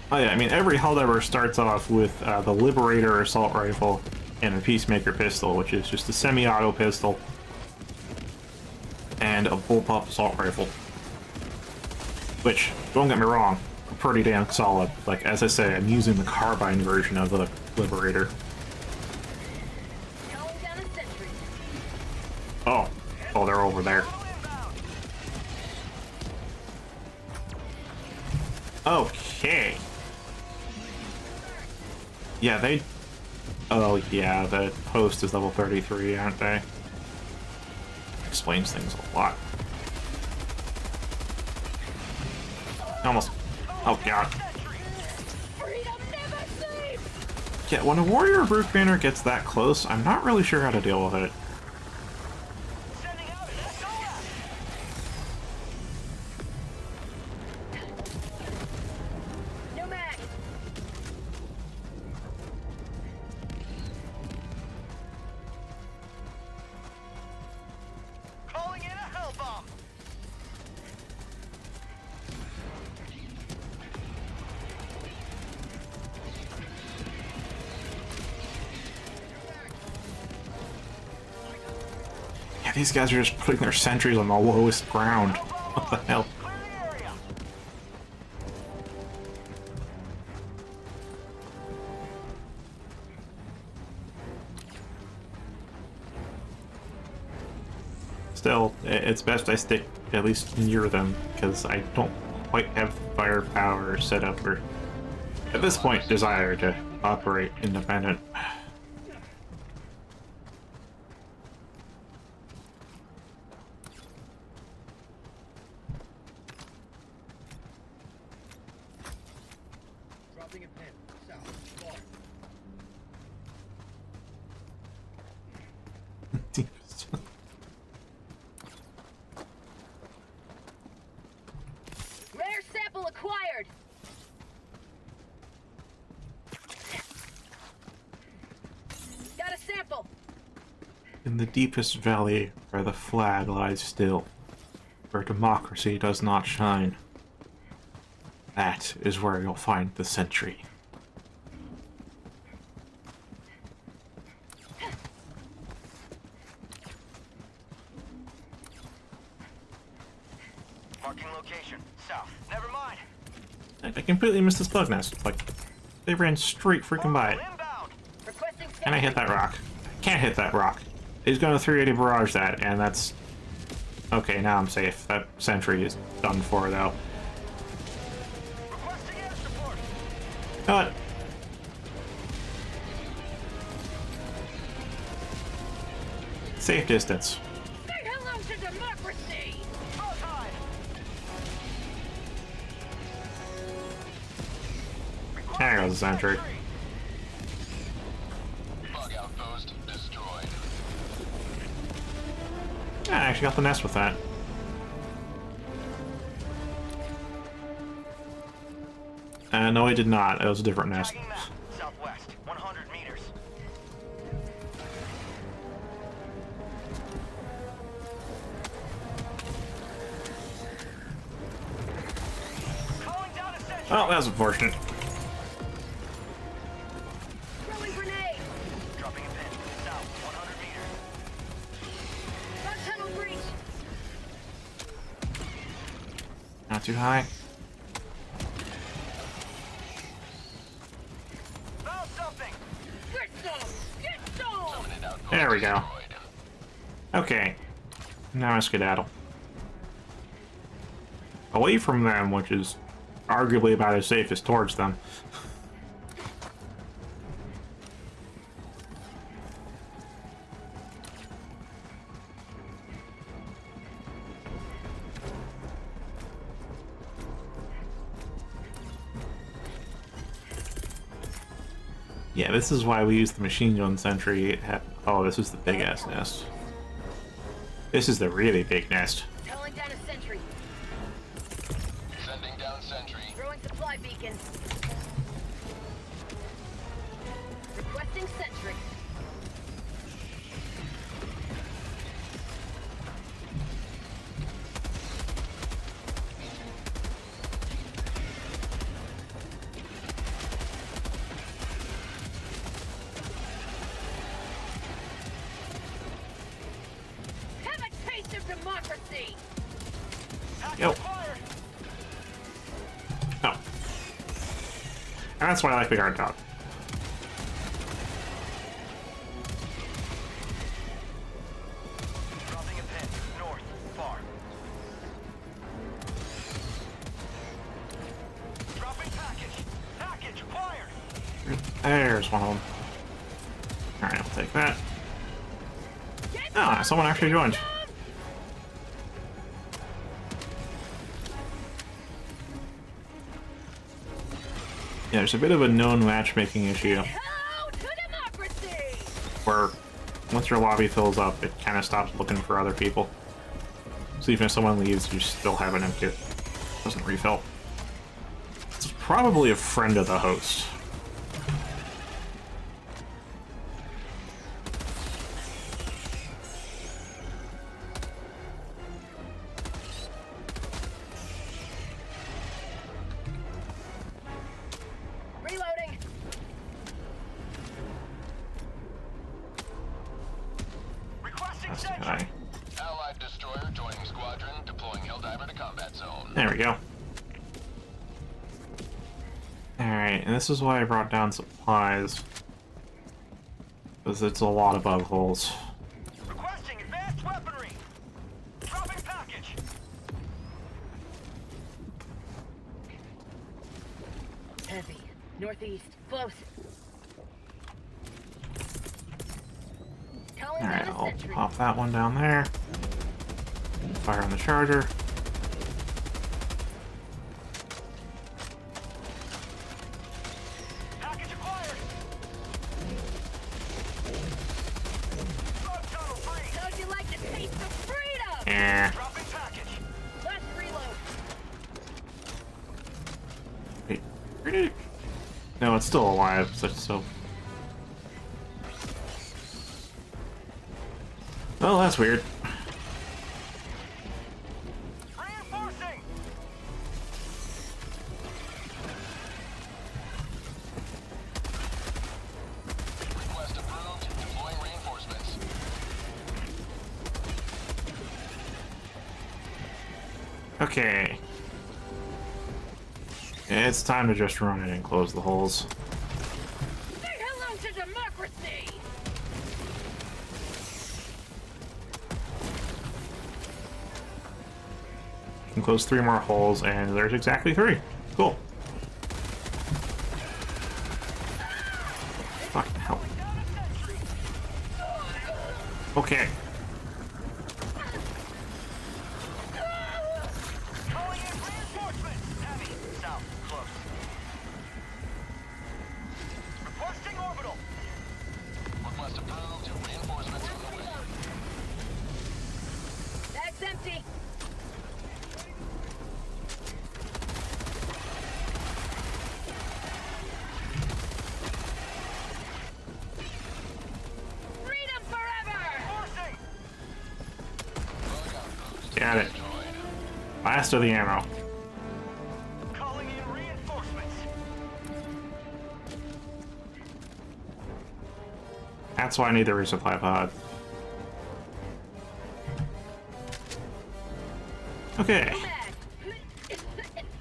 Oh yeah, I mean, every Helldiver starts off with the Liberator assault rifle and a Peacemaker pistol, which is just a semi-auto pistol and a bullpup assault rifle. Which, don't get me wrong, are pretty damn solid. Like, as I say, I'm using the carbine version of the Liberator. Calling down a sentry. Oh, they're over there. Okay. Yeah, they... Oh, yeah, the host is level 33, aren't they? Explains things a lot. Almost... Oh, God. Freedom never sleeps! Yeah, when a warrior brute banner gets that close, I'm not really sure how to deal with it. Sending out an SOS! No mag. Calling in a hell bomb! Yeah, these guys are just putting their sentries on the lowest ground. What the hell? Clear the area! Still, it's best I stick at least near them, because I don't quite have the firepower set up or, at this point, desire to operate independent. Dropping a pin. South. Water. Rare sample acquired. Got a sample. In the deepest valley where the flag lies still, where democracy does not shine, that is where you'll find the sentry. Marking location. South. Never mind. I completely missed this bug nest. Like, they ran straight freaking by it. Inbound. Requesting And I hit that rock. Can't hit that rock. He's gonna 380 barrage that, and that's... Okay, now I'm safe. That sentry is done for, though. Requesting air support. Cut! Safe distance. Say hello to democracy. Cross high. There goes the sentry. Bug outpost destroyed. I actually got the nest with that. No, I did not. It was a different nest. Tagging map. Southwest. 100 meters. Calling down a sentry. Oh, that was unfortunate. Throwing grenade. Dropping a pin. South. 100 meters. Got tunnel breach. Not too high. Found something. Get some. Get some. Permanent outpost There we go. destroyed. Okay. Now I skedaddle. Away from them, which is arguably about as safe as towards them. Yeah, this is why we use the machine gun sentry. Oh, this is the big ass nest. This is the really big nest. Calling down a sentry. Sending down sentry. Throwing supply beacon. Requesting sentry. Have a taste of democracy. Yo. Oh. And that's why I like the guard dog. Dropping a pin. North. Far. Dropping package. Package acquired. There's one of them. Alright, I'll take that. Ah, someone actually joined. Yeah, there's a bit of a known matchmaking issue Hello to democracy. where once your lobby fills up, it kind of stops looking for other people. So even if someone leaves, you still have an empty. Doesn't refill. It's probably a friend of the host. Reloading. Requesting That's sentry. high. Allied destroyer joining squadron, deploying Helldiver to combat zone. There we go. Alright, and this is why I brought down supplies. Because it's a lot of bug holes. Requesting advanced weaponry. Dropping package. Heavy. Northeast. Close. Calling Alright, down a I'll sentry. pop that one down there. Fire on the charger. Package acquired. Drug tunnel free. How'd you like the taste of freedom? Eh. Dropping package. Last reload. Wait. Where did it... No, it's still alive, so... Oh, that's weird. Reinforcing. Request approved, deploying reinforcements. Okay. It's time to just run in and close the holes. Say hello to democracy. You can close 3 more holes, and there's exactly 3. Cool. Fucking hell. Okay. Calling in reinforcements. Heavy. South. Close. Requesting orbital. Request approved, reinforcements on the way. Bag's empty. Freedom forever. Forcing. Got it. Last of the ammo. Calling in reinforcements. That's why I need the resupply pod. Okay. Bag.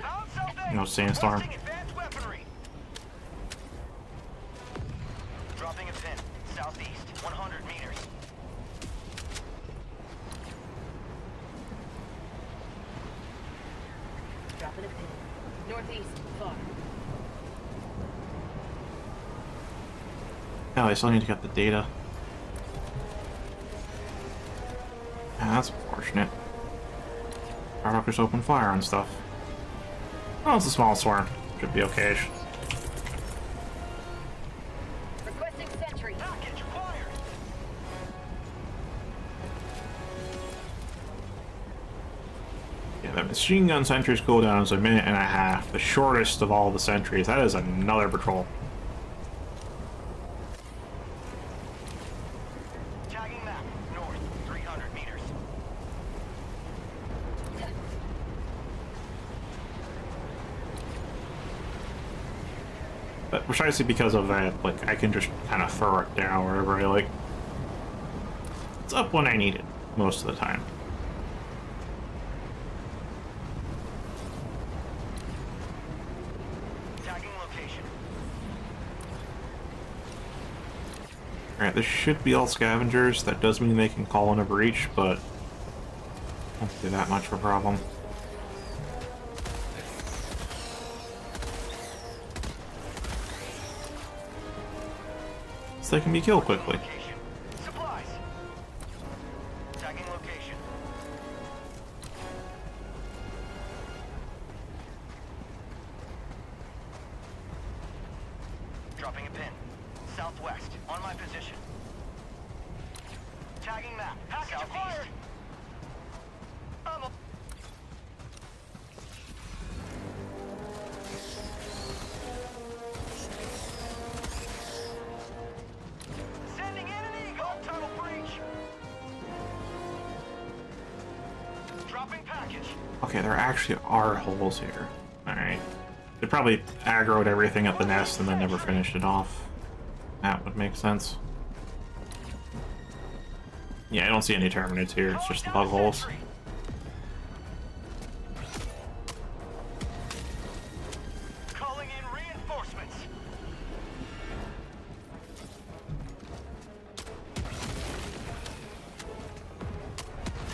Found something. No sandstorm. Requesting advanced weaponry. Dropping a pin. Southeast. 100 meters. Dropping a pin. Northeast, far. Oh, I still need to get the data. Yeah, that's unfortunate. Fireworkers open fire on stuff. Well, it's a small swarm. Should be okay. Requesting sentry. Package acquired. Yeah, the machine gun sentry's cooldown is 1.5 minutes, the shortest of all the sentries. That is another patrol. Tagging map. North, 300 meters. But precisely because of that, like, I can just kind of throw it down wherever I like. It's up when I need it, most of the time. Tagging location. Alright, this should be all scavengers. That does mean they can call in a breach, but won't be that much of a problem. So they can be killed quickly. Location. Supplies. Tagging location. Dropping a pin. Southwest. On my position. Tagging map. Package acquired. Sending in an eagle. Tunnel breach. Dropping package. Okay, there actually are holes here. Alright. They probably aggroed everything at the nest and then never finished it off. That would make sense. Yeah, I don't see any terminates here, it's just the bug holes. Calling in reinforcements.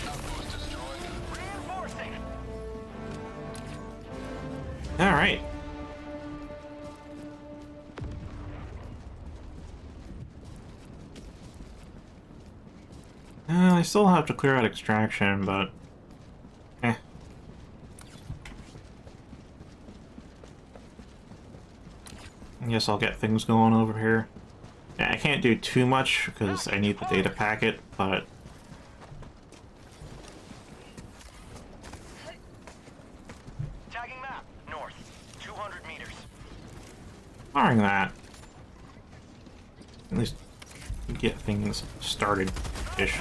Outpost destroyed. Reinforcing. Alright. I still have to clear out extraction, but... eh. I guess I'll get things going over here. Yeah, I can't do too much because I need the data packet, but... Tagging map. North. 200 meters. barring that, at least get things started-ish.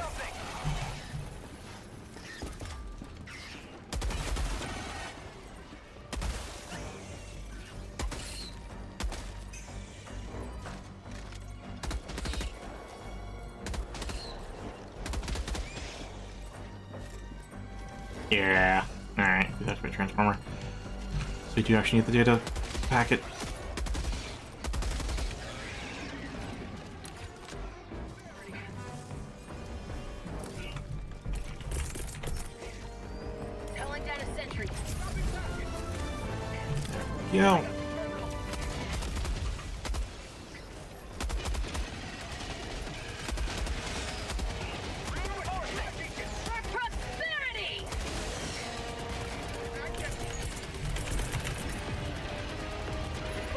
Yeah. Alright, that's my transformer. So you do actually need the data packet. Calling down a sentry. Yo. For prosperity!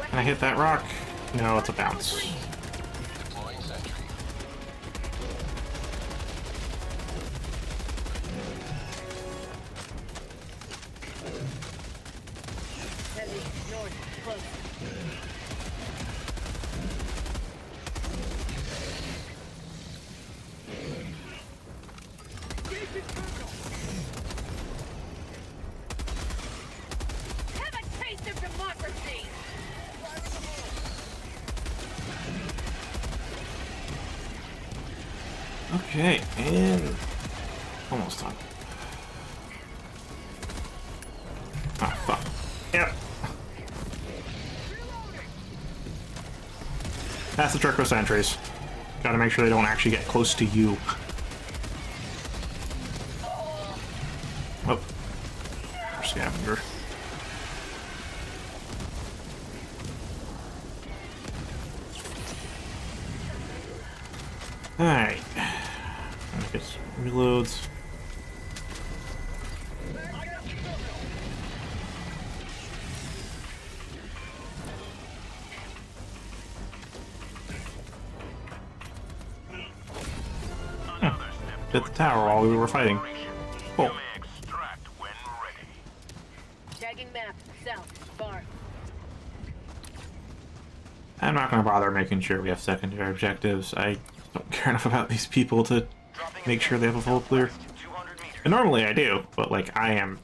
Can I hit that rock? No, it's a bounce. Deploying sentry. Heavy, north, close. Have a taste of democracy! Okay, and almost done. Ah, fuck. Yep. That's the trick with sentries. Gotta make sure they don't actually get close to you. Oh. Scavenger. Alright. I guess reloads. Hit the tower while we were fighting. Cool. You may extract when ready. Tagging map. South. Bar. I'm not going to bother making sure we have secondary objectives. I don't care enough about these people to make sure they have a full clear. 200 meters. And normally I do, but like I am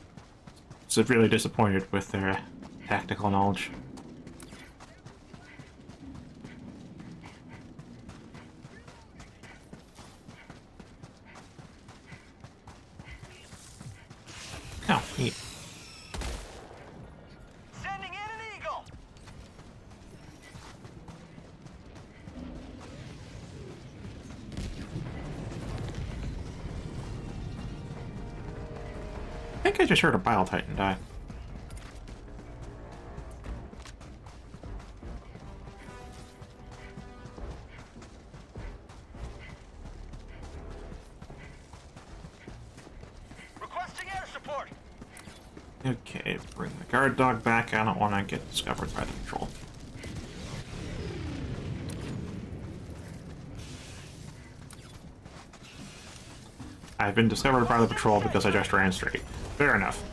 severely disappointed with their tactical knowledge. Oh, neat. Sending in an eagle. I think I just heard a Bile Titan die. Requesting air support. Okay, bring the guard dog back. I don't want to get discovered by the patrol. I've been discovered by the patrol because I just ran straight. Fair enough.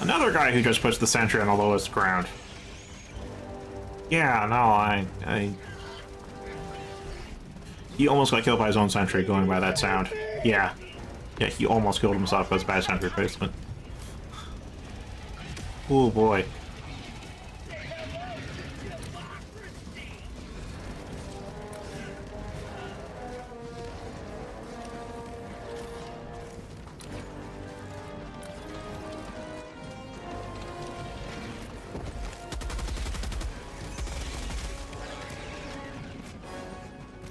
Another guy who just puts the sentry on the lowest ground. Yeah, no, He almost got killed by his own sentry going by that sound. Yeah. Yeah, he almost killed himself with bad sentry placement. Oh boy.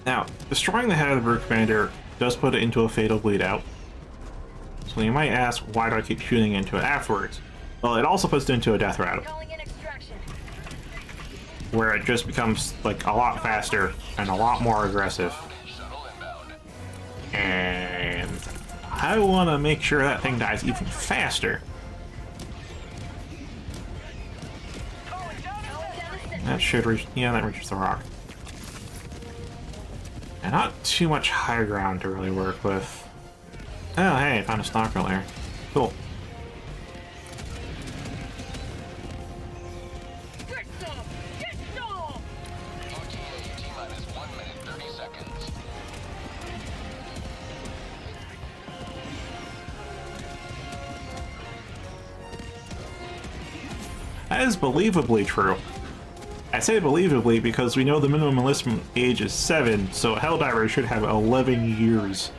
Now, destroying the Helldivers commander does put it into a fatal bleed out. So you might ask, why do I keep shooting into it afterwards? Well, it also puts it into a death route, Calling in extraction. where it just becomes like a lot faster and a lot more aggressive. Shuttle inbound. And I want to make sure that thing dies even faster. Calling down a sentry. That should reach, yeah, that reaches the rock. And not too much high ground to really work with. Oh, hey, I found a stalker lair. Cool. Get some! Get some! OTA T-minus 1 minute 30 seconds. That is believably true. I say believably because we know the minimum enlistment age is 7, so Helldivers should have 11 years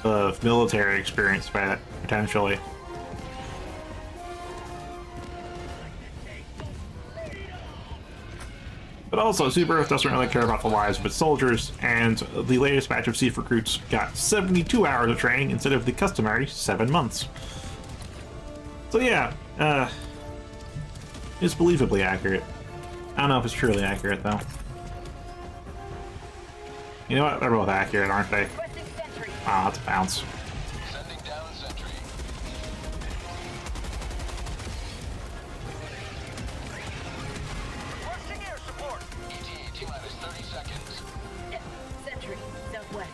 of military experience by that, potentially. But also, Super Earth doesn't really care about the lives of its soldiers, and the latest batch of Seaf recruits got 72 hours of training instead of the customary 7 months. So yeah, it's believably accurate. I don't know if it's truly accurate, though. You know what? They're both accurate, aren't they? Requesting sentry. Ah, that's a bounce. Sending down sentry. Requesting air support. ETA T-minus 30 seconds. Sentry. Southwest.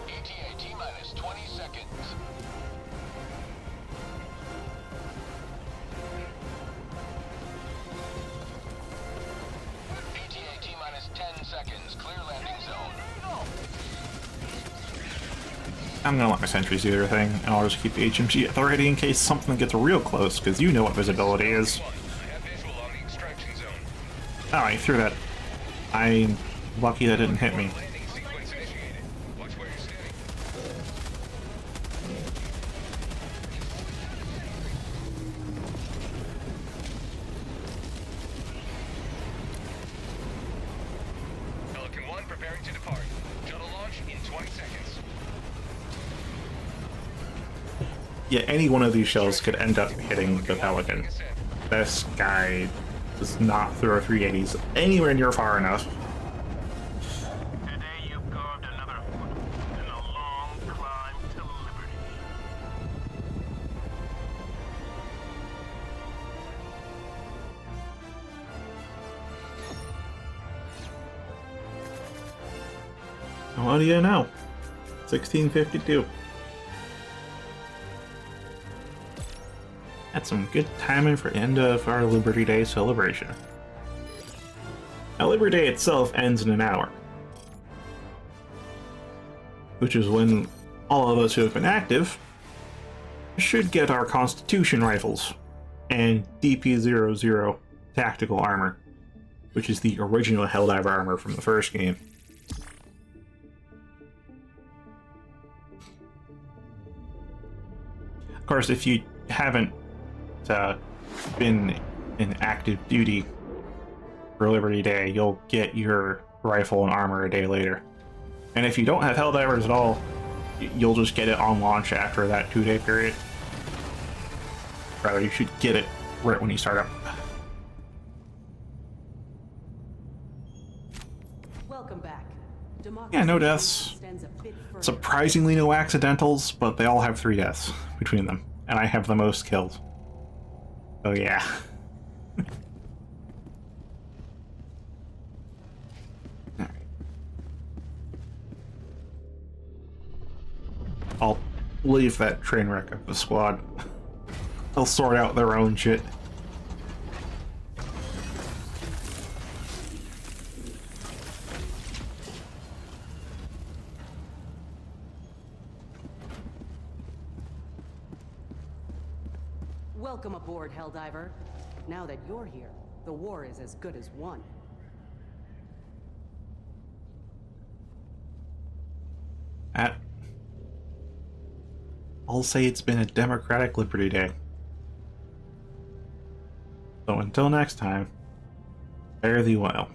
ETA T-minus 20 seconds. ETA T-minus 10 seconds. Clear landing zone. I'm gonna let my sentries do their thing, and I'll just keep the HMG at the ready in case something gets real close, because you know what visibility is. I have visual on the extraction zone. Oh, I threw that. I'm lucky that didn't hit me. Landing sequence initiated. Watch where you're standing. Pelican 1 preparing to depart. Shuttle launch in 20 seconds. Yeah, any one of these shells could end up hitting the Pelican. This guy does not throw 380s anywhere near far enough. Today you've carved another foot in a long climb to liberty. What do you know? 1652. That's some good timing for end of our Liberty Day celebration. Now, Liberty Day itself ends in an hour, which is when all of us who have been active should get our Constitution rifles and DP-00 tactical armor, which is the original Helldiver armor from the first game. Of course, if you haven't been in active duty for Liberty Day, you'll get your rifle and armor a day later. And if you don't have Helldivers at all, you'll just get it on launch after that 2-day period. Rather, you should get it right when you start up. Welcome back. Yeah, no deaths. Surprisingly no accidentals, but they all have 3 deaths between them. And I have the most kills. Oh yeah. Alright. I'll leave that train wreck of the squad. They'll sort out their own shit. Welcome aboard, Helldiver. Now that you're here, the war is as good as won. I'll say it's been a democratic Liberty Day. So until next time, fare thee well.